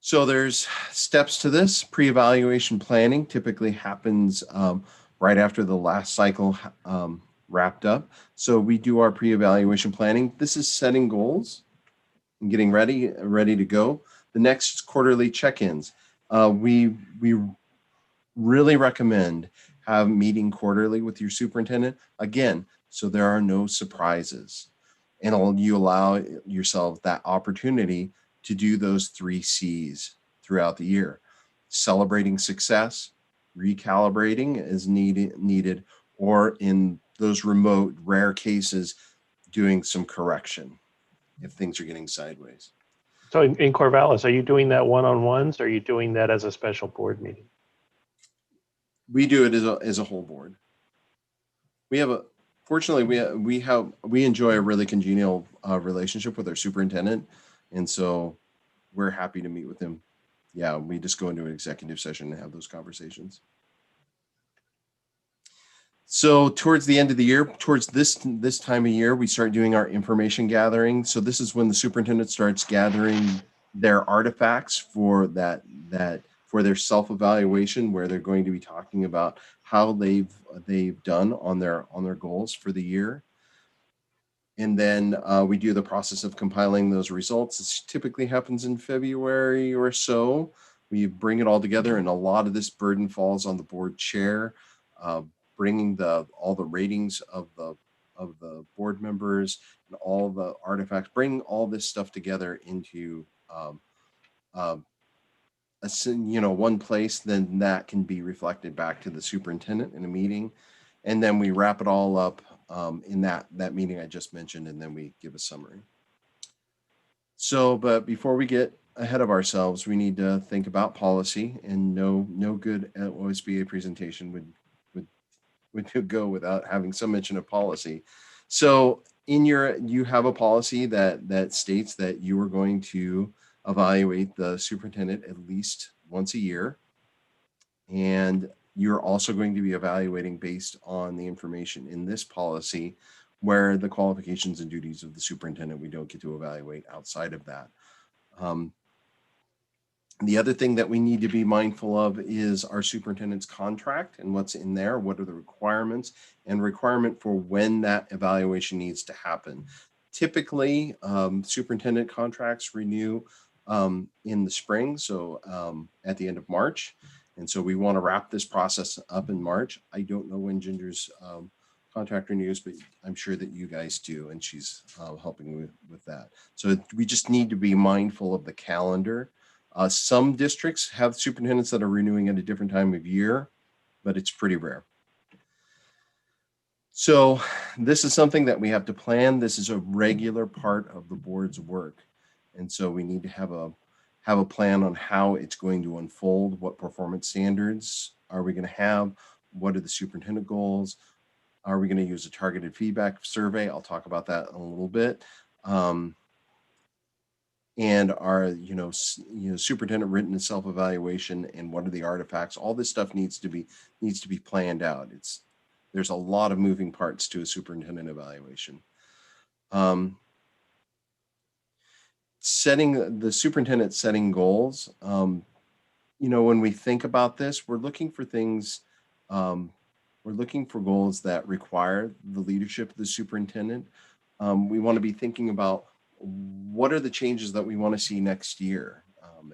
So there's steps to this. Pre-evaluation planning typically happens right after the last cycle wrapped up. So we do our pre-evaluation planning. This is setting goals and getting ready to go. The next quarterly check-ins. We really recommend meeting quarterly with your superintendent, again, so there are no surprises. And you allow yourself that opportunity to do those 3 C's throughout the year. Celebrating success, recalibrating as needed, or in those remote, rare cases, doing some correction if things are getting sideways. So in Corvallis, are you doing that one-on-ones or are you doing that as a special board meeting? We do it as a whole board. Fortunately, we enjoy a really congenial relationship with our superintendent. And so we're happy to meet with him. Yeah, we just go into an executive session and have those conversations. So towards the end of the year, towards this time of year, we start doing our information gathering. So this is when the superintendent starts gathering their artifacts for for their self-evaluation, where they're going to be talking about how they've done on their goals for the year. And then we do the process of compiling those results. This typically happens in February or so. We bring it all together, and a lot of this burden falls on the board chair, bringing all the ratings of the board members and all the artifacts, bringing all this stuff together into one place. Then that can be reflected back to the superintendent in a meeting, and then we wrap it all up in that meeting I just mentioned, and then we give a summary. So, but before we get ahead of ourselves, we need to think about policy, and no good OSBA presentation would go without having some mention of policy. So you have a policy that states that you are going to evaluate the superintendent at least once a year. And you're also going to be evaluating based on the information in this policy, where the qualifications and duties of the superintendent, we don't get to evaluate outside of that. The other thing that we need to be mindful of is our superintendent's contract and what's in there. What are the requirements and requirement for when that evaluation needs to happen? Typically, superintendent contracts renew in the spring, so at the end of March. And so we want to wrap this process up in March. I don't know when Ginger's contract renews, but I'm sure that you guys do, and she's helping with that. So we just need to be mindful of the calendar. Some districts have superintendents that are renewing at a different time of year, but it's pretty rare. So this is something that we have to plan. This is a regular part of the board's work. And so we need to have a plan on how it's going to unfold. What performance standards are we going to have? What are the superintendent goals? Are we going to use a targeted feedback survey? I'll talk about that in a little bit. And our, superintendent written and self-evaluation, and what are the artifacts? All this stuff needs to be planned out. There's a lot of moving parts to a superintendent evaluation. The superintendent setting goals. When we think about this, we're looking for things. We're looking for goals that require the leadership of the superintendent. We want to be thinking about what are the changes that we want to see next year.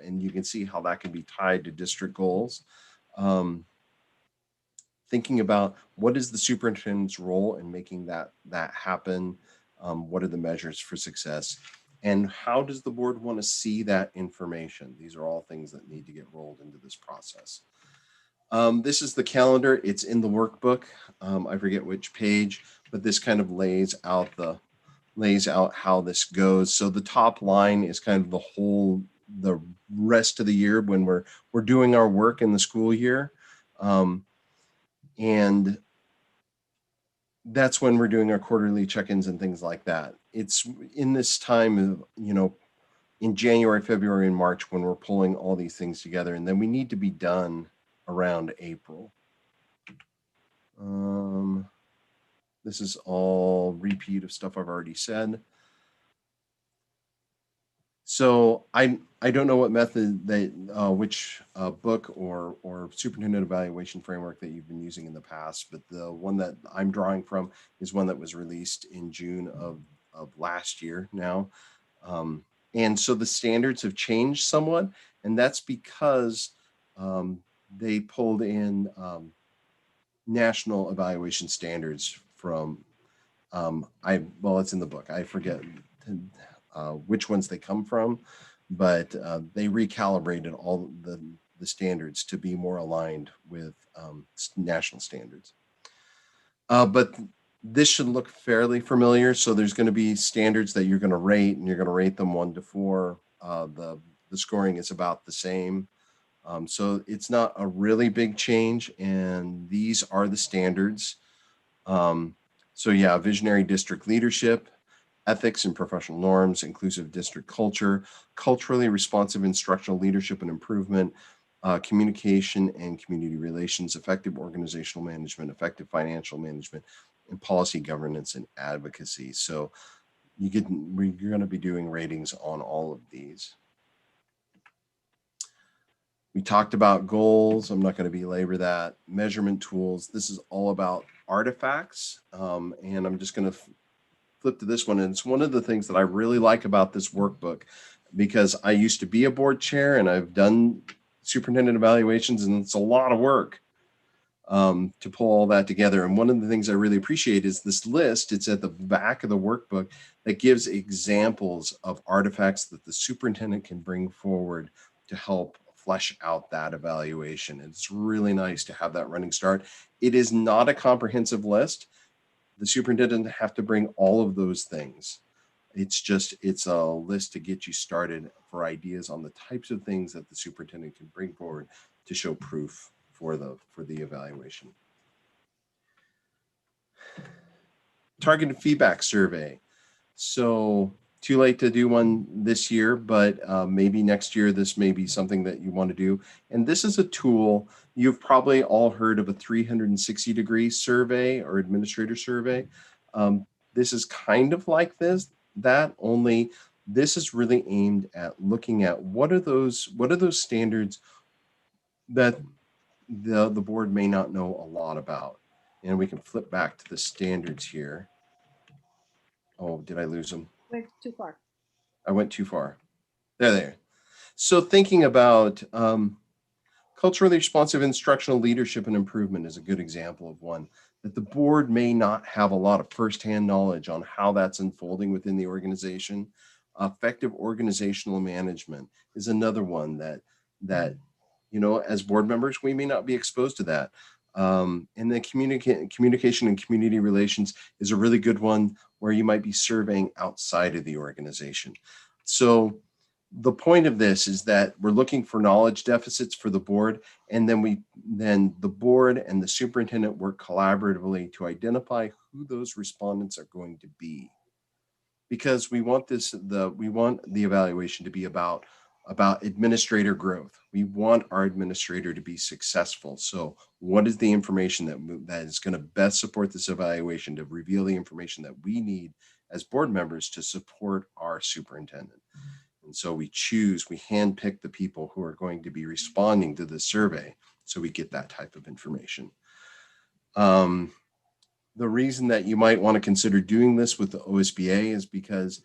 And you can see how that can be tied to district goals. Thinking about what is the superintendent's role in making that happen? What are the measures for success? And how does the board want to see that information? These are all things that need to get rolled into this process. This is the calendar. It's in the workbook. I forget which page, but this kind of lays out how this goes. So the top line is kind of the rest of the year when we're doing our work in the school year. And that's when we're doing our quarterly check-ins and things like that. It's in this time of, in January, February, and March when we're pulling all these things together, and then we need to be done around April. This is all repeat of stuff I've already said. So I don't know what method which book or superintendent evaluation framework that you've been using in the past, but the one that I'm drawing from is one that was released in June of last year now. And so the standards have changed somewhat, and that's because they pulled in national evaluation standards from, it's in the book. I forget which ones they come from, but they recalibrated all the standards to be more aligned with national standards. But this should look fairly familiar. So there's going to be standards that you're going to rate, and you're going to rate them 1 to 4. The scoring is about the same. So it's not a really big change, and these are the standards. So yeah, visionary district leadership, ethics and professional norms, inclusive district culture, culturally responsive instructional leadership and improvement, communication and community relations, effective organizational management, effective financial management, and policy governance and advocacy. So you're going to be doing ratings on all of these. We talked about goals. I'm not going to belabor that. Measurement tools. This is all about artifacts. And I'm just going to flip to this one. And it's one of the things that I really like about this workbook, because I used to be a board chair and I've done superintendent evaluations, and it's a lot of work to pull all that together. And one of the things I really appreciate is this list. It's at the back of the workbook that gives examples of artifacts that the superintendent can bring forward to help flesh out that evaluation. And it's really nice to have that running start. It is not a comprehensive list. The superintendent doesn't have to bring all of those things. It's a list to get you started for ideas on the types of things that the superintendent can bring forward to show proof for the evaluation. Targeted feedback survey. So too late to do one this year, but maybe next year this may be something that you want to do. And this is a tool. You've probably all heard of a 360-degree survey or administrator survey. This is kind of like that, only this is really aimed at looking at what are those standards that the board may not know a lot about. And we can flip back to the standards here. Oh, did I lose them? Went too far. I went too far. There. So thinking about culturally responsive instructional leadership and improvement is a good example of one that the board may not have a lot of firsthand knowledge on how that's unfolding within the organization. Effective organizational management is another one that as board members, we may not be exposed to that. And then communication and community relations is a really good one where you might be surveying outside of the organization. So the point of this is that we're looking for knowledge deficits for the board, and then the board and the superintendent work collaboratively to identify who those respondents are going to be. Because we want the evaluation to be about administrator growth. We want our administrator to be successful. So what is the information that is going to best support this evaluation to reveal the information that we need as board members to support our superintendent? And so we handpick the people who are going to be responding to the survey so we get that type of information. The reason that you might want to consider doing this with the OSBA is because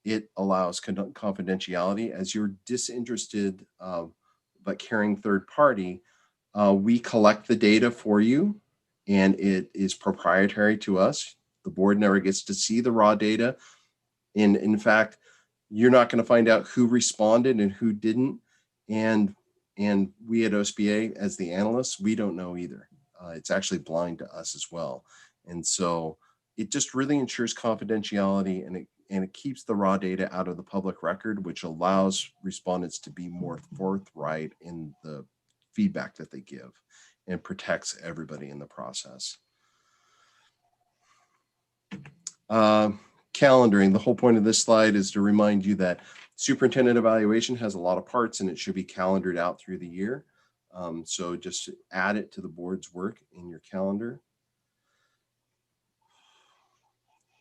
it allows confidentiality. As you're disinterested but caring third party, we collect the data for you and it is proprietary to us. The board never gets to see the raw data. And in fact, you're not going to find out who responded and who didn't. And we at OSBA, as the analysts, we don't know either. It's actually blind to us as well. And so it just really ensures confidentiality, and it keeps the raw data out of the public record, which allows respondents to be more forthright in the feedback that they give and protects everybody in the process. Calendaring. The whole point of this slide is to remind you that superintendent evaluation has a lot of parts and it should be calendared out through the year. So just add it to the board's work in your calendar.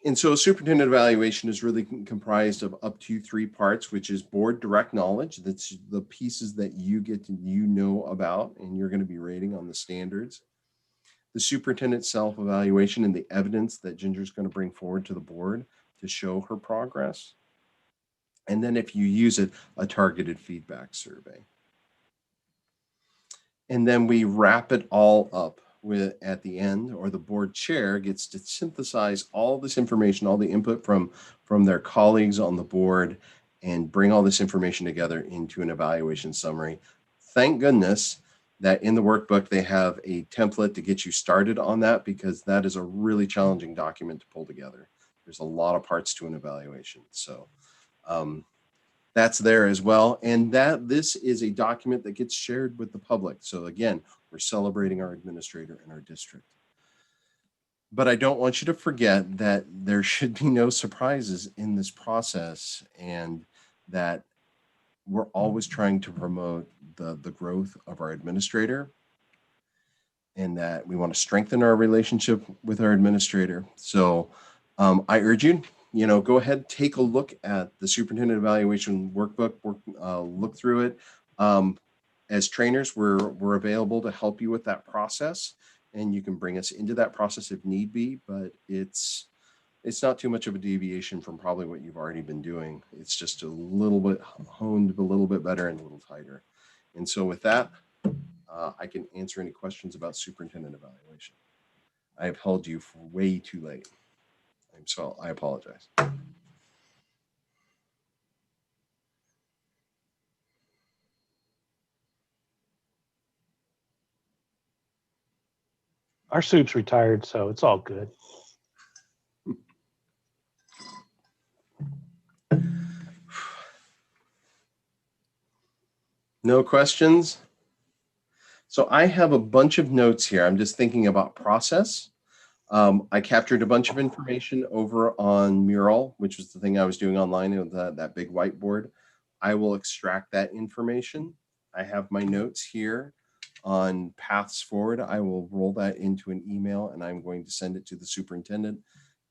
And so a superintendent evaluation is really comprised of up to 3 parts, which is board direct knowledge. That's the pieces that you know about and you're going to be rating on the standards. The superintendent self-evaluation and the evidence that Ginger's going to bring forward to the board to show her progress. And then if you use it, a targeted feedback survey. And then we wrap it all up with at the end, or the board chair gets to synthesize all this information, all the input from their colleagues on the board, and bring all this information together into an evaluation summary. Thank goodness that in the workbook they have a template to get you started on that, because that is a really challenging document to pull together. There's a lot of parts to an evaluation. So that's there as well. And this is a document that gets shared with the public. So again, we're celebrating our administrator in our district. But I don't want you to forget that there should be no surprises in this process, and that we're always trying to promote the growth of our administrator, and that we want to strengthen our relationship with our administrator. So I urge you, go ahead, take a look at the superintendent evaluation workbook, look through it. As trainers, we're available to help you with that process, and you can bring us into that process if need be, but it's It's not too much of a deviation from probably what you've already been doing. It's just a little bit honed, a little bit better and a little tighter. And so with that, I can answer any questions about superintendent evaluation. I have held you for way too late. I apologize. Our soup's retired, so it's all good. No questions? So I have a bunch of notes here. I'm just thinking about process. I captured a bunch of information over on Mural, which was the thing I was doing online with that big whiteboard. I will extract that information. I have my notes here on paths forward. I will roll that into an email and I'm going to send it to the superintendent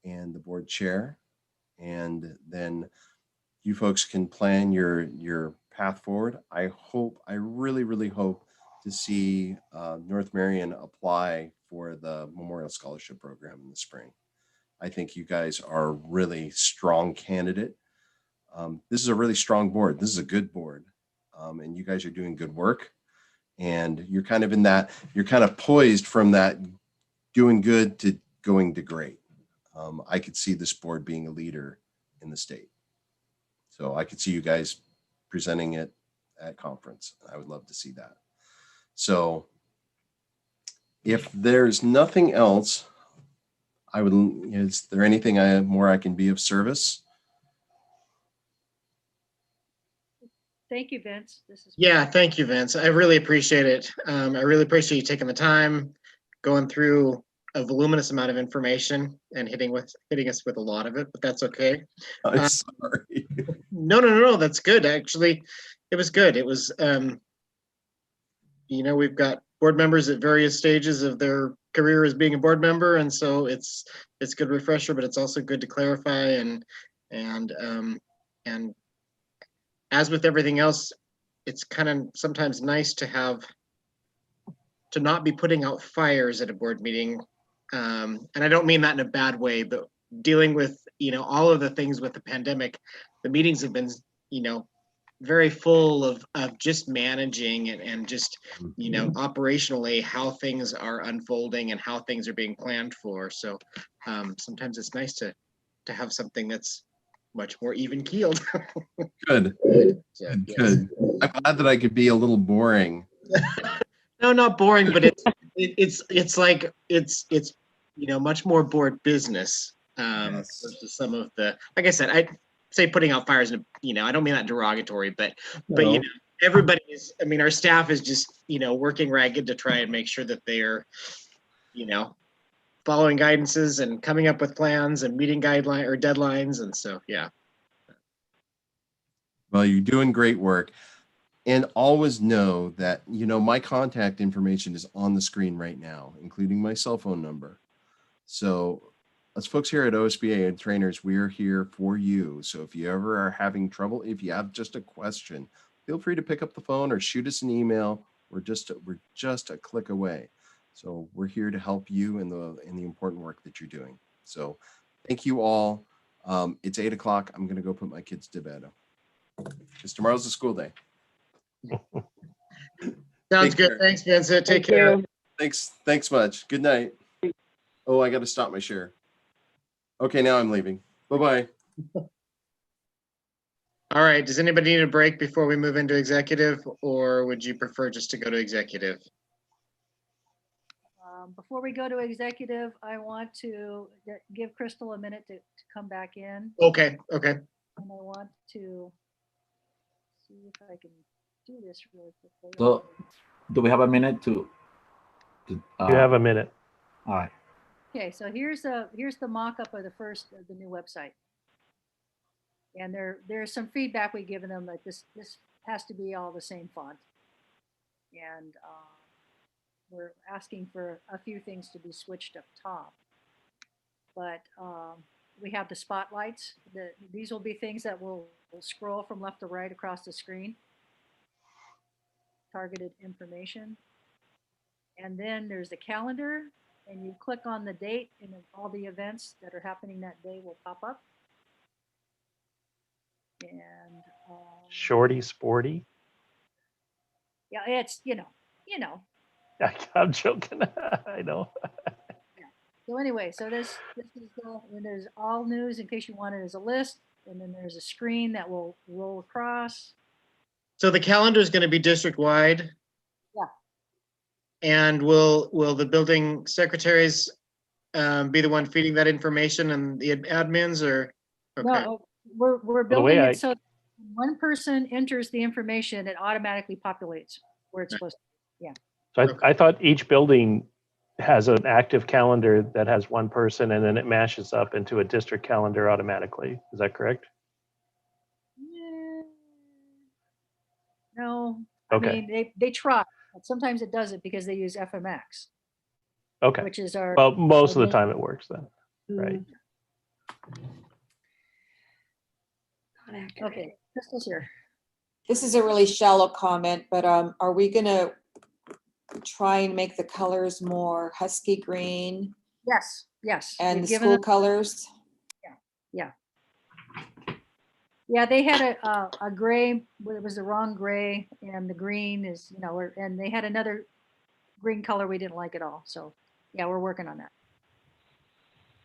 and the board chair. And then you folks can plan your path forward. I really, really hope to see North Marion apply for the Memorial Scholarship Program in the spring. I think you guys are a really strong candidate. This is a really strong board. This is a good board. And you guys are doing good work. And you're kind of poised from that doing good to going to great. I could see this board being a leader in the state. So I could see you guys presenting it at conference. I would love to see that. So if there's nothing else, is there anything more I can be of service? Thank you, Vince. This is. Yeah, thank you, Vince. I really appreciate it. I really appreciate you taking the time, going through a voluminous amount of information and hitting us with a lot of it, but that's okay. I'm sorry. No, that's good. Actually, it was good. It was, we've got board members at various stages of their career as being a board member. And so it's good refresher, but it's also good to clarify and as with everything else, it's kind of sometimes nice to not be putting out fires at a board meeting. And I don't mean that in a bad way, but dealing with, all of the things with the pandemic, the meetings have been, very full of just managing and just, operationally how things are unfolding and how things are being planned for. So sometimes it's nice to have something that's much more even keeled. Good. So, Good. I'm glad that I could be a little boring. No, not boring, but it's like it's much more board business versus some of the, like I said, I say putting out fires, and I don't mean that derogatory, but everybody's, our staff is just working ragged to try and make sure that they're following guidances and coming up with plans and meeting guideline or deadlines, and so yeah. Well, you're doing great work. And always know that, my contact information is on the screen right now, including my cell phone number. So us folks here at OSBA and trainers, we're here for you. So if you ever are having trouble, if you have just a question, feel free to pick up the phone or shoot us an email. We're just a click away. So we're here to help you in the important work that you're doing. So thank you all. It's 8 o'clock. I'm going to go put my kids to bed because tomorrow's a school day. Sounds good. Thanks, Vincent. Take care. Thanks much. Good night. Oh, I got to stop my share. Okay, now I'm leaving. Bye-bye. All right. Does anybody need a break before we move into executive, or would you prefer just to go to executive? Before we go to executive, I want to give Crystal a minute to come back in. Okay. And I want to see if I can do this really quickly. So, do we have a minute to You have a minute. all right. Okay, so here's the mock-up of the new website. And there's some feedback we've given them that this has to be all the same font. And we're asking for a few things to be switched up top. But we have the spotlights. These will be things that will scroll from left to right across the screen. Targeted information. And then there's the calendar and you click on the date, and then all the events that are happening that day will pop up. And Shorty sporty. yeah, it's I'm joking. I know. So anyway, so this is and there's all news in case you want it as a list, and then there's a screen that will roll across. So the calendar is going to be district-wide? Yeah. And will the building secretaries be the one feeding that information and the admins, or? Okay. No, we're the building way it so when one person enters the information, it automatically populates where it's supposed to. So I thought each building has an active calendar that has one person, and then it mashes up into a district calendar automatically. Is that correct? No, Okay. I mean, they try, but sometimes it doesn't because they use FMX, Okay. which is our. Well, most of the main- time it works then. Right. Not accurate. Okay, Crystal's here. This is a really shallow comment, but are we gonna try and make the colors more husky green Yes, yes. and we've the given school them- colors? Yeah, they had a gray, well, it was the wrong gray, and the green is, and they had another green color we didn't like at all. So, yeah, we're working on that.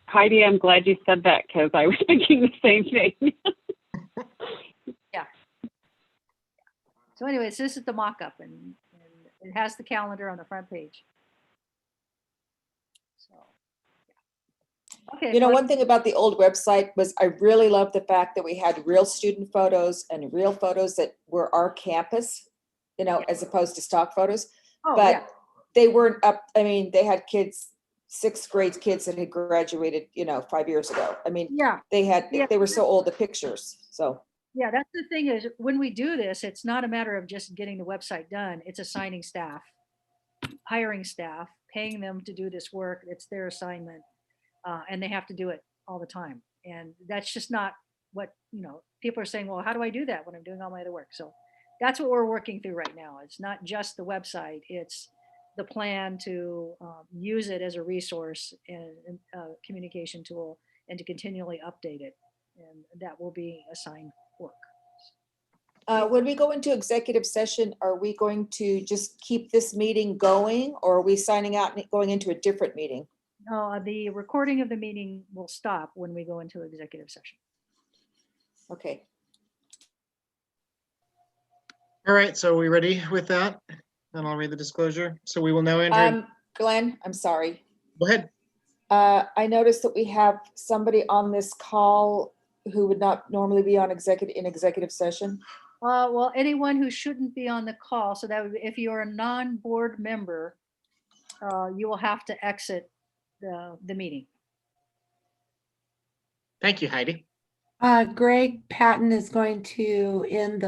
Heidi, I'm glad you said that because I was thinking the same thing. So anyways, this is the mock-up, and it has the calendar on the front page. So, yeah. Okay. You know, well, one thing about the old website was I really loved the fact that we had real student photos and real photos that were our campus, as opposed to stock photos. oh, But yeah. they weren't up, I mean, they had kids, sixth grade kids that had graduated, 5 years ago. I mean, Yeah, they were so old, the pictures, so. yeah, that's the thing is when we do this, it's not a matter of just getting the website done. It's assigning staff, hiring staff, paying them to do this work. It's their assignment. And they have to do it all the time. And that's just not what, people are saying, well, how do I do that when I'm doing all my other work? So that's what we're working through right now. It's not just the website, it's the plan to use it as a resource and a communication tool and to continually update it. And that will be assigned work. When we go into executive session, are we going to just keep this meeting going, or are we signing out and going into a different meeting? The recording of the meeting will stop when we go into executive session. Okay. All right, so are we ready with that? And I'll read the disclosure. So we will now enter. Glenn, I'm sorry. Go ahead. I noticed that we have somebody on this call who would not normally be on executive session. Well, anyone who shouldn't be on the call, so that would be, if you're a non-board member, you will have to exit the meeting. Thank you, Heidi. Greg Patton is going to end the